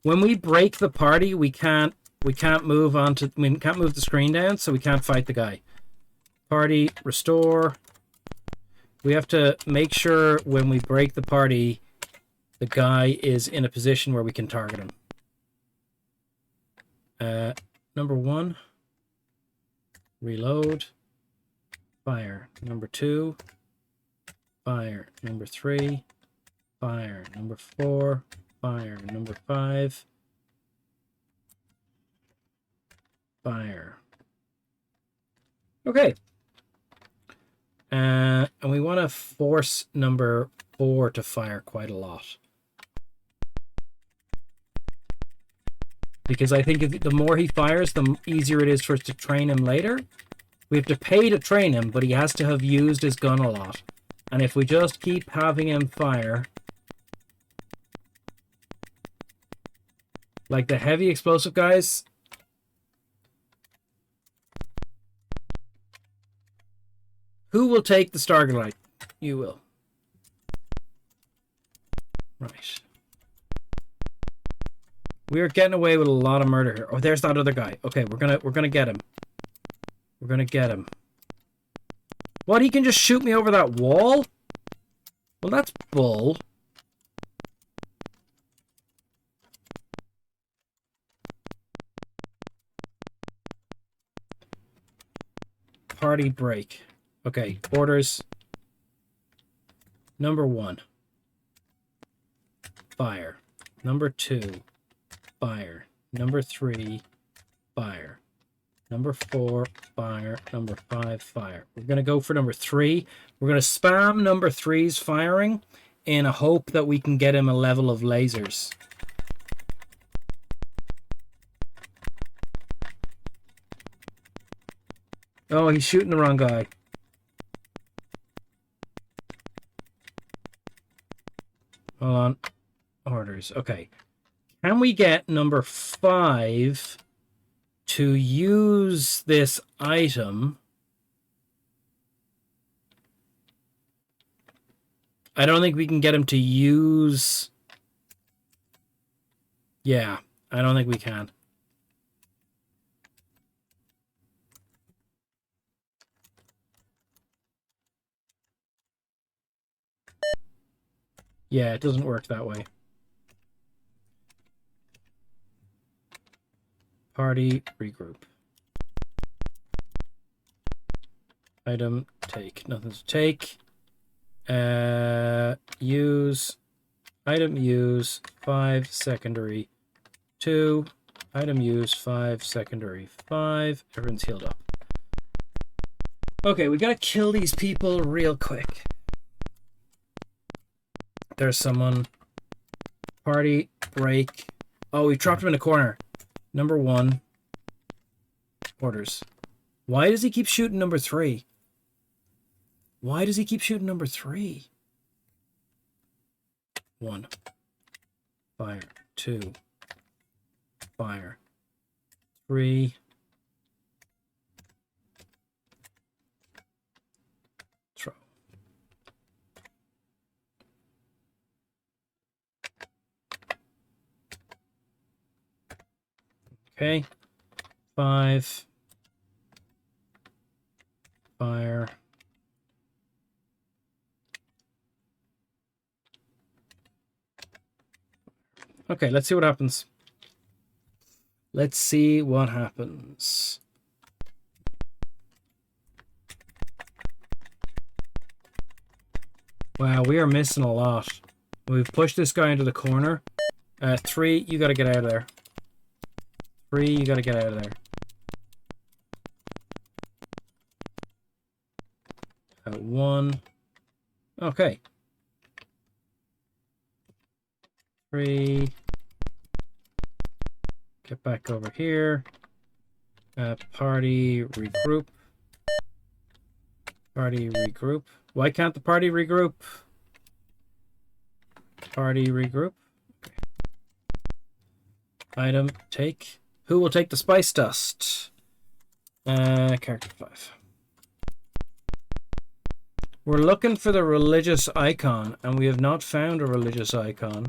When we break the party, we can't move on to, we can't move the screen down, so we can't fight the guy. Party, restore. We have to make sure when we break the party, the guy is in a position where we can target him. Number 1, reload, fire. Number 2, fire. Number 3, fire. Number 4, fire. Number 5, fire. Okay. And we want to force number 4 to fire quite a lot. Because I think if the more he fires, the easier it is for us to train him later. We have to pay to train him, but he has to have used his gun a lot. And if we just keep having him fire, like the heavy explosive guys, who will take the Starlight? You will. Right. We are getting away with a lot of murder here. Oh, there's that other guy. Okay, we're gonna get him. We're gonna get him. What? He can just shoot me over that wall? Well, that's bull. Party break. Okay, orders. Number 1. Fire. Number 2, fire. Number 3, fire. Number 4, fire. Number 5, fire. We're going to go for number 3. We're going to spam number 3's firing in a hope that we can get him a level of lasers. Oh, he's shooting the wrong guy. Hold on. Orders. Okay. Can we get number 5 to use this item? I don't think we can get him to use... Yeah, I don't think we can. Yeah, it doesn't work that way. Party, regroup. Item, take. Nothing to take. Use. Item, use. 5, secondary. 2. Item, use. 5, secondary. 5. Everyone's healed up. Okay, we gotta kill these people real quick. There's someone. Party, break. Oh, we dropped him in a corner. Number 1. Orders. Why does he keep shooting number 3? Why does he keep shooting number 3? 1. Fire. 2. Fire. 3. Throw. Okay. 5. Fire. Okay, let's see what happens. Let's see what happens. Wow, we are missing a lot. We've pushed this guy into the corner. 3, you gotta get out of there. 3, you gotta get out of there. 1. Okay. 3. Get back over here. Party, regroup. Party, regroup. Why can't the party regroup? Party, regroup. Okay. Item, take. Who will take the spice dust? Character 5. We're looking for the religious icon, and we have not found a religious icon.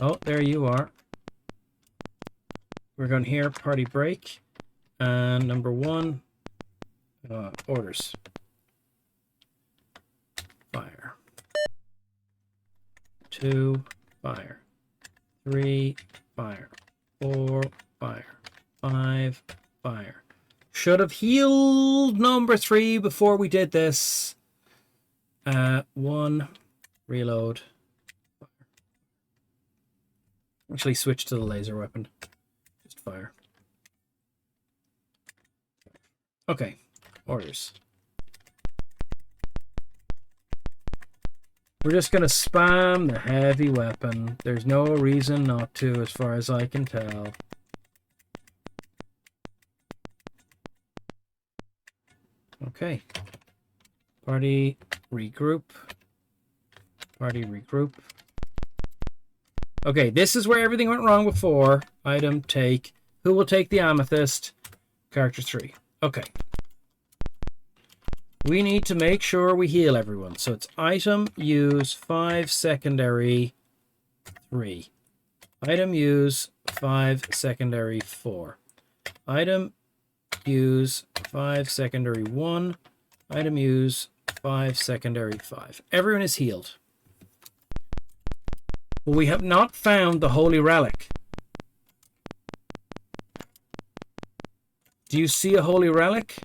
Oh, there you are. We're going here, party break. And number 1, orders. Fire. 2, fire. 3, fire. 4, fire. 5, fire. Should have healed number 3 before we did this. 1, reload. Actually switch to the laser weapon. Just fire. Okay, orders. We're just going to spam the heavy weapon. There's no reason not to, as far as I can tell. Okay. Party, regroup. Party, regroup. Okay, this is where everything went wrong before. Item, take. Who will take the amethyst? Character 3. Okay. We need to make sure we heal everyone. So it's item, use, 5, secondary, 3. Item, use, 5, secondary, 4. Item, use, 5, secondary, 1. Item, use, 5, secondary, 5. Everyone is healed. But we have not found the holy relic. Do you see a holy relic?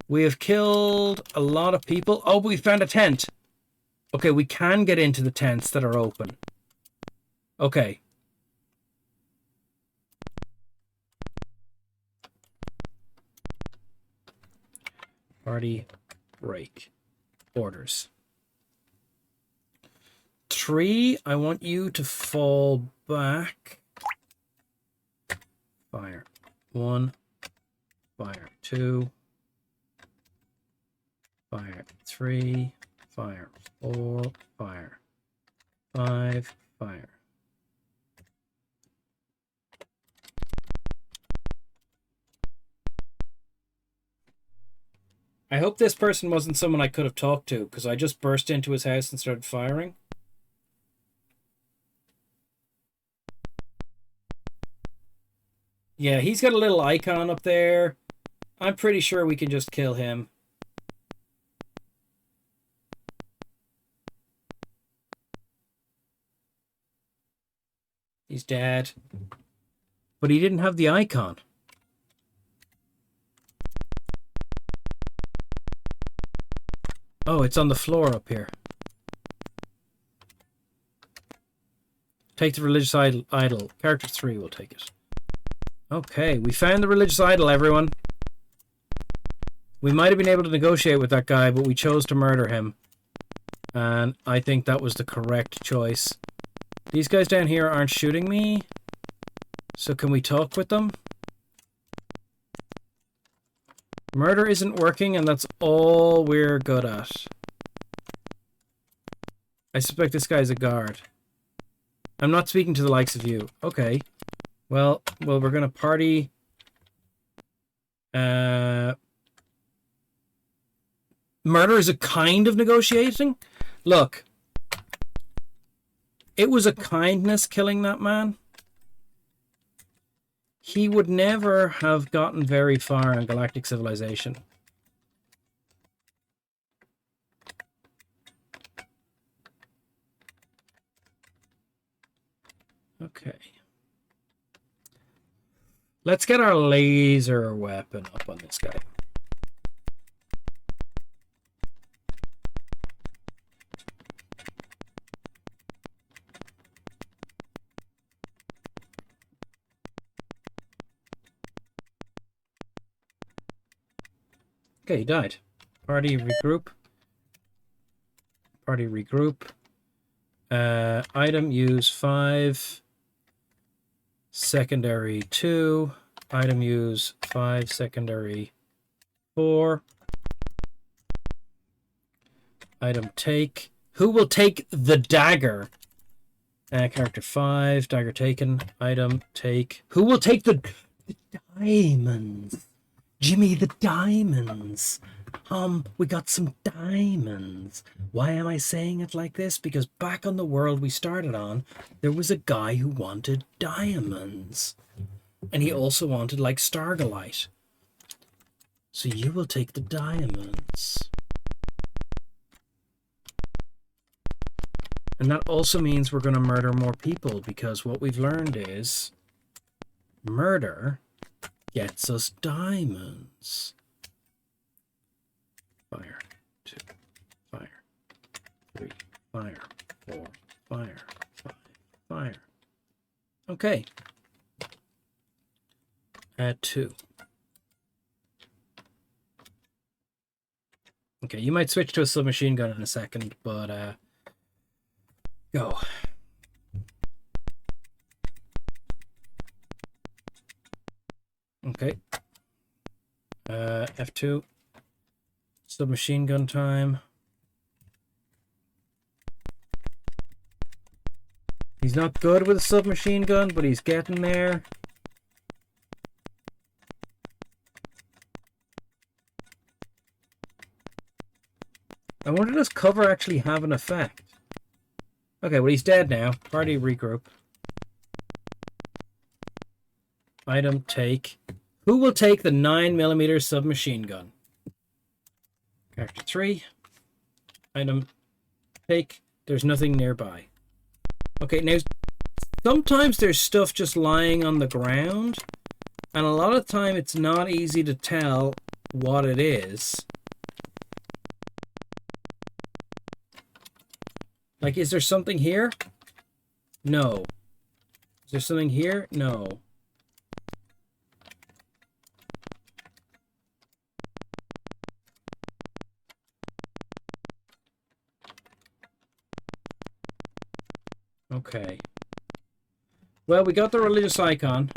We have killed a lot of people. Oh, we found a tent. Okay, we can get into the tents that are open. Okay. Party break. Orders. 3, I want you to fall back. Fire. 1. Fire. 2. Fire. 3. Fire. 4. Fire. 5. Fire. I hope this person wasn't someone I could have talked to, because I just burst into his house and started firing. Yeah, he's got a little icon up there. I'm pretty sure we can just kill him. He's dead. But he didn't have the icon. Oh, it's on the floor up here. Take the religious idol. Character 3 will take it. Okay, we found the religious idol, everyone. We might have been able to negotiate with that guy, but we chose to murder him. And I think that was the correct choice. These guys down here aren't shooting me. So can we talk with them? Murder isn't working, and that's all we're good at. I suspect this guy's a guard. I'm not speaking to the likes of you. Okay. Well, we're going to party. Murder is a kind of negotiating. Look. It was a kindness killing that man. He would never have gotten very far in galactic civilization. Okay. Let's get our laser weapon up on this guy. Okay, he died. Party regroup. Party regroup. Item use 5. Secondary 2. Item use 5. Secondary 4. Item take. Who will take the dagger? Character 5. Dagger taken. Item take. Who will take the diamonds? Jimmy, the diamonds. We got some diamonds. Why am I saying it like this? Because back on the world we started on, there was a guy who wanted diamonds. And he also wanted, like, Stargalite. So you will take the diamonds. And that also means we're going to murder more people, because what we've learned is murder gets us diamonds. Fire. 2. Fire. 3. Fire. 4. Fire. 5. Fire. Okay. Add 2. Okay, you might switch to a submachine gun in a second, but go. Okay. F2. Submachine gun time. He's not good with a submachine gun, but he's getting there. I wonder, does cover actually have an effect? Okay, well, he's dead now. Party regroup. Item take. Who will take the 9mm submachine gun? Character 3. Item take. There's nothing nearby. Okay, now sometimes there's stuff just lying on the ground, and a lot of the time it's not easy to tell what it is. Like, is there something here? No. Is there something here? No. Okay. Well, we got the religious icon.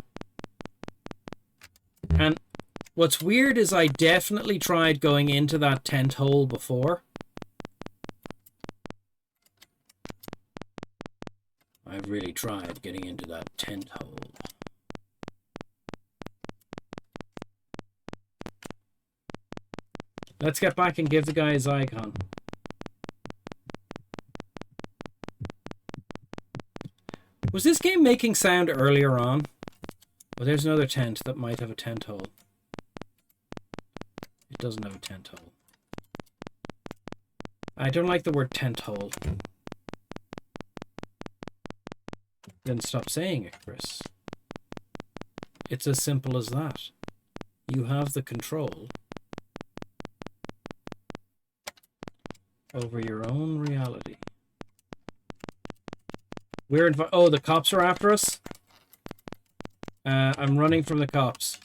And what's weird is I definitely tried going into that tent hole before. I've really tried getting into that tent hole. Let's get back and give the guy his icon. Was this game making sound earlier on? Oh, there's another tent that might have a tent hole. It doesn't have a tent hole. I don't like the word tent hole. Then stop saying it, Chris. It's as simple as that. You have the control over your own reality. Oh, the cops are after us? I'm running from the cops.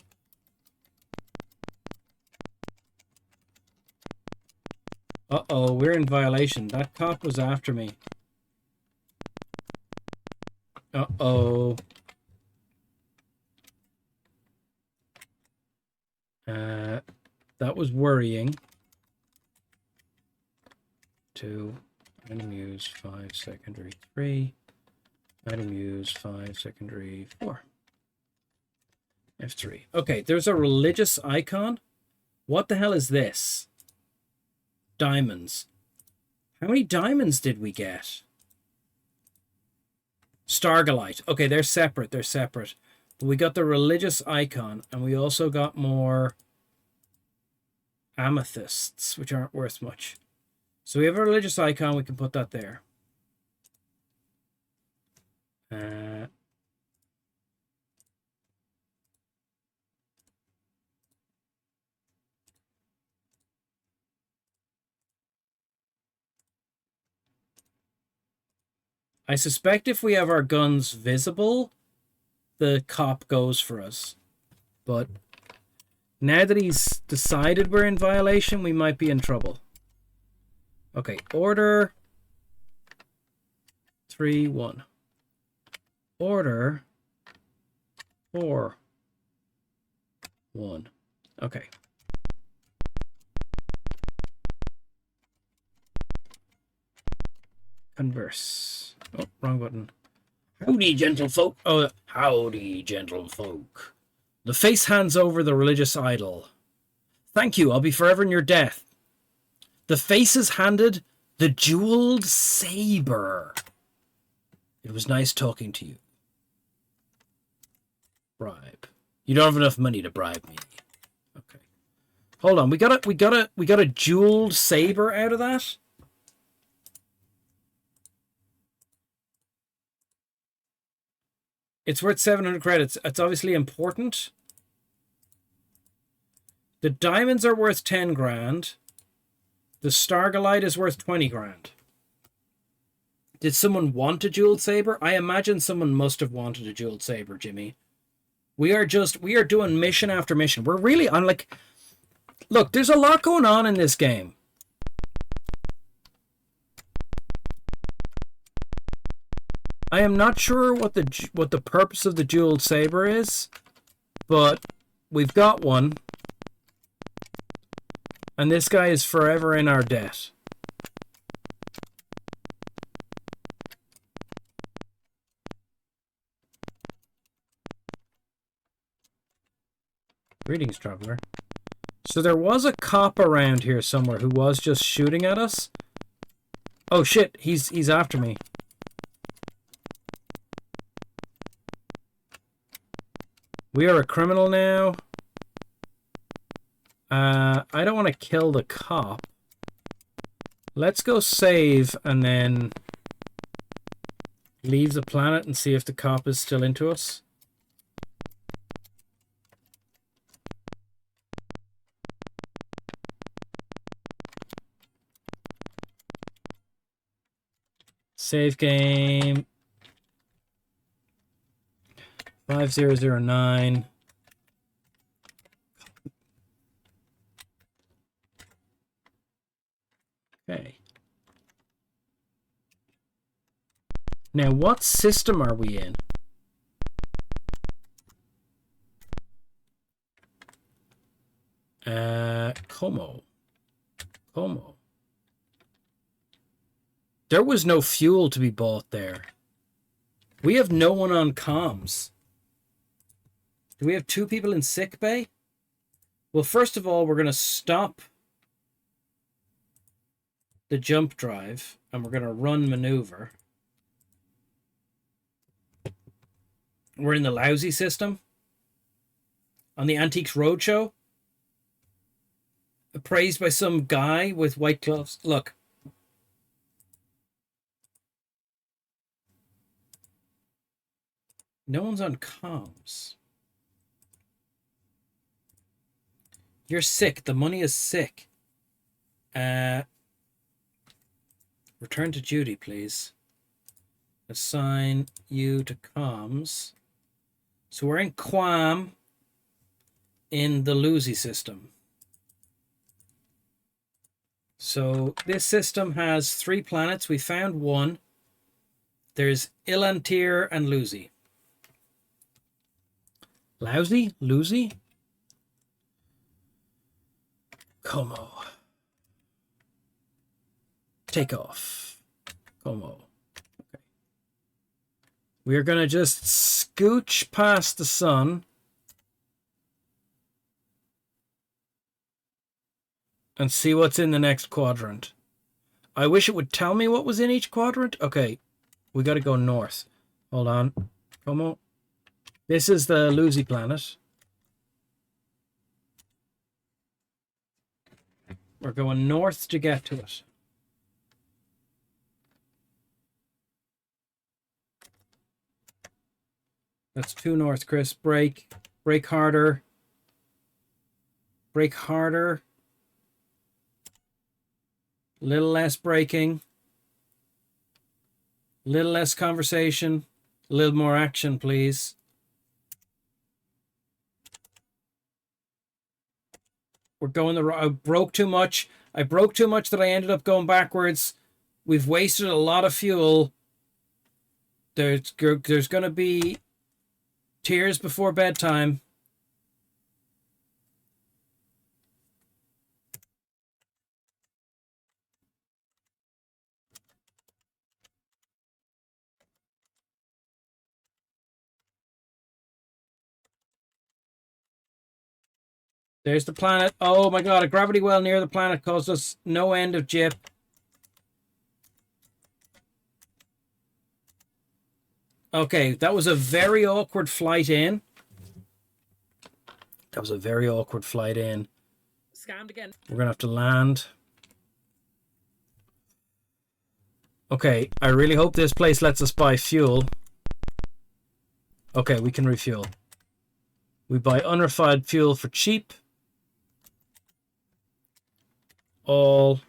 Uh-oh, we're in violation. That cop was after me. Uh-oh. That was worrying. 2. Item use 5 secondary 3. Item use 5 secondary 4. F3. Okay, there's a religious icon. What the hell is this? Diamonds. How many diamonds did we get? Stargalite. Okay, they're separate. They're separate. But we got the religious icon, and we also got more amethysts, which aren't worth much. So we have a religious icon. We can put that there. I suspect if we have our guns visible, the cop goes for us. But now that he's decided we're in violation, we might be in trouble. Okay, order 3-1. Order 4-1. Okay. Converse. Oh, wrong button. Howdy, gentlefolk. Oh, howdy, gentlefolk. The face hands over the religious idol. Thank you, I'll be forever in your death. The face is handed the jeweled saber. It was nice talking to you. Bribe. You don't have enough money to bribe me. Okay. Hold on, we got a jeweled saber out of that? It's worth 700 credits. It's obviously important. The diamonds are worth 10 grand. The Stargalite is worth 20 grand. Did someone want a jeweled saber? I imagine someone must have wanted a jeweled saber, Jimmy. We are doing mission after mission. We're really on, like, look, there's a lot going on in this game. I am not sure what the purpose of the jeweled saber is, but we've got one. And this guy is forever in our debt. Greetings, traveler. So there was a cop around here somewhere who was just shooting at us. Oh shit, he's after me. We are a criminal now. I don't want to kill the cop. Let's go save and then leave the planet and see if the cop is still into us. Save game. 5009. Okay. Now, what system are we in? Como. There was no fuel to be bought there. We have no one on comms. Do we have 2 people in sick bay? Well, first of all, we're going to stop the jump drive and we're going to run maneuver. We're in the lousy system on the Antiques Roadshow. Appraised by some guy with white gloves. Look. No one's on comms. You're sick. The money is sick. Return to duty, please. Assign you to comms. So we're in Quam in the Lucy system. So this system has 3 planets. We found 1. There's Ilantir and Lucy. Lousy? Lucy? Como. Take off. Como. Okay. We're going to just scooch past the sun. And see what's in the next quadrant. I wish it would tell me what was in each quadrant. Okay. We got to go north. Hold on. Como. This is the Lucy planet. We're going north to get to it. That's 2 north, Chris. Brake. Brake harder. Brake harder. Little less braking. Little less conversation. A little more action, please. We're going the wrong. I broke too much. I broke too much that I ended up going backwards. We've wasted a lot of fuel. There's going to be tears before bedtime. There's the planet. Oh my god, a gravity well near the planet caused us no end of jip. Okay, that was a very awkward flight in. That was a very awkward flight in. Scammed again. We're going to have to land. Okay, I really hope this place lets us buy fuel. Okay, we can refuel. We buy unrefined fuel for cheap. All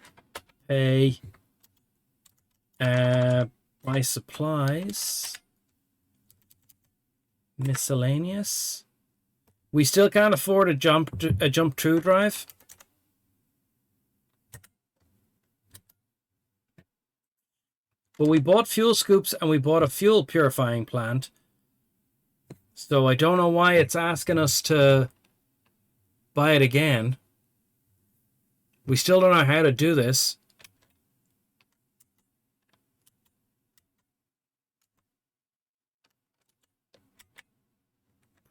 pay. Buy supplies. Miscellaneous. We still can't afford a jump 2 drive. But we bought fuel scoops and we bought a fuel purifying plant. So I don't know why it's asking us to buy it again. We still don't know how to do this.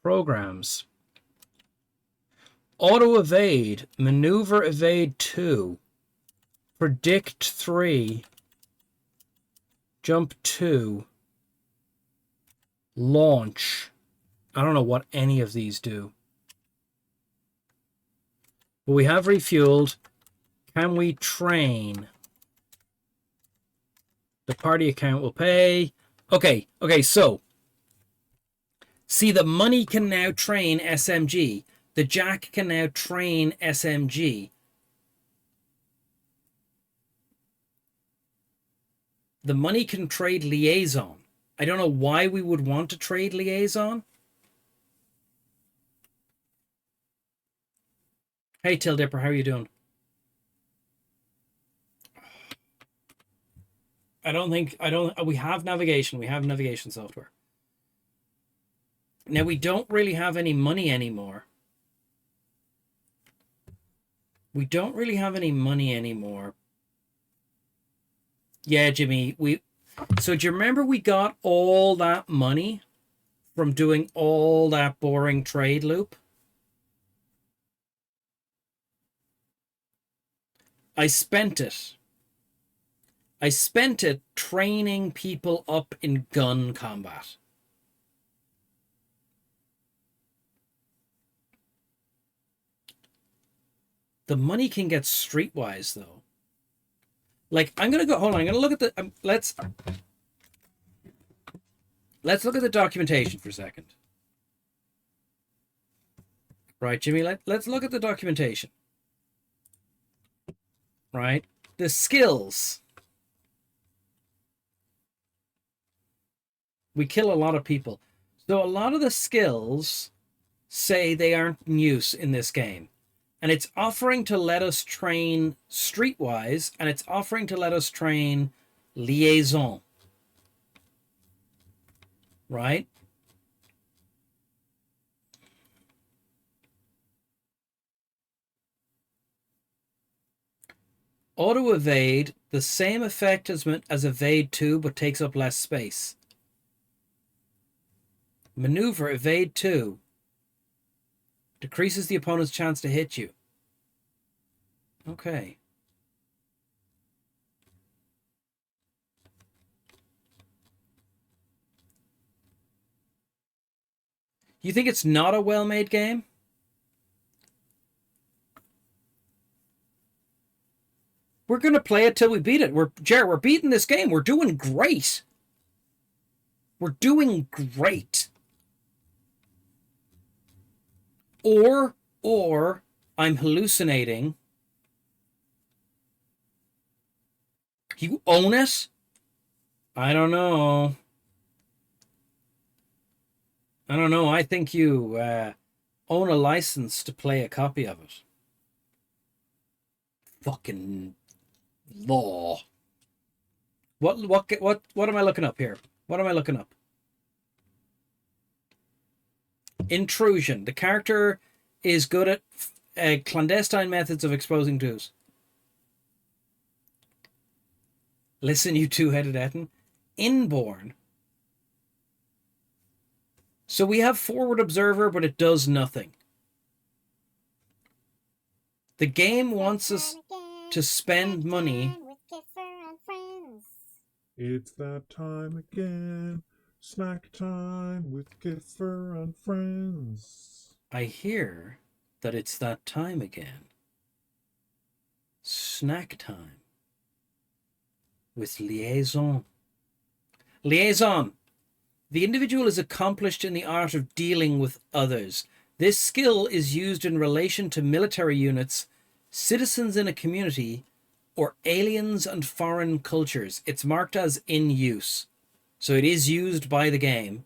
Programs. Auto evade. Maneuver evade 2. Predict 3. Jump 2. Launch. I don't know what any of these do. But we have refueled. Can we train? The party account will pay. Okay, so. See, the money can now train SMG. The Jack can now train SMG. The money can trade liaison. I don't know why we would want to trade liaison. Hey, Till Dipper, how are you doing? We have navigation. We have navigation software. Now, we don't really have any money anymore. We don't really have any money anymore. Yeah, Jimmy, so do you remember we got all that money from doing all that boring trade loop? I spent it. I spent it training people up in gun combat. The money can get streetwise, though. Like, I'm going to go... Hold on, I'm going to look at the... let's look at the documentation for a second. Right, Jimmy, let's look at the documentation. Right? The skills. We kill a lot of people. So a lot of the skills say they aren't in use in this game. And it's offering to let us train streetwise, and it's offering to let us train liaison. Right? Auto evade, the same effect as evade 2, but takes up less space. Maneuver, evade 2. Decreases the opponent's chance to hit you. Okay. You think it's not a well-made game? We're going to play it till we beat it. Jared, we're beating this game. We're doing great. We're doing great. Or I'm hallucinating. You own it? I don't know. I don't know. I think you own a license to play a copy of it. Fucking law. What am I looking up here? What am I looking up? Intrusion. The character is good at clandestine methods of exposing Jews. Listen, you two-headed Etten. Inborn. So we have forward observer, but it does nothing. The game wants us to spend money. It's that time again. Snack time with Kiffer and friends. I hear that it's that time again. Snack time with liaison. Liaison. The individual is accomplished in the art of dealing with others. This skill is used in relation to military units, citizens in a community, or aliens and foreign cultures. It's marked as in use. So it is used by the game.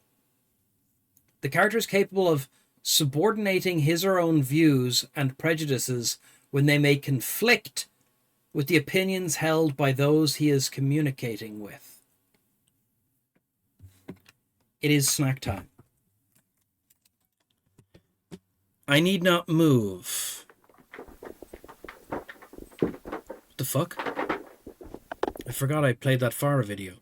The character is capable of subordinating his or her own views and prejudices when they may conflict with the opinions held by those he is communicating with. It is snack time. I need not move. What the fuck? I forgot I played that Farah video.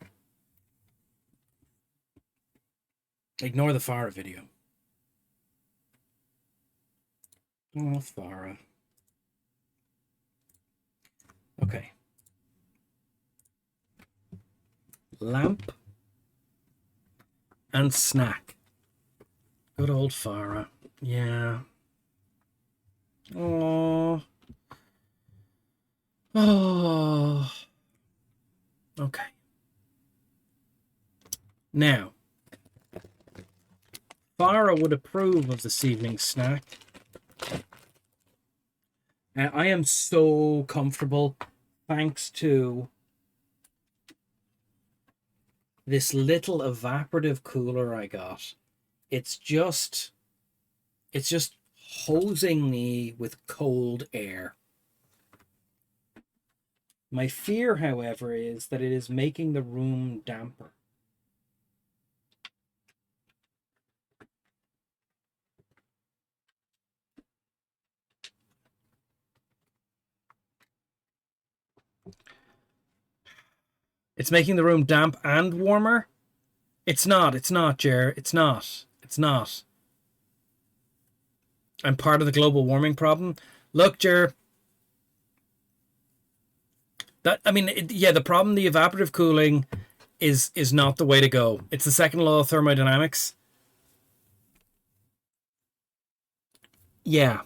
Ignore the Farah video. Oh, Farah. Okay. Lamp and snack. Good old Farah. Yeah. Oh. Oh. Okay. Now, Farah would approve of this evening's snack. I am so comfortable thanks to this little evaporative cooler I got. It's just hosing me with cold air. My fear, however, is that it is making the room damper. It's making the room damp and warmer? It's not, Jer. It's not. I'm part of the global warming problem. Look, Jer. The problem, the evaporative cooling is not the way to go. It's the second law of thermodynamics. Yeah.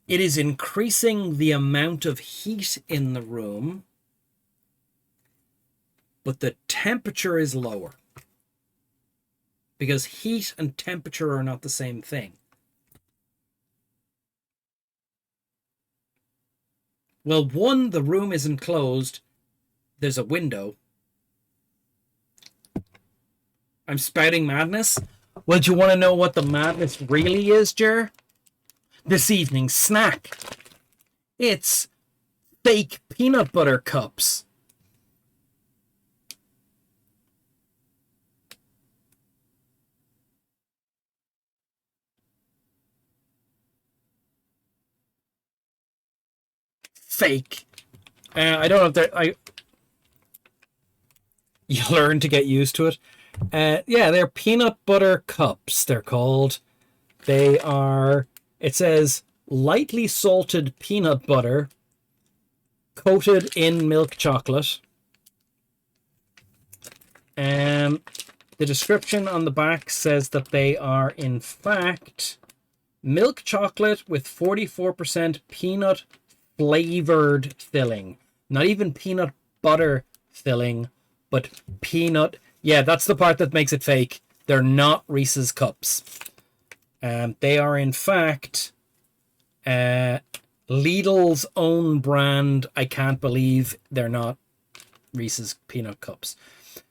It is increasing the amount of heat in the room, but the temperature is lower. Because heat and temperature are not the same thing. Well, one, the room isn't closed. There's a window. I'm spouting madness. Well, do you want to know what the madness really is, Jer? This evening's snack. It's fake peanut butter cups. Fake. I don't know if they're... You learn to get used to it. Yeah, they're peanut butter cups, they're called. They are... It says lightly salted peanut butter coated in milk chocolate. The description on the back says that they are, in fact, milk chocolate with 44% peanut flavored filling. Not even peanut butter filling, but peanut. Yeah, that's the part that makes it fake. They're not Reese's Cups. They are, in fact, Lidl's own brand. I can't believe they're not Reese's Peanut Cups.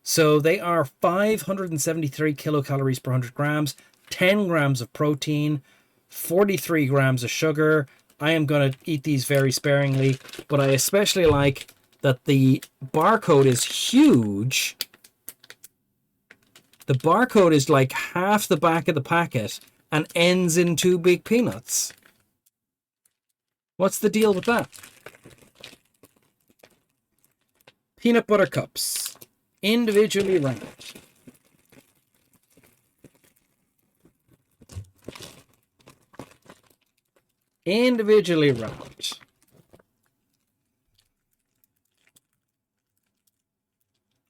So they are 573 kilocalories per 100 grams, 10 grams of protein, 43 grams of sugar. I am going to eat these very sparingly, but I especially like that the barcode is huge. The barcode is like half the back of the packet and ends in 2 big peanuts. What's the deal with that? Peanut butter cups, individually wrapped. Individually wrapped.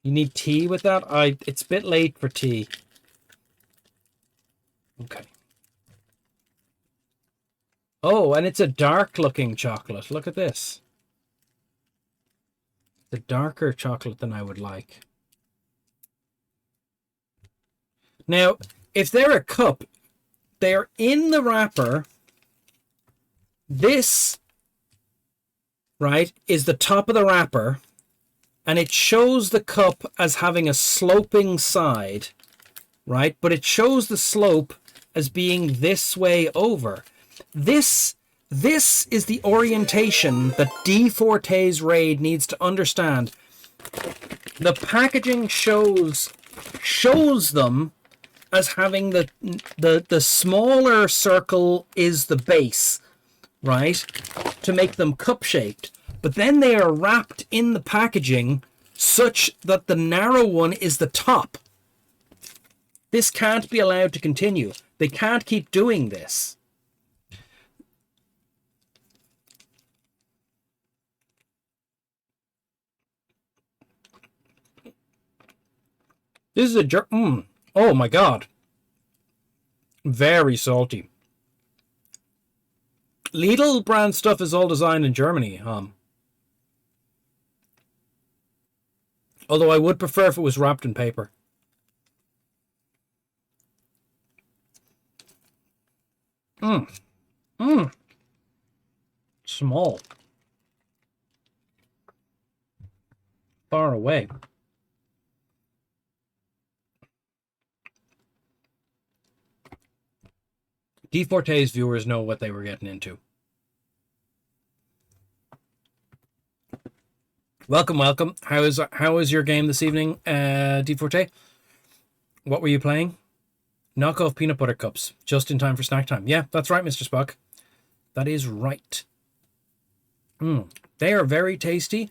You need tea with that? It's a bit late for tea. Okay. Oh, and it's a dark looking chocolate. Look at this. The darker chocolate than I would like. Now, if they're a cup, they're in the wrapper. This, right, is the top of the wrapper, and it shows the cup as having a sloping side, right? But it shows the slope as being this way over. This is the orientation that D. Forte's raid needs to understand. The packaging shows them as having the smaller circle is the base, right? To make them cup shaped. But then they are wrapped in the packaging such that the narrow one is the top. This can't be allowed to continue. They can't keep doing this. This is a oh my god. Very salty. Lidl brand stuff is all designed in Germany. Although I would prefer if it was wrapped in paper. Small. Far away. D4T's viewers know what they were getting into. Welcome, welcome. How is your game this evening, D4T? What were you playing? Knockoff peanut butter cups, just in time for snack time. Yeah, that's right, Mr. Spock. That is right. They are very tasty.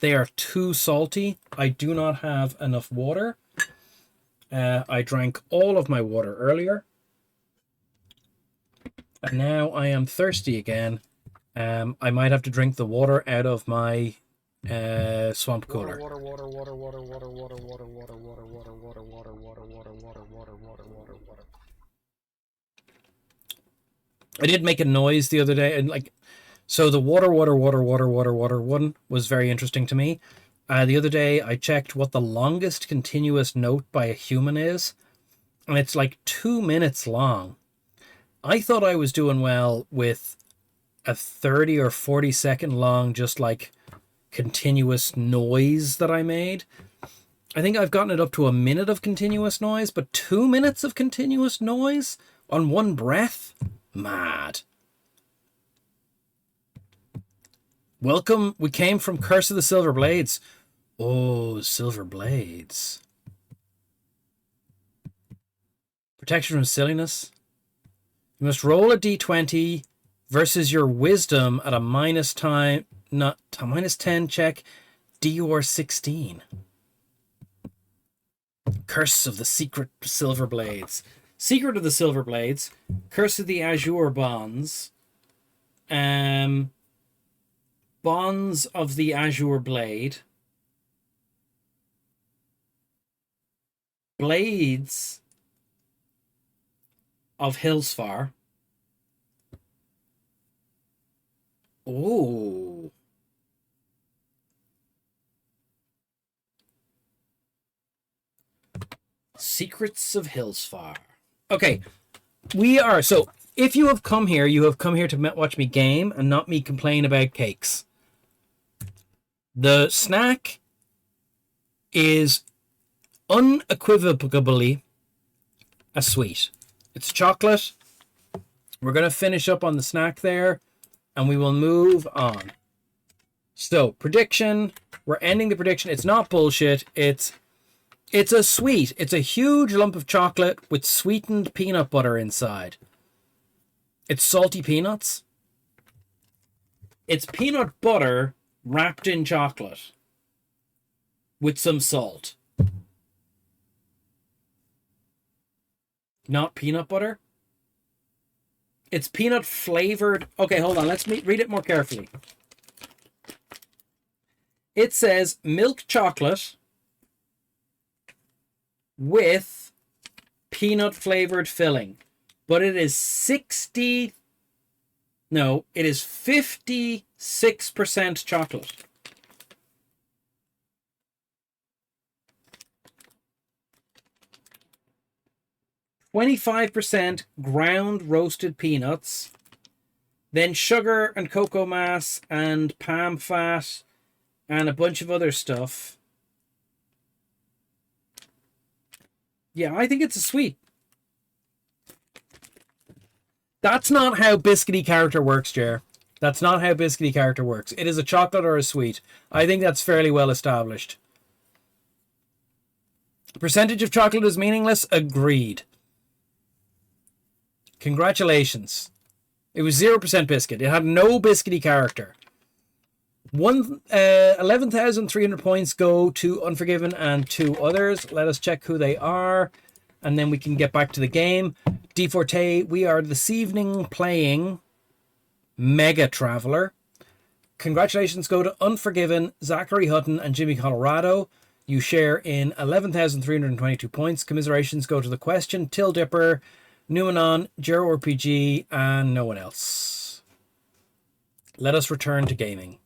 They are too salty. I do not have enough water. I drank all of my water earlier. And now I am thirsty again. I might have to drink the water out of my swamp cooler. I did make a noise the other day, and like, so the water one was very interesting to me. The other day I checked what the longest continuous note by a human is, and it's like 2 minutes long. I thought I was doing well with a 30 or 40 second long, just like continuous noise that I made. I think I've gotten it up to a minute of continuous noise, but 2 minutes of continuous noise on one breath? Mad. Welcome. We came from Curse of the Silver Blades. Oh, Silver Blades. Protection from silliness. You must roll a d20 versus your wisdom at a minus 10 check, DOR 16. Curse of the Secret Silver Blades. Secret of the Silver Blades. Curse of the Azure Bonds. Bonds of the Azure Blade. Blades of Hillsfar. Oh. Secrets of Hillsfar. Okay. So if you have come here to watch me game and not me complain about cakes. The snack is unequivocally a sweet. It's chocolate. We're going to finish up on the snack there, and we will move on. So, prediction. We're ending the prediction. It's not bullshit. It's a sweet. It's a huge lump of chocolate with sweetened peanut butter inside. It's salty peanuts. It's peanut butter wrapped in chocolate with some salt. Not peanut butter. It's peanut flavored. Okay, hold on. Let's read it more carefully. It says milk chocolate with peanut flavored filling. But it is 56% chocolate. %25 ground roasted peanuts, then sugar and cocoa mass and palm fat and a bunch of other stuff. Yeah, I think it's a sweet. That's not how biscuity character works, Jer. That's not how biscuity character works. It is a chocolate or a sweet. I think that's fairly well established. Percentage of chocolate is meaningless? Agreed. Congratulations. It was 0% biscuit. It had no biscuity character. 11,300 points go to Unforgiven and 2 others. Let us check who they are, and then we can get back to the game. D4T, we are this evening playing MegaTraveller. Congratulations go to Unforgiven, Zachary Hutton, and Jimmy Colorado. You share in 11,322 points. Commiserations go to The Question, Till Dipper, Nuanon, Jero RPG, and no one else. Let us return to gaming.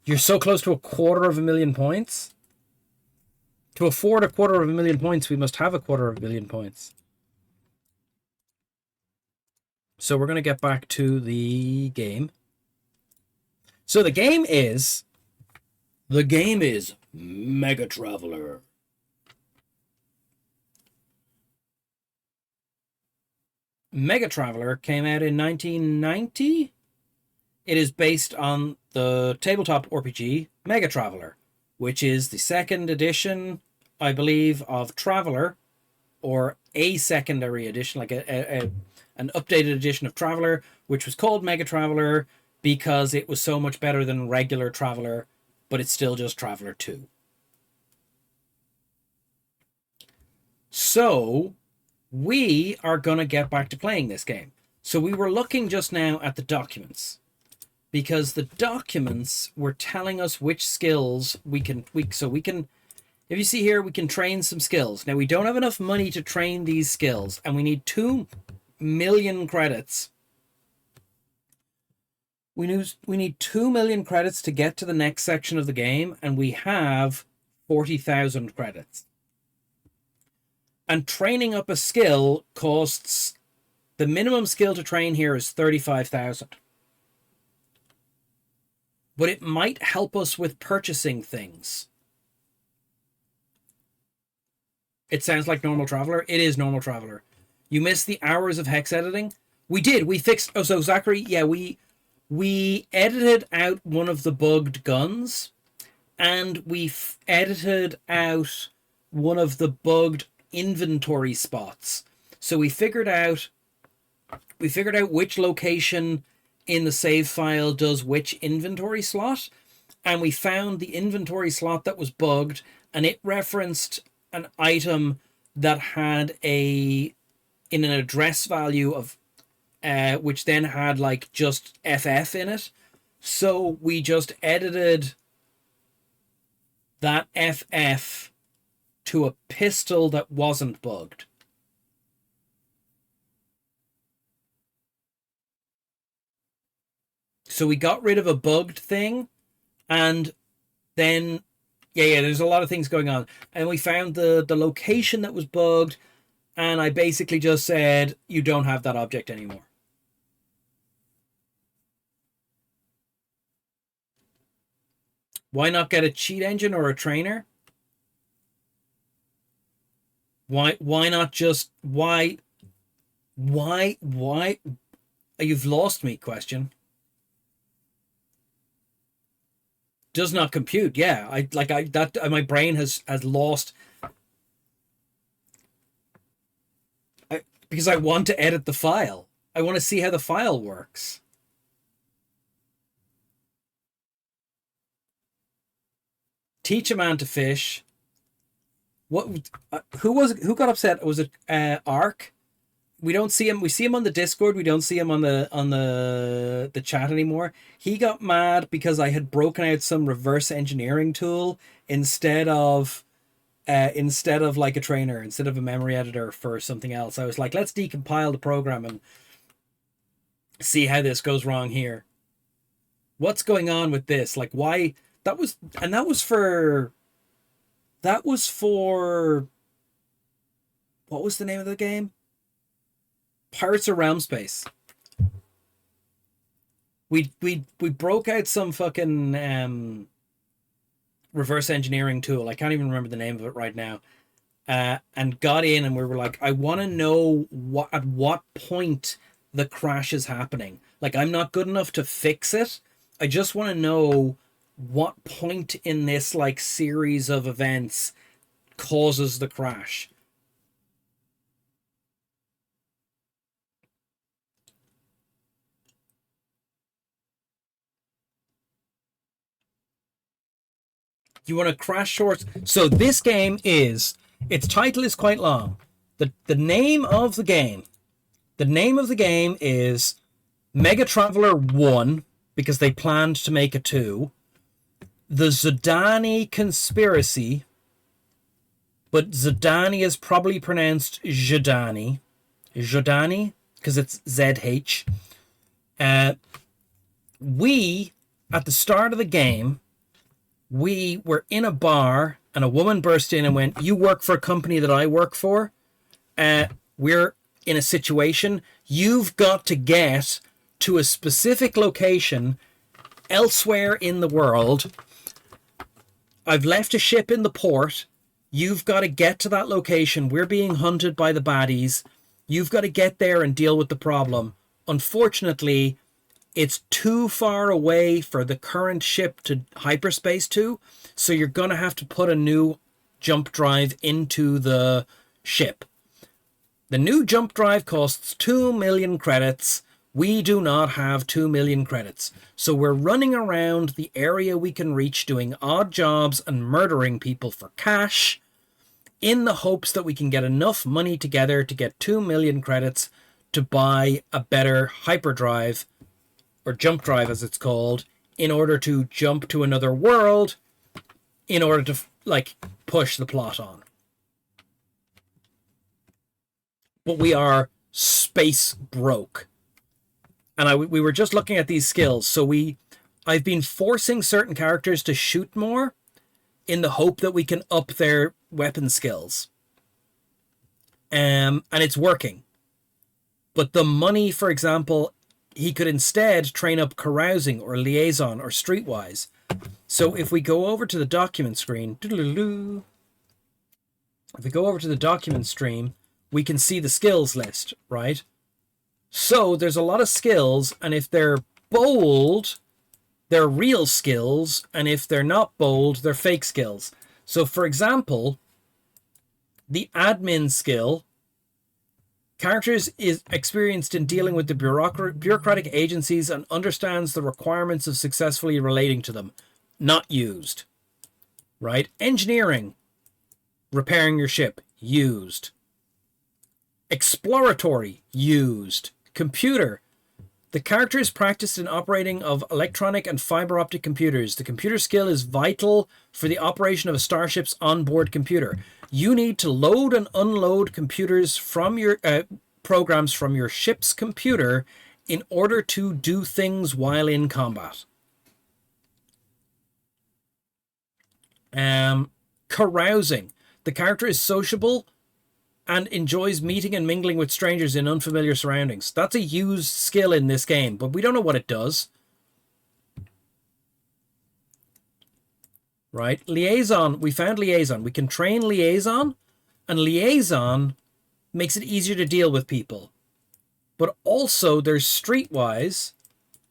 You're so close to 250,000 points. To afford 250,000 points, we must have 250,000 points. So we're going to get back to the game. So the game is MegaTraveller. MegaTraveller came out in 1990. It is based on the tabletop RPG MegaTraveller, which is the second edition, I believe, of Traveller, or a secondary edition, like an updated edition of Traveller, which was called MegaTraveller because it was so much better than regular Traveller, but it's still just Traveller 2. So we are going to get back to playing this game. So we were looking just now at the documents, because the documents were telling us which skills we can tweak. So we can, if you see here, we can train some skills. Now, we don't have enough money to train these skills, and we need 2 million credits. We need 2 million credits to get to the next section of the game, and we have 40,000 credits. And training up a skill costs, the minimum skill to train here is 35,000. But it might help us with purchasing things. It sounds like normal Traveller. It is normal Traveller. You missed the hours of hex editing. We did. We fixed. Oh, so Zachary, yeah, we edited out one of the bugged guns, and we edited out one of the bugged inventory spots. So we figured out which location in the save file does which inventory slot, and we found the inventory slot that was bugged, and it referenced an item that had in an address value of which then had like just FF in it. So we just edited that FF to a pistol that wasn't bugged. So we got rid of a bugged thing, and then yeah, there's a lot of things going on. And we found the location that was bugged, and I basically just said, you don't have that object anymore. Why not get a cheat engine or a trainer? Why not just why you've lost me, question. Does not compute. Yeah, my brain has lost. Because I want to edit the file. I want to see how the file works. Teach a man to fish. What? Who got upset? Was it Ark? We don't see him. We see him on the Discord. We don't see him on the chat anymore. He got mad because I had broken out some reverse engineering tool instead of like a trainer, instead of a memory editor for something else. I was like, let's decompile the program and see how this goes wrong here. What's going on with this? Like, why? That was for what was the name of the game? Pirates of Realm Space. We broke out some fucking reverse engineering tool. I can't even remember the name of it right now. And got in, and we were like, I want to know at what point the crash is happening. Like, I'm not good enough to fix it. I just want to know what point in this like series of events causes the crash. You want to crash shorts? So this game is, its title is quite long. The name of the game is MegaTraveller 1, because they planned to make a 2. The Zodani Conspiracy, but Zodani is probably pronounced Jodani, because it's ZH. We, at the start of the game, we were in a bar, and a woman burst in and went, you work for a company that I work for. We're in a situation. You've got to get to a specific location elsewhere in the world. I've left a ship in the port. You've got to get to that location. We're being hunted by the baddies. You've got to get there and deal with the problem. Unfortunately, it's too far away for the current ship to hyperspace to, so you're going to have to put a new jump drive into the ship. The new jump drive costs 2 million credits. We do not have 2 million credits. So we're running around the area we can reach doing odd jobs and murdering people for cash in the hopes that we can get enough money together to get 2 million credits to buy a better hyperdrive, or jump drive as it's called, in order to jump to another world, in order to, like, push the plot on. But we are space broke. And we were just looking at these skills. So I've been forcing certain characters to shoot more in the hope that we can up their weapon skills. And it's working. But the money, for example, he could instead train up carousing or liaison or streetwise. So if we go over to the document screen, if we go over to the document stream, we can see the skills list, right? So there's a lot of skills, and if they're bold, they're real skills, and if they're not bold, they're fake skills. So for example, the admin skill, characters is experienced in dealing with the bureaucratic agencies and understands the requirements of successfully relating to them. Not used. Right? Engineering, repairing your ship, used. Exploratory, used. Computer, the character is practiced in operating of electronic and fiber optic computers. The computer skill is vital for the operation of a starship's onboard computer. You need to load and unload computers from your programs from your ship's computer in order to do things while in combat. Carousing. The character is sociable and enjoys meeting and mingling with strangers in unfamiliar surroundings. That's a used skill in this game, but we don't know what it does. Right? Liaison. We found liaison. We can train liaison, and liaison makes it easier to deal with people. But also there's streetwise,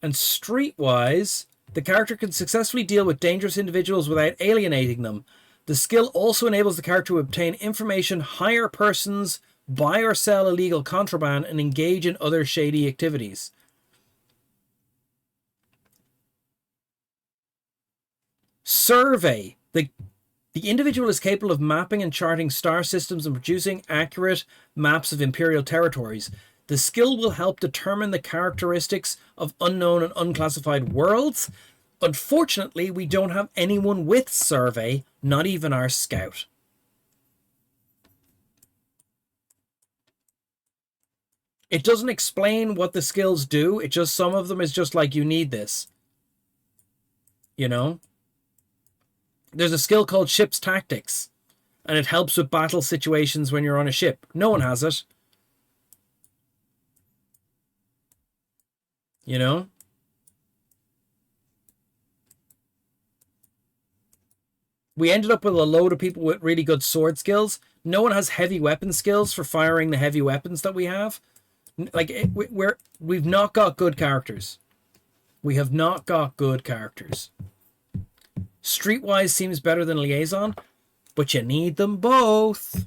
and streetwise, the character can successfully deal with dangerous individuals without alienating them. The skill also enables the character to obtain information, hire persons, buy or sell illegal contraband, and engage in other shady activities. Survey. The individual is capable of mapping and charting star systems and producing accurate maps of imperial territories. The skill will help determine the characteristics of unknown and unclassified worlds. Unfortunately, we don't have anyone with survey, not even our scout. It doesn't explain what the skills do. It just, some of them is just like, you need this. You know? There's a skill called Ship's Tactics, and it helps with battle situations when you're on a ship. No one has it. You know? We ended up with a load of people with really good sword skills. No one has heavy weapon skills for firing the heavy weapons that we have. Like, we've not got good characters. We have not got good characters. Streetwise seems better than liaison, but you need them both.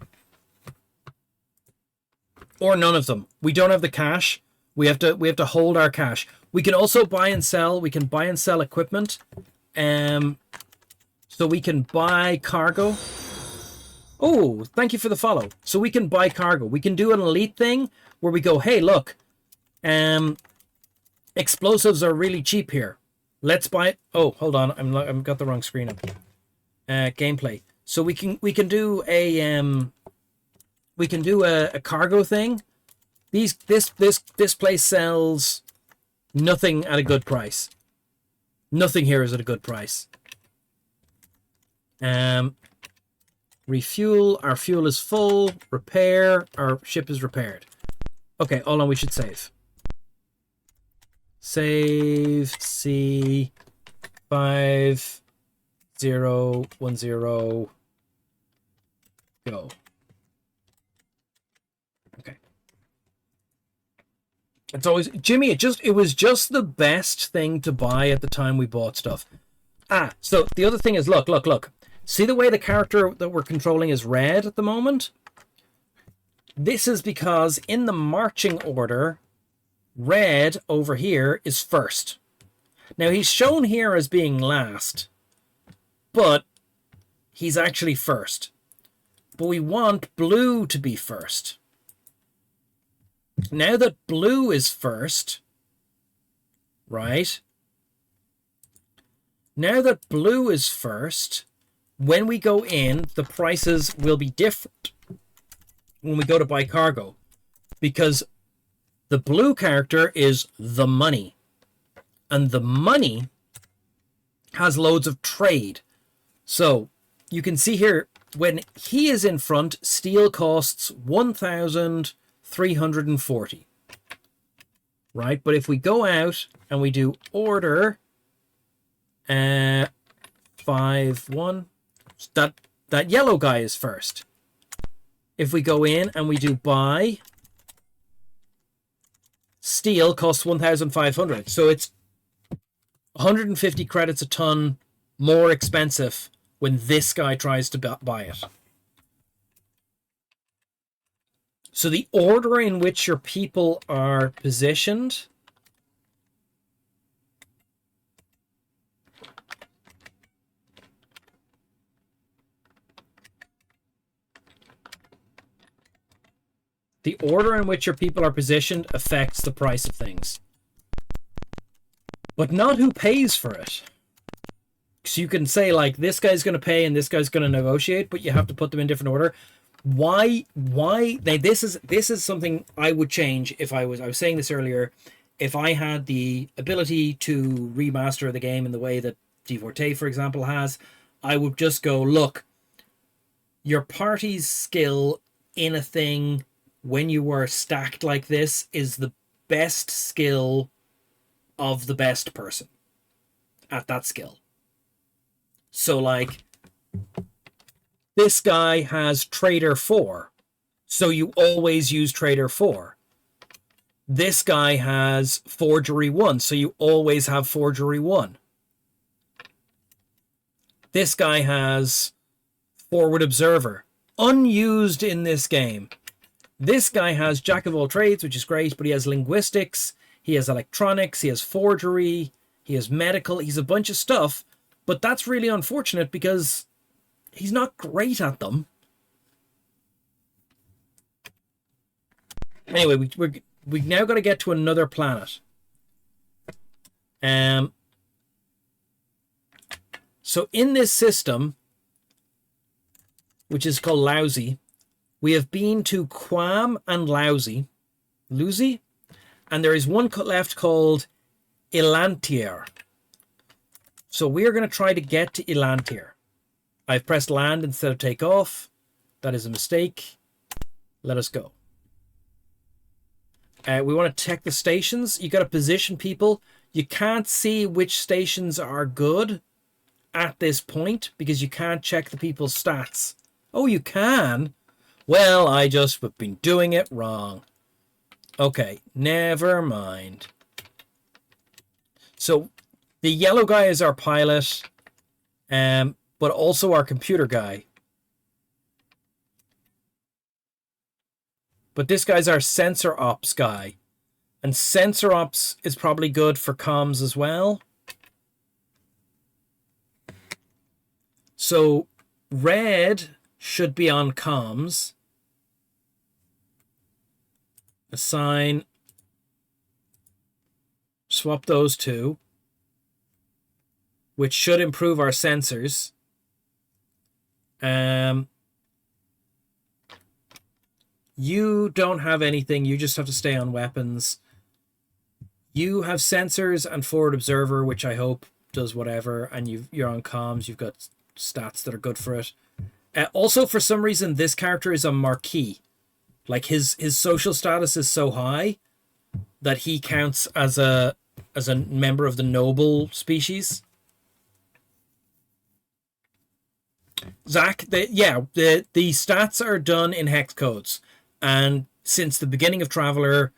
Or none of them. We don't have the cash. We have to hold our cash. We can also buy and sell. We can buy and sell equipment. So we can buy cargo. Oh, thank you for the follow. So we can buy cargo. We can do an elite thing where we go, hey, look, explosives are really cheap here. Let's buy it. Oh, hold on. I've got the wrong screen up. Gameplay. So we can do a cargo thing. This place sells nothing at a good price. Nothing here is at a good price. Refuel. Our fuel is full. Repair. Our ship is repaired. Okay, hold on. We should save. Save. C. 5010. Go. Okay. It's always Jimmy. It was just the best thing to buy at the time we bought stuff. So the other thing is, look. See the way the character that we're controlling is red at the moment? This is because in the marching order, red over here is first. Now he's shown here as being last, but he's actually first. But we want blue to be first. Now that blue is first, right? Now that blue is first, when we go in, the prices will be different when we go to buy cargo. Because the blue character is the money. And the money has loads of trade. So you can see here, when he is in front, steel costs 1,340. Right? But if we go out and we do order 5-1, that yellow guy is first. If we go in and we do buy, steel costs 1,500. So it's 150 credits a ton more expensive when this guy tries to buy it. So the order in which your people are positioned affects the price of things. But not who pays for it. So you can say, like, this guy's going to pay and this guy's going to negotiate, but you have to put them in different order. Why this is something I would change if I was saying this earlier, if I had the ability to remaster the game in the way that Deforte, for example, has. I would just go, look, your party's skill in a thing when you were stacked like this is the best skill of the best person at that skill. So, like, this guy has Trader 4, so you always use Trader 4. This guy has Forgery 1, so you always have Forgery 1. This guy has Forward Observer, unused in this game. This guy has Jack of all trades, which is great, but he has linguistics, he has electronics, he has forgery, he has medical, he's a bunch of stuff, but that's really unfortunate because he's not great at them. Anyway, we now got to get to another planet. So in this system, which is called Lousy, we have been to Quam and Lousy, and there is one left called Elantier. So we are going to try to get to Elantier. I've pressed land instead of take off. That is a mistake. Let us go. We want to check the stations. You got to position people. You can't see which stations are good at this point because you can't check the people's stats. Oh, you can? Well, I just have been doing it wrong. Okay, never mind. So the yellow guy is our pilot, but also our computer guy. But this guy's our sensor ops guy. And sensor ops is probably good for comms as well. So red should be on comms. Assign. Swap those two. Which should improve our sensors. You don't have anything. You just have to stay on weapons. You have sensors and forward observer, which I hope does whatever. And you're on comms. You've got stats that are good for it. Also, for some reason, this character is a marquis. Like his social status is so high that he counts as a member of the noble species. Zach, the stats are done in hex codes. And since the beginning of Traveller,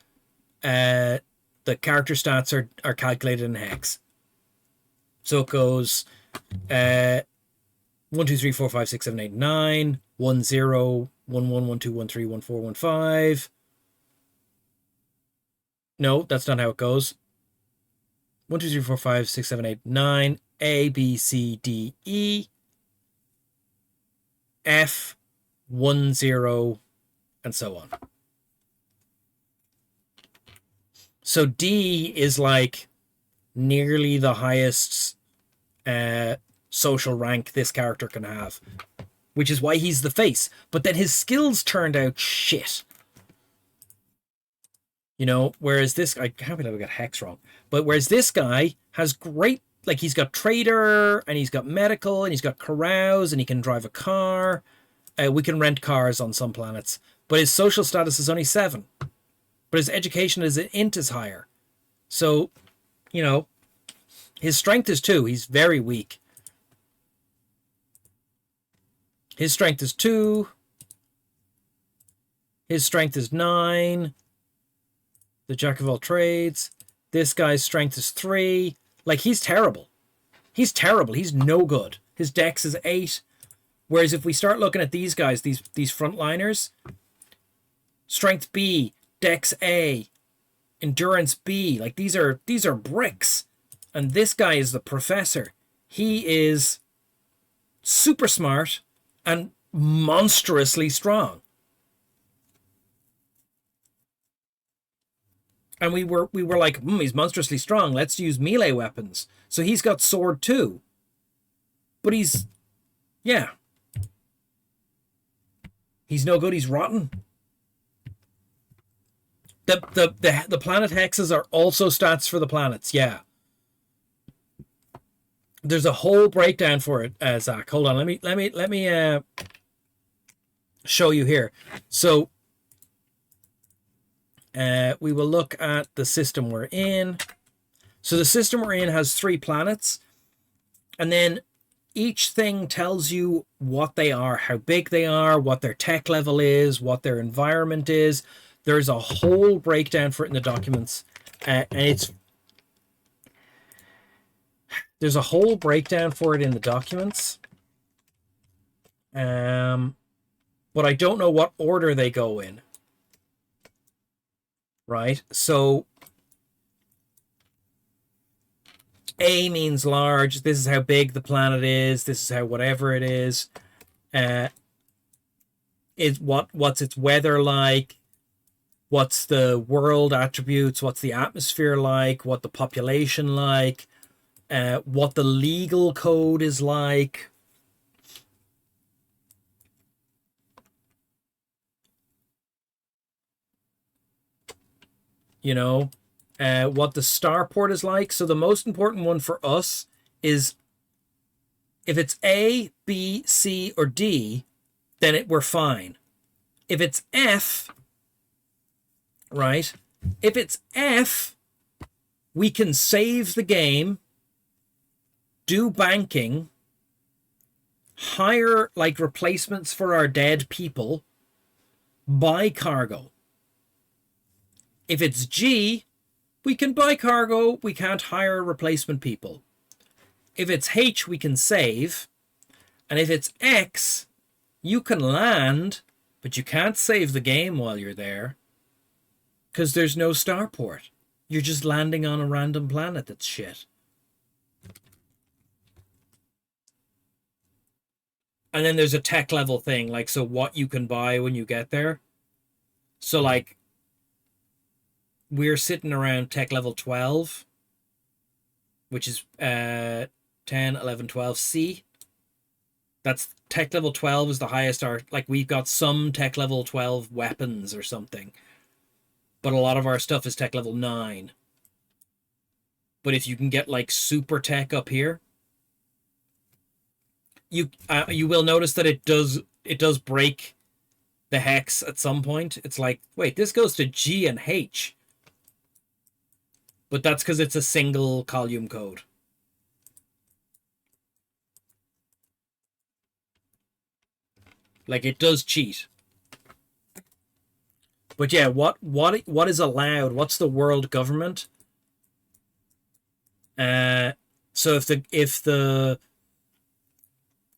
the character stats are calculated in hex. So it goes 1, 2, 3, 4, 5, 6, 7, 8, 9, 1, 0, 1, 1, 1, 2, 1, 3, 1, 4, 1, 5. No, that's not how it goes. 1, 2, 3, 4, 5, 6, 7, 8, 9. A, B, C, D, E. F, 1, 0, and so on. So D is like nearly the highest social rank this character can have, which is why he's the face. But then his skills turned out shit. You know, whereas this, I can't believe I got hex wrong, but whereas this guy has great, like he's got trader and he's got medical and he's got carouse and he can drive a car. We can rent cars on some planets, but his social status is only 7. But his education as an int is higher. So, you know, his strength is 2. He's very weak. His strength is 2. His strength is 9. The jack of all trades. This guy's strength is 3. Like, he's terrible. He's terrible. He's no good. His dex is 8. Whereas if we start looking at these guys, these frontliners, strength B, dex A, endurance B, like these are bricks. And this guy is the professor. He is super smart and monstrously strong. And we were like, he's monstrously strong. Let's use melee weapons. So he's got sword too. But he's, yeah. He's no good. He's rotten. The planet hexes are also stats for the planets. Yeah. There's a whole breakdown for it, Zach. Hold on. Let me show you here. So we will look at the system we're in. So the system we're in has 3 planets, and then each thing tells you what they are, how big they are, what their tech level is, what their environment is. There's a whole breakdown for it in the documents, and there's a whole breakdown for it in the documents. But I don't know what order they go in. Right? So A means large. This is how big the planet is. This is how whatever it is. What's its weather like? What's the world attributes? What's the atmosphere like? What the population like? What the legal code is like? You know, what the starport is like. So the most important one for us is if it's A, B, C, or D, then we're fine. If it's F, right? If it's F, we can save the game, do banking, hire like replacements for our dead people, buy cargo. If it's G, we can buy cargo, we can't hire replacement people. If it's H, we can save. And if it's X, you can land, but you can't save the game while you're there because there's no starport. You're just landing on a random planet that's shit. And then there's a tech level thing, like, so what you can buy when you get there. So, like, we're sitting around tech level 12, which is 10, 11, 12 C. That's tech level 12 is the highest. Like, we've got some tech level 12 weapons or something, but a lot of our stuff is tech level 9. But if you can get like super tech up here, you will notice that it does break the hex at some point. It's like, wait, this goes to G and H. But that's because it's a single column code. Like, it does cheat. But yeah, what is allowed? What's the world government? So if the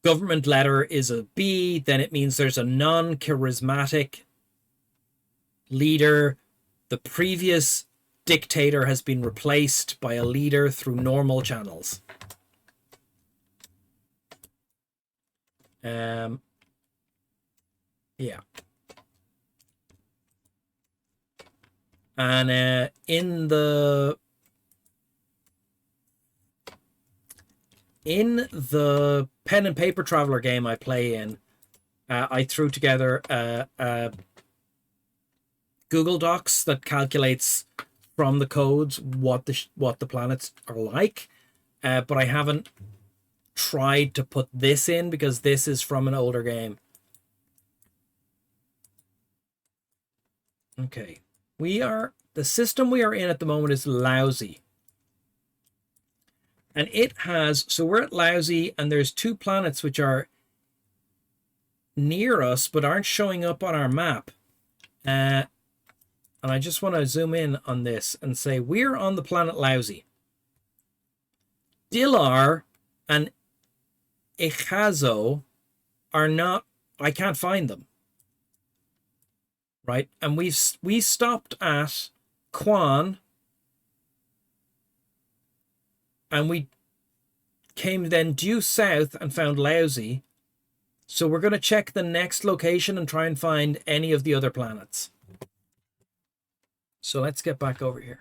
government letter is a B, then it means there's a non-charismatic leader. The previous dictator has been replaced by a leader through normal channels. Yeah. And in the pen and paper traveler game I play in, I threw together Google Docs that calculates from the codes what the planets are like, but I haven't tried to put this in because this is from an older game. Okay, the system we are in at the moment is lousy. And it has, so we're at lousy, and there's 2 planets which are near us but aren't showing up on our map. And I just want to zoom in on this and say we're on the planet lousy. Dilar and Ichazo are not, I can't find them. Right? And we stopped at Quan, and we came then due south and found lousy. So we're going to check the next location and try and find any of the other planets. So let's get back over here.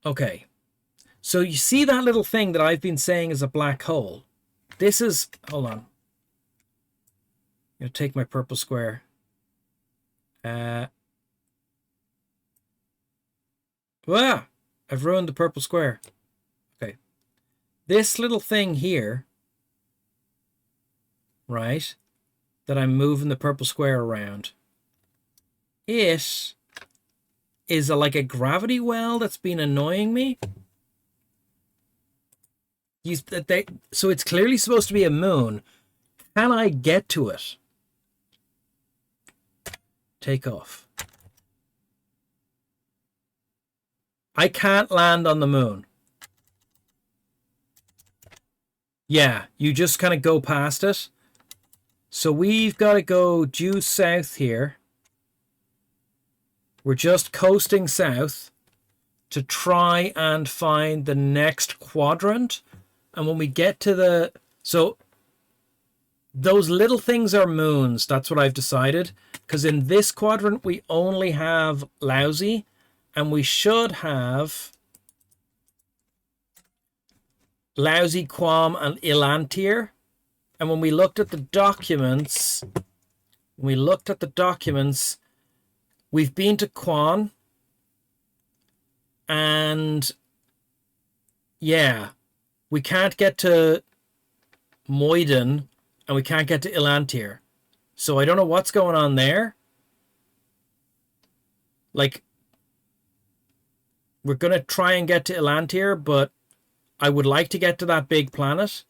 Okay. So you see that little thing that I've been saying is a black hole. This is, hold on. I'm going to take my purple square. I've ruined the purple square. Okay. This little thing here, right, that I'm moving the purple square around, it is like a gravity well that's been annoying me. So it's clearly supposed to be a moon. Can I get to it? Take off. I can't land on the moon. Yeah, you just kind of go past it. So we've got to go due south here. We're just coasting south to try and find the next quadrant. And when we get to the... So those little things are moons. That's what I've decided. Because in this quadrant, we only have lousy. And we should have lousy, Quam, and Ilantir. And when we looked at the documents, we've been to Quan. And yeah, we can't get to Moiden, and we can't get to Ilantir. So I don't know what's going on there. Like, we're going to try and get to Ilantir, but I would like to get to that big planet.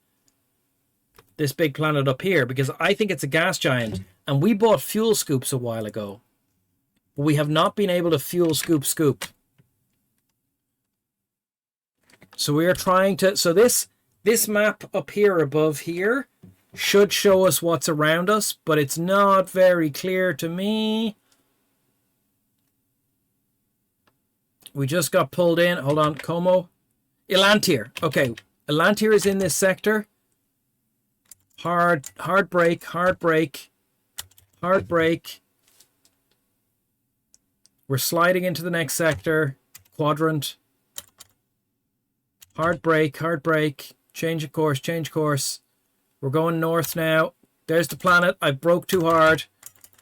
This big planet up here, because I think it's a gas giant. And we bought fuel scoops a while ago. But we have not been able to fuel scoop. So we are trying to... So this map up here above here should show us what's around us, but it's not very clear to me. We just got pulled in. Hold on, Como. Ilantir. Okay, Ilantir is in this sector. Hard break. We're sliding into the next sector. Quadrant. Hard break. Change course. We're going north now. There's the planet. I broke too hard.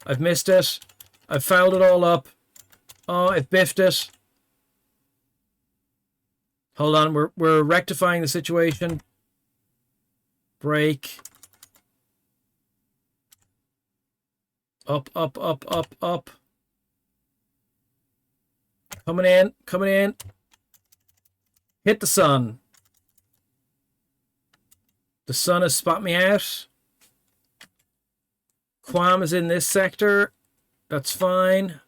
I've missed it. I've fouled it all up. Oh, I've biffed it. Hold on, we're rectifying the situation. Break. Up. Coming in. Hit the sun. The sun has spot me out. Quam is in this sector. That's fine.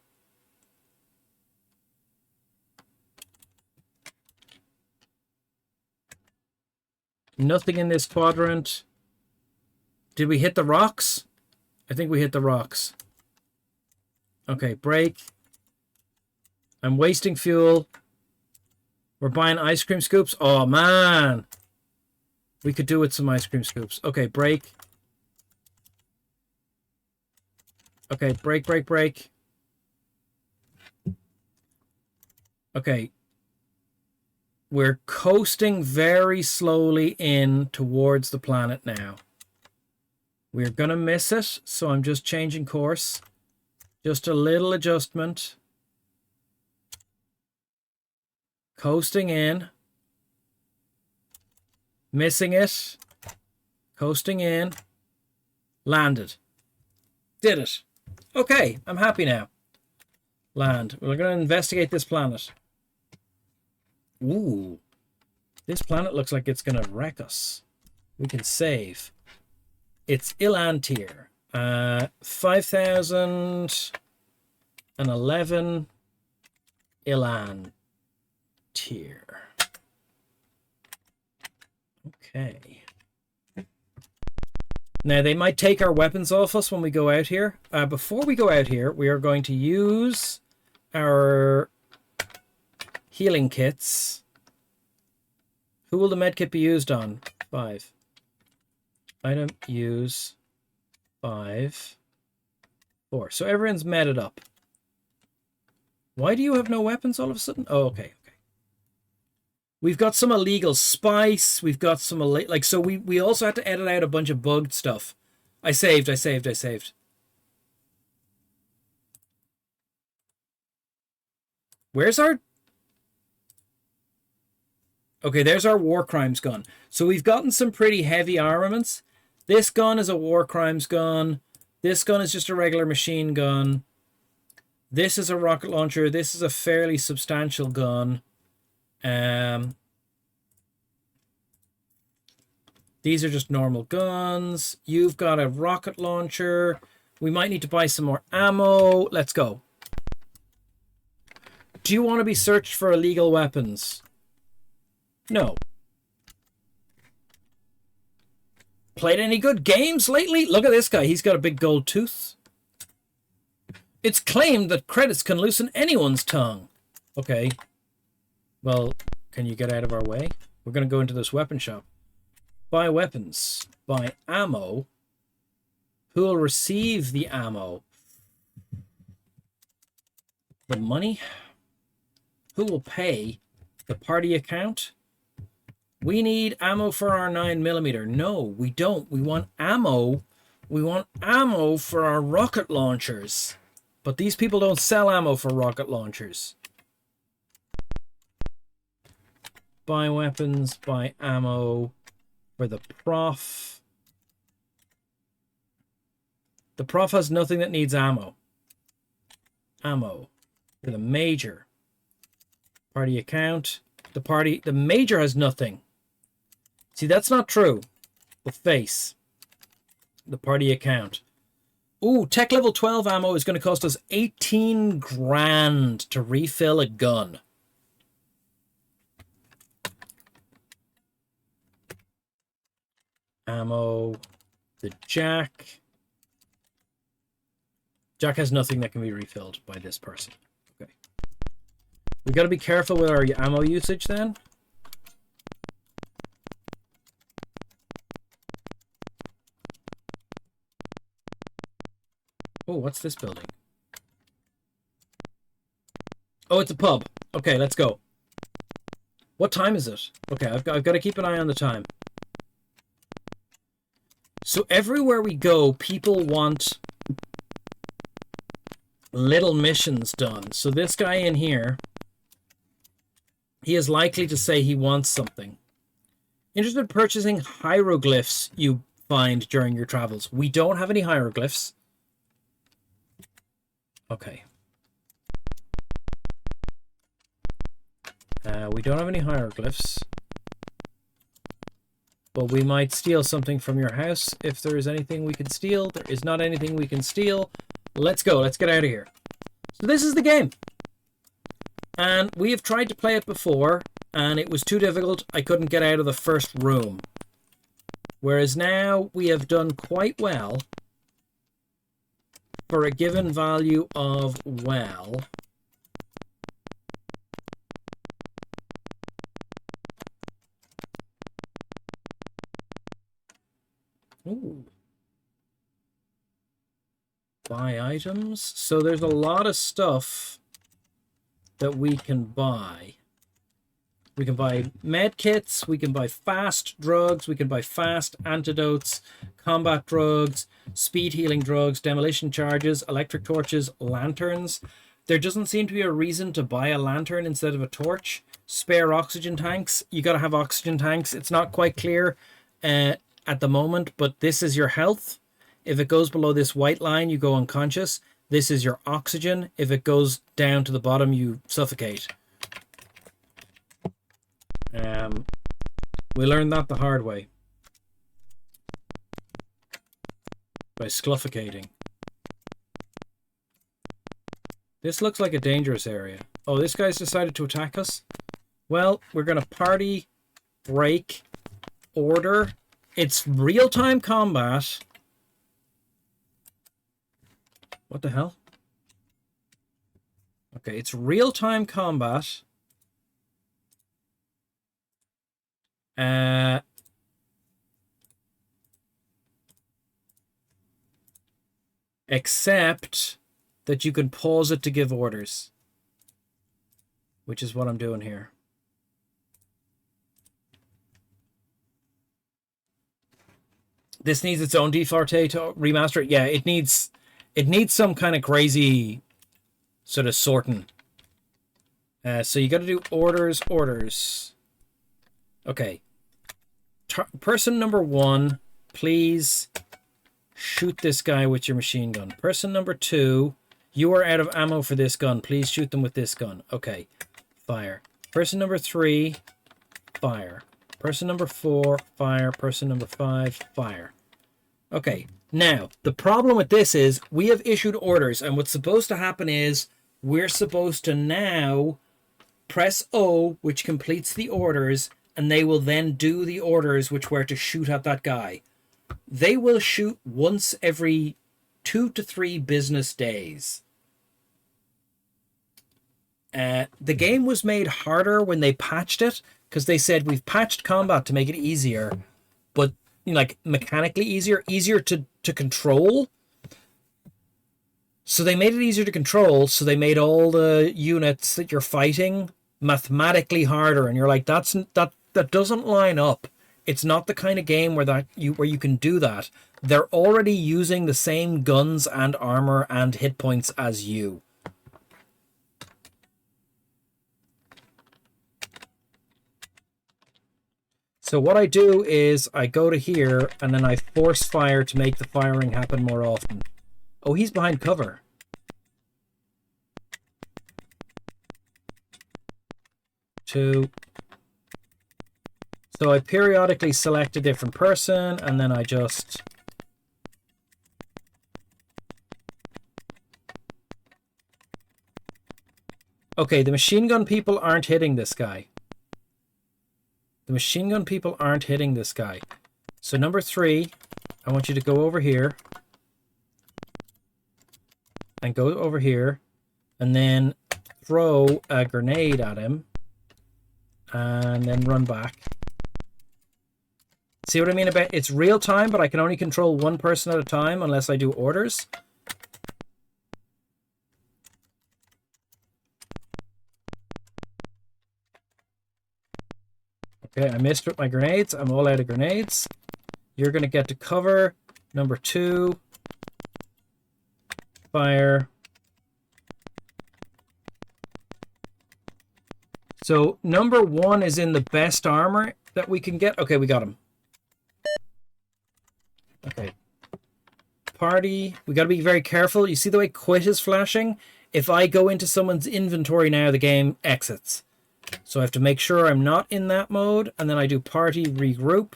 Nothing in this quadrant. Did we hit the rocks? I think we hit the rocks. Okay, break. I'm wasting fuel. We're buying ice cream scoops. Oh, man. We could do with some ice cream scoops. Okay, break. Okay, break, break, break. Okay. We're coasting very slowly in towards the planet now. We're going to miss it, so I'm just changing course. Just a little adjustment. Coasting in. Missing it. Coasting in. Landed. Did it. Okay, I'm happy now. Land. We're going to investigate this planet. Ooh. This planet looks like it's going to wreck us. We can save. It's Ilan tier. 5,011 Ilan tier. Okay. Now, they might take our weapons off us when we go out here. Before we go out here, we are going to use our healing kits. Who will the medkit be used on? 5. Item, use, 5, 4. So everyone's meted up. Why do you have no weapons all of a sudden? Oh, okay, okay. We've got some illegal spice. We've got some, like, so we also had to edit out a bunch of bugged stuff. I saved. Where's our... Okay, there's our war crimes gun. So we've gotten some pretty heavy armaments. This gun is a war crimes gun. This gun is just a regular machine gun. This is a rocket launcher. This is a fairly substantial gun. These are just normal guns. You've got a rocket launcher. We might need to buy some more ammo. Let's go. Do you want to be searched for illegal weapons? No. Played any good games lately? Look at this guy. He's got a big gold tooth. It's claimed that credits can loosen anyone's tongue. Okay. Well, can you get out of our way? We're going to go into this weapon shop. Buy weapons. Buy ammo. Who will receive the ammo? The money? Who will pay? The party account? We need ammo for our 9mm. No, we don't. We want ammo. We want ammo for our rocket launchers. But these people don't sell ammo for rocket launchers. Buy weapons, buy ammo for the prof. The prof has nothing that needs ammo. Ammo for the major. Party account. The major has nothing. See, that's not true. The face. The party account. Ooh, tech level 12 ammo is going to cost us 18 grand to refill a gun. Ammo. The Jack. Jack has nothing that can be refilled by this person. Okay. We got to be careful with our ammo usage then. Oh, what's this building? Oh, it's a pub. Okay, let's go. What time is it? Okay, I've got to keep an eye on the time. So everywhere we go, people want little missions done. So this guy in here, he is likely to say he wants something. Interested in purchasing hieroglyphs you find during your travels. We don't have any hieroglyphs. Okay. We don't have any hieroglyphs. But we might steal something from your house if there is anything we can steal. There is not anything we can steal. Let's go. Let's get out of here. So this is the game. And we have tried to play it before, and it was too difficult. I couldn't get out of the first room. Whereas now we have done quite well for a given value of well. Ooh. Buy items. So there's a lot of stuff that we can buy. We can buy med kits, we can buy fast drugs, we can buy fast antidotes, combat drugs, speed healing drugs, demolition charges, electric torches, lanterns. There doesn't seem to be a reason to buy a lantern instead of a torch. Spare oxygen tanks. You got to have oxygen tanks. It's not quite clear at the moment, but this is your health. If it goes below this white line, you go unconscious. This is your oxygen. If it goes down to the bottom, you suffocate. We learned that the hard way. By scluffocating. This looks like a dangerous area. Oh, this guy's decided to attack us? Well, we're going to party, break, order. It's real-time combat. What the hell? Okay, it's real-time combat. Except that you can pause it to give orders, which is what I'm doing here. This needs its own default to remaster it. Yeah, it needs some kind of crazy sort of sorting. So you got to do orders. Okay. Person number 1, please shoot this guy with your machine gun. Person number 2, you are out of ammo for this gun. Please shoot them with this gun. Okay. Fire. Person number 3, fire. Person number 4, fire. Person number 5, fire. Okay. Now, the problem with this is we have issued orders, and what's supposed to happen is we're supposed to now press O, which completes the orders, and they will then do the orders which were to shoot at that guy. They will shoot once every 2 to 3 business days. The game was made harder when they patched it, because they said we've patched combat to make it easier, but like mechanically easier to control. So they made it easier to control, so they made all the units that you're fighting mathematically harder, and you're like, that doesn't line up. It's not the kind of game where you can do that. They're already using the same guns and armor and hit points as you. So what I do is I go to here and then I force fire to make the firing happen more often. Oh, he's behind cover. Two. So I periodically select a different person and then I just... Okay, the machine gun people aren't hitting this guy. The machine gun people aren't hitting this guy. So number 3, I want you to go over here. And go over here. And then throw a grenade at him. And then run back. See what I mean about it's real time, but I can only control one person at a time unless I do orders. Okay, I missed with my grenades. I'm all out of grenades. You're going to get to cover. Number 2. Fire. So number 1 is in the best armor that we can get. Okay, we got him. Okay. Party. We got to be very careful. You see the way quit is flashing? If I go into someone's inventory now, the game exits. So I have to make sure I'm not in that mode. And then I do party regroup.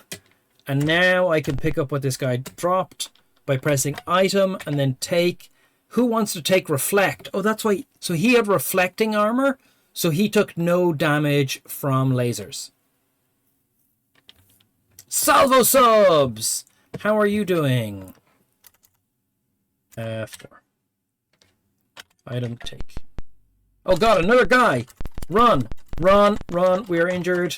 And now I can pick up what this guy dropped by pressing item and then take. Who wants to take reflect? Oh, that's why. So he had reflecting armor. So he took no damage from lasers. Salvo subs! How are you doing? 4. Item take. Oh god, another guy! Run! Run! Run! We are injured.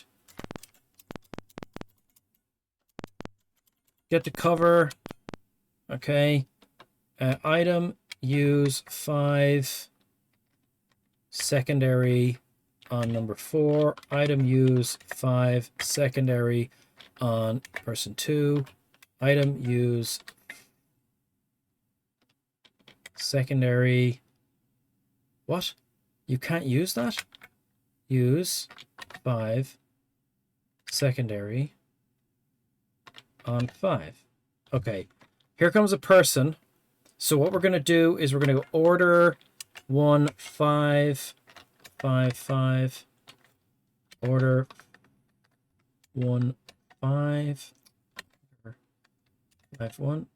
Get to cover. Okay. Item, use 5. Secondary on number 4. Item, use 5. Secondary on person 2. Item, use secondary. What? You can't use that? Use 5 secondary on 5. Okay, here comes a person. So what we're going to do is we're going to go order 1 5 5 5. Order 1 5 5 1.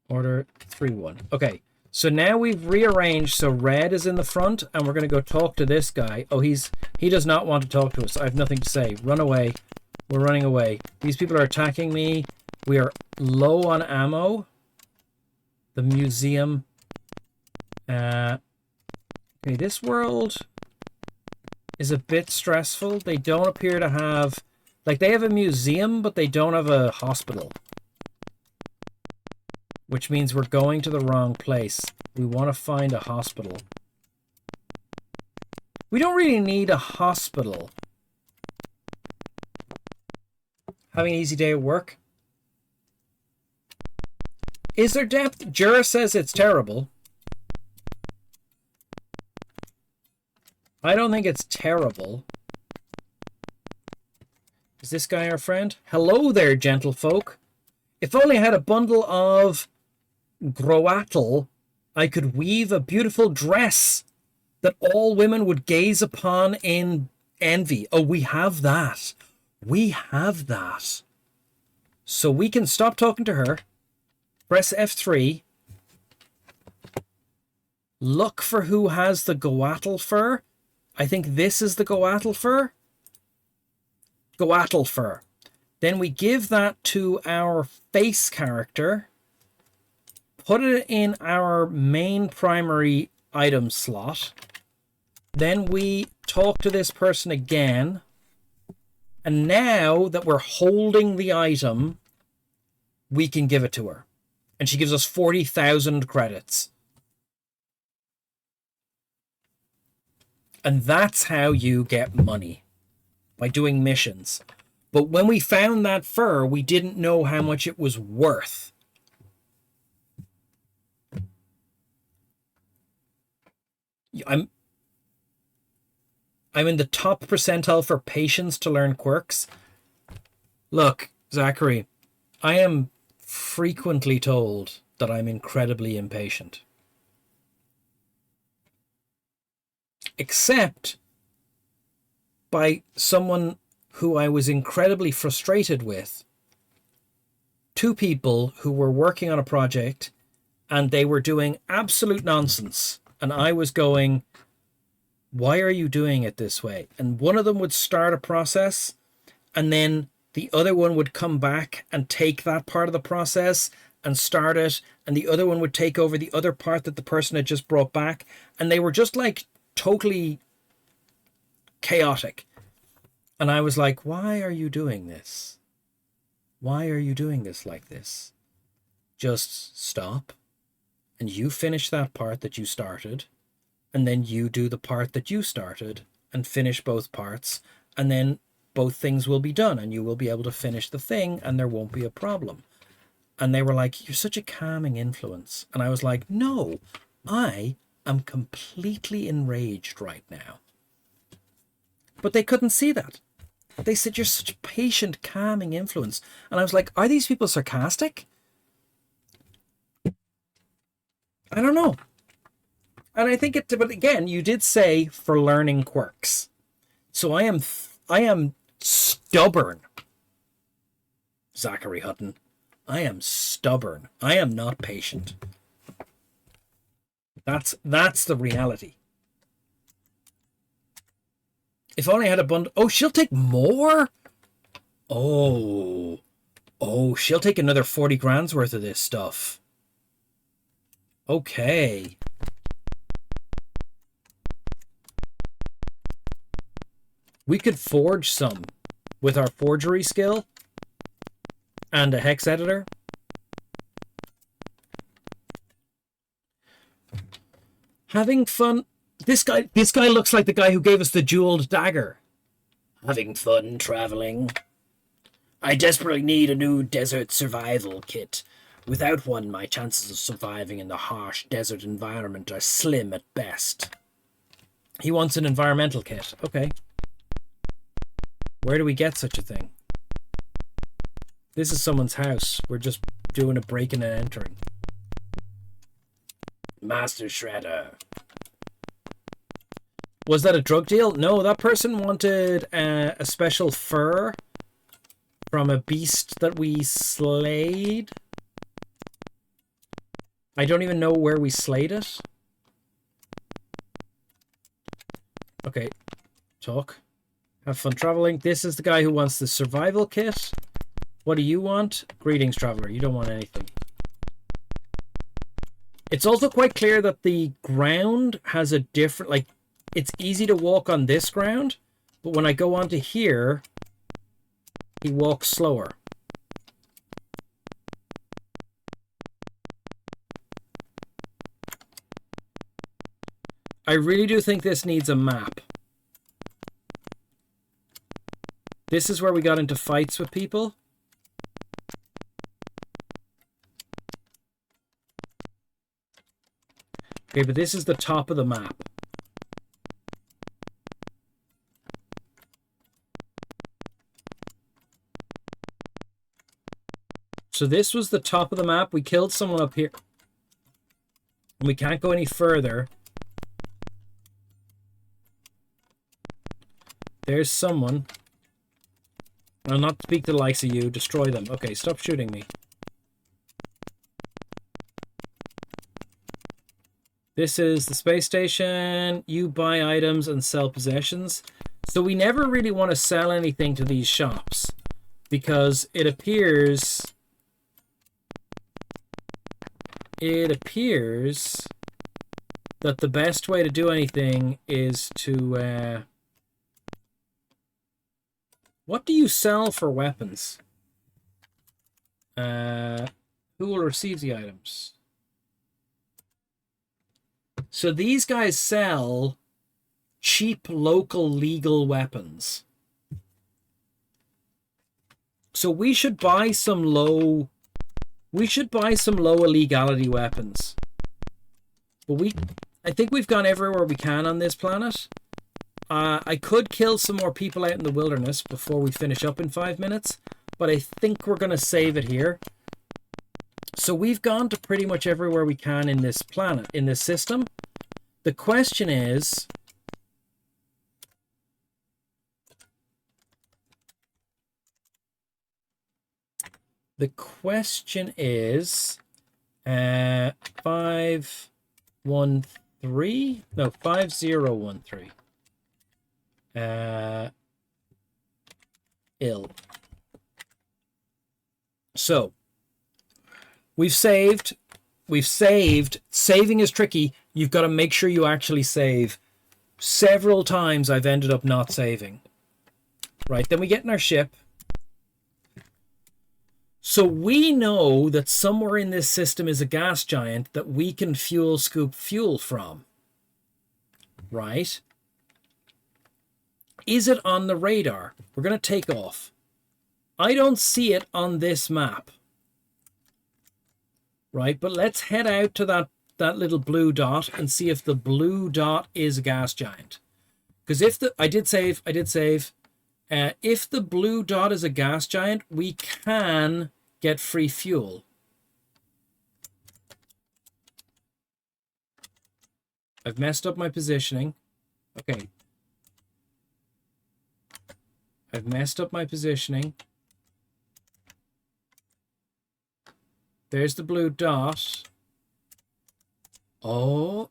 Order 3 1. Okay. So now we've rearranged so red is in the front and we're going to go talk to this guy. Oh, he does not want to talk to us. I have nothing to say. Run away. We're running away. These people are attacking me. We are low on ammo. The museum. Okay, this world is a bit stressful. They don't appear to have... Like, they have a museum, but they don't have a hospital. Which means we're going to the wrong place. We want to find a hospital. We don't really need a hospital. Having an easy day at work? Is there depth? Jura says it's terrible. I don't think it's terrible. Is this guy our friend? Hello there, gentlefolk. If only I had a bundle of groatl, I could weave a beautiful dress that all women would gaze upon in envy. Oh, we have that. We have that. So we can stop talking to her. Press F3. Look for who has the goatl fur. I think this is the goatl fur. Goatl fur. Then we give that to our face character. Put it in our main primary item slot. Then we talk to this person again. And now that we're holding the item, we can give it to her. And she gives us 40,000 credits. And that's how you get money. By doing missions. But when we found that fur, we didn't know how much it was worth. I'm in the top percentile for patience to learn quirks. Look, Zachary, I am frequently told that I'm incredibly impatient. Except by someone who I was incredibly frustrated with. 2 people who were working on a project and they were doing absolute nonsense. And I was going, why are you doing it this way? And one of them would start a process and then the other one would come back and take that part of the process and start it. And the other one would take over the other part that the person had just brought back. And they were just like totally chaotic. And I was like, why are you doing this? Why are you doing this like this? Just stop. And you finish that part that you started, and then you do the part that you started and finish both parts, and then both things will be done and you will be able to finish the thing and there won't be a problem. And they were like, you're such a calming influence. And I was like, no, I am completely enraged right now. But they couldn't see that. They said, you're such a patient, calming influence. And I was like, are these people sarcastic? I don't know. And I think but again, you did say for learning quirks. So I am stubborn. Zachary Hutton. I am stubborn. I am not patient. That's the reality. If only I had a bundle. Oh, she'll take more? Oh, she'll take another 40 grand's worth of this stuff. Okay. We could forge some with our forgery skill and a hex editor. Having fun. This guy looks like the guy who gave us the jeweled dagger. Having fun traveling. I desperately need a new desert survival kit. Without one, my chances of surviving in the harsh desert environment are slim at best. He wants an environmental kit. Okay. Where do we get such a thing? This is someone's house. We're just doing a breaking and entering. Master Shredder. Was that a drug deal? No, that person wanted a special fur from a beast that we slayed. I don't even know where we slayed it. Okay, talk. Have fun traveling. This is the guy who wants the survival kit. What do you want? Greetings, traveler. You don't want anything. It's also quite clear that the ground has a different, like, it's easy to walk on this ground, but when I go onto here, he walks slower. I really do think this needs a map. This is where we got into fights with people. Okay, but this is the top of the map. So this was the top of the map. We killed someone up here. And we can't go any further. There's someone. I'll not speak to the likes of you. Destroy them. Okay, stop shooting me. This is the space station. You buy items and sell possessions. So we never really want to sell anything to these shops. Because it appears that the best way to do anything is to... what do you sell for weapons? Who will receive the items? So these guys sell cheap local legal weapons. So we should buy some low illegality weapons. But I think we've gone everywhere we can on this planet. I could kill some more people out in the wilderness before we finish up in 5 minutes, but I think we're going to save it here. So we've gone to pretty much everywhere we can in this planet, in this system. The question is... The question is... 513? No, 5013. Ill. So, we've saved. Saving is tricky. You've got to make sure you actually save. Several times I've ended up not saving. Right, then we get in our ship. So we know that somewhere in this system is a gas giant that we can scoop fuel from. Right? Is it on the radar? We're going to take off. I don't see it on this map. Right, but let's head out to that little blue dot and see if the blue dot is a gas giant. Because if I did save. If the blue dot is a gas giant, we can get free fuel. I've messed up my positioning. Okay. I've messed up my positioning. There's the blue dot. Oh.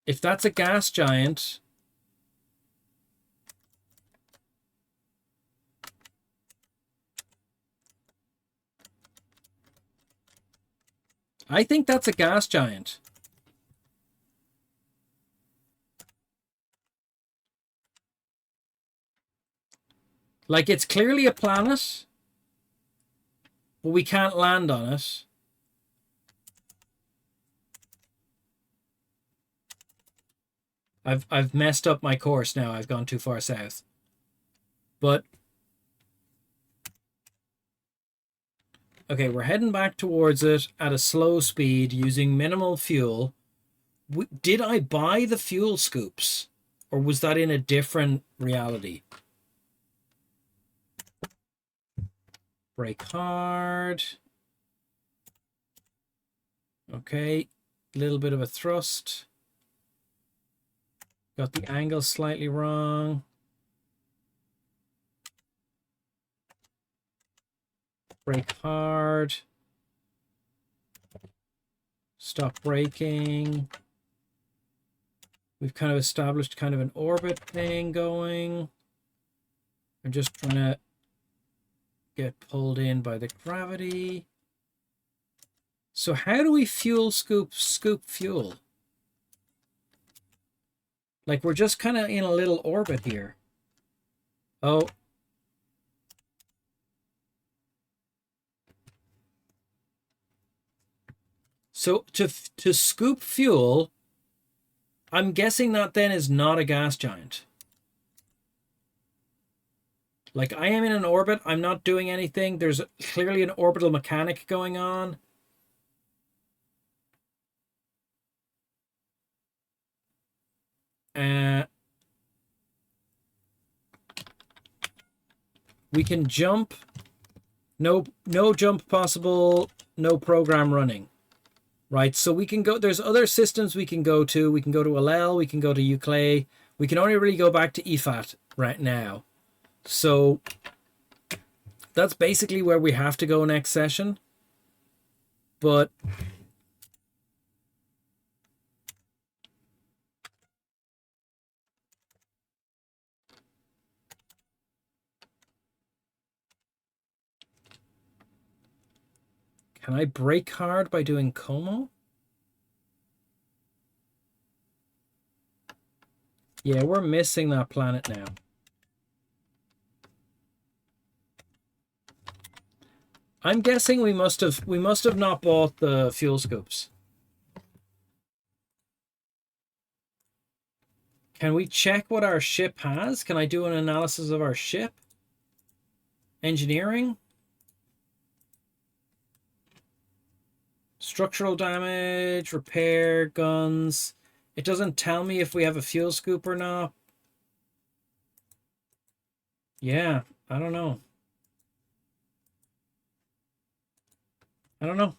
If that's a gas giant... I think that's a gas giant. Like, it's clearly a planet, but we can't land on it. I've messed up my course now. I've gone too far south. But okay, we're heading back towards it at a slow speed using minimal fuel. Did I buy the fuel scoops? Or was that in a different reality? Brake hard. Okay, a little bit of a thrust. Got the angle slightly wrong. Brake hard. Stop braking. We've kind of established kind of an orbit thing going. I'm just trying to get pulled in by the gravity. So how do we scoop fuel? Like, we're just kind of in a little orbit here. Oh. So to scoop fuel, I'm guessing that then is not a gas giant. Like, I am in an orbit. I'm not doing anything. There's clearly an orbital mechanic going on. We can jump. No jump possible. No program running. Right, so we can go. There's other systems we can go to. We can go to Alel. We can go to Euclid. We can only really go back to EFAT right now. So that's basically where we have to go next session. But can I brake hard by doing Como? Yeah, we're missing that planet now. I'm guessing we must have not bought the fuel scoops. Can we check what our ship has? Can I do an analysis of our ship? Engineering? Structural damage, repair, guns. It doesn't tell me if we have a fuel scoop or not. Yeah, I don't know. I don't know.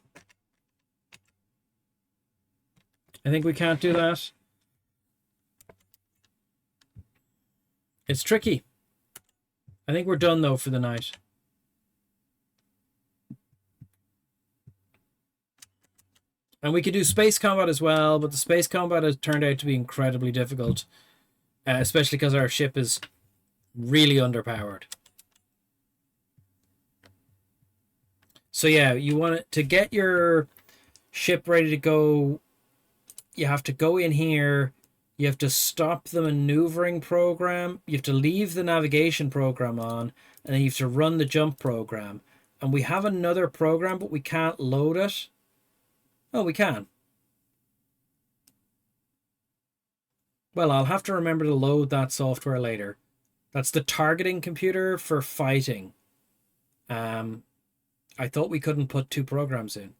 I think we can't do that. It's tricky. I think we're done, though, for the night. And we could do space combat as well, but the space combat has turned out to be incredibly difficult, especially because our ship is really underpowered. So yeah, you want to get your ship ready to go. You have to go in here. You have to stop the maneuvering program. You have to leave the navigation program on, and then you have to run the jump program. And we have another program, but we can't load it. Oh, we can. Well, I'll have to remember to load that software later. That's the targeting computer for fighting. I thought we couldn't put two programs in.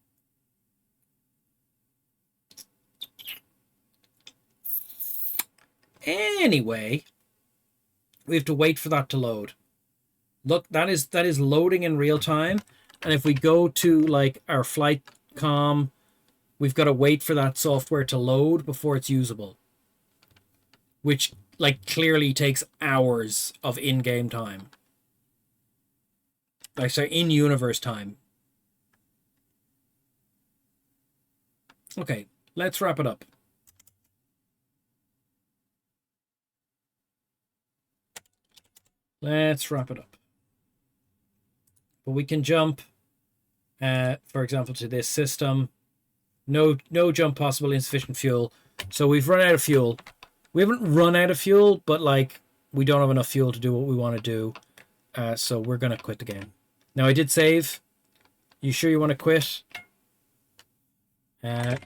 Anyway, we have to wait for that to load. Look, that is loading in real time. And if we go to like our flight comm, we've got to wait for that software to load before it's usable. which like clearly takes hours of in-game time. Like, sorry, in-universe time. Okay, let's wrap it up. Let's wrap it up. But we can jump, for example, to this system. No jump possible, insufficient fuel. So we've run out of fuel. We haven't run out of fuel, but like we don't have enough fuel to do what we want to do. So we're going to quit the game. Now, I did save. You sure you want to quit? Yeah.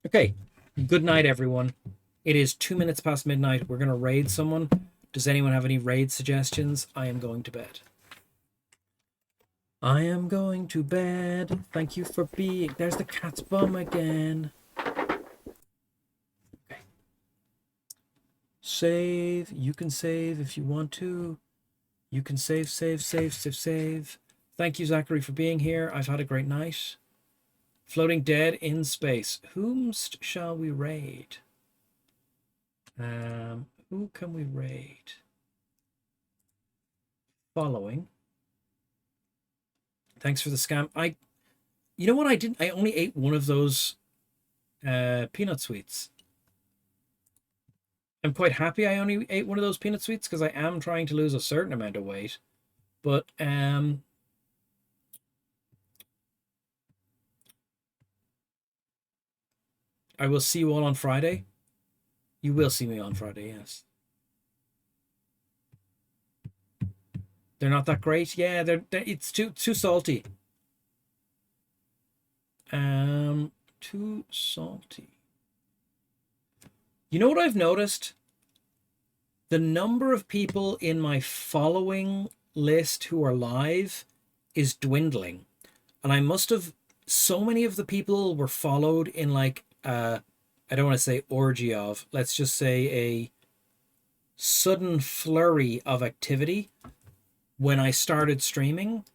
Okay. Good night, everyone. It is 2 minutes past midnight. We're going to raid someone. Does anyone have any raid suggestions? I am going to bed. I am going to bed. Thank you for being... There's the cat's bum again. Okay. Save. You can save if you want to. You can save. Thank you, Zachary, for being here. I've had a great night. Floating dead in space. Whomst shall we raid? Who can we raid? Following. Thanks for the scam. You know what I didn't? I only ate one of those peanut sweets. I'm quite happy I only ate one of those peanut sweets because I am trying to lose a certain amount of weight. But I will see you all on Friday. You will see me on Friday, yes. They're not that great. Yeah, it's too salty. Too salty. You know what I've noticed? The number of people in my following list who are live is dwindling. And I must have... So many of the people were followed in like... I don't want to say orgy of... Let's just say a sudden flurry of activity when I started streaming,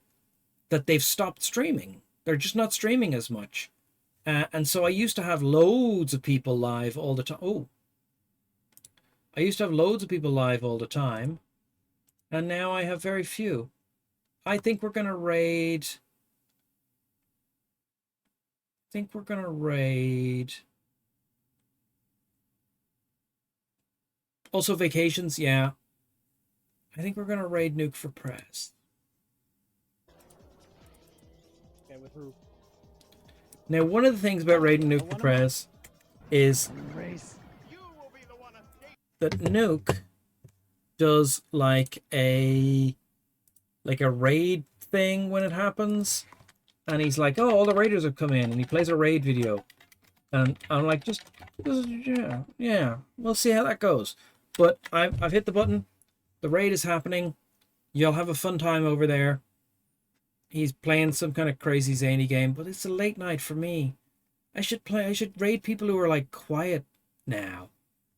that they've stopped streaming. They're just not streaming as much. And so I used to have loads of people live all the time. Oh. I used to have loads of people live all the time. And now I have very few. I think we're going to raid... Also vacations, yeah. I think we're going to raid Nuke for Press. Okay, with who? Now, one of the things about raiding Nuke for Press is that Nuke does like a raid thing when it happens. And he's like, oh, all the raiders have come in. And he plays a raid video. And I'm like, yeah, we'll see how that goes. But I've hit the button. The raid is happening. You'll have a fun time over there. He's playing some kind of crazy zany game, but it's a late night for me. I should raid people who are like quiet now.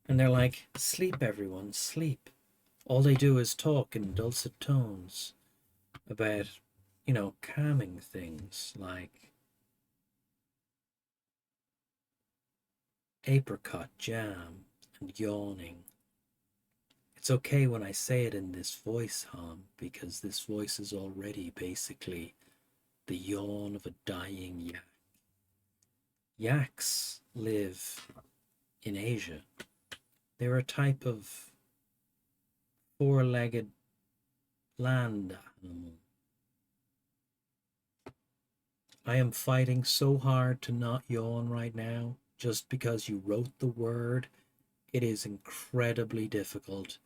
And they're like, sleep everyone, sleep. All they do is talk in dulcet tones about, you know, calming things like apricot jam and yawning. It's okay when I say it in this voice, Ham, because this voice is already basically the yawn of a dying yak. Yaks live in Asia. They're a type of four-legged land animal. I am fighting so hard to not yawn right now, just because you wrote the word. It is incredibly difficult.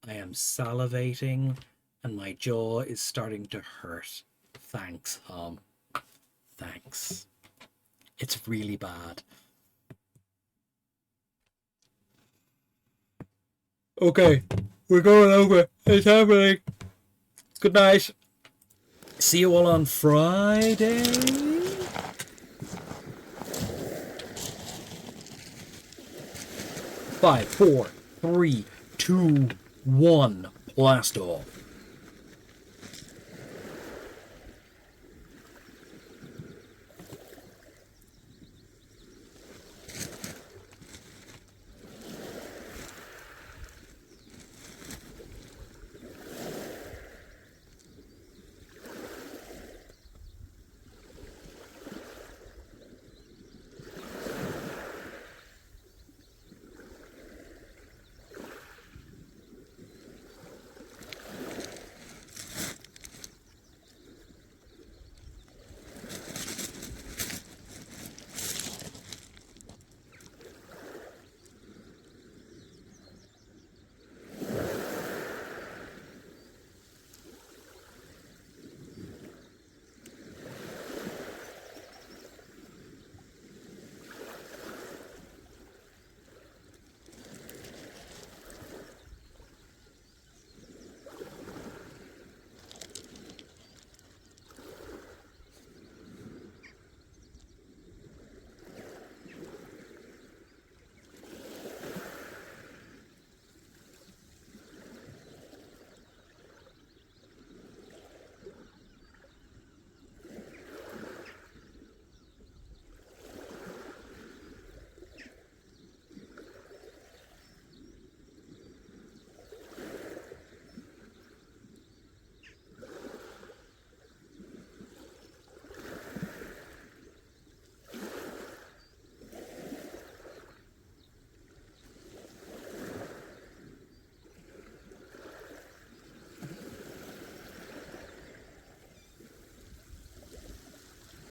I am salivating, and my jaw is starting to hurt. Thanks, Ham. Thanks. It's really bad. Okay, we're going over. It's happening. Good night. See you all on Friday. 5, 4, 3, 2, 1. Blast off.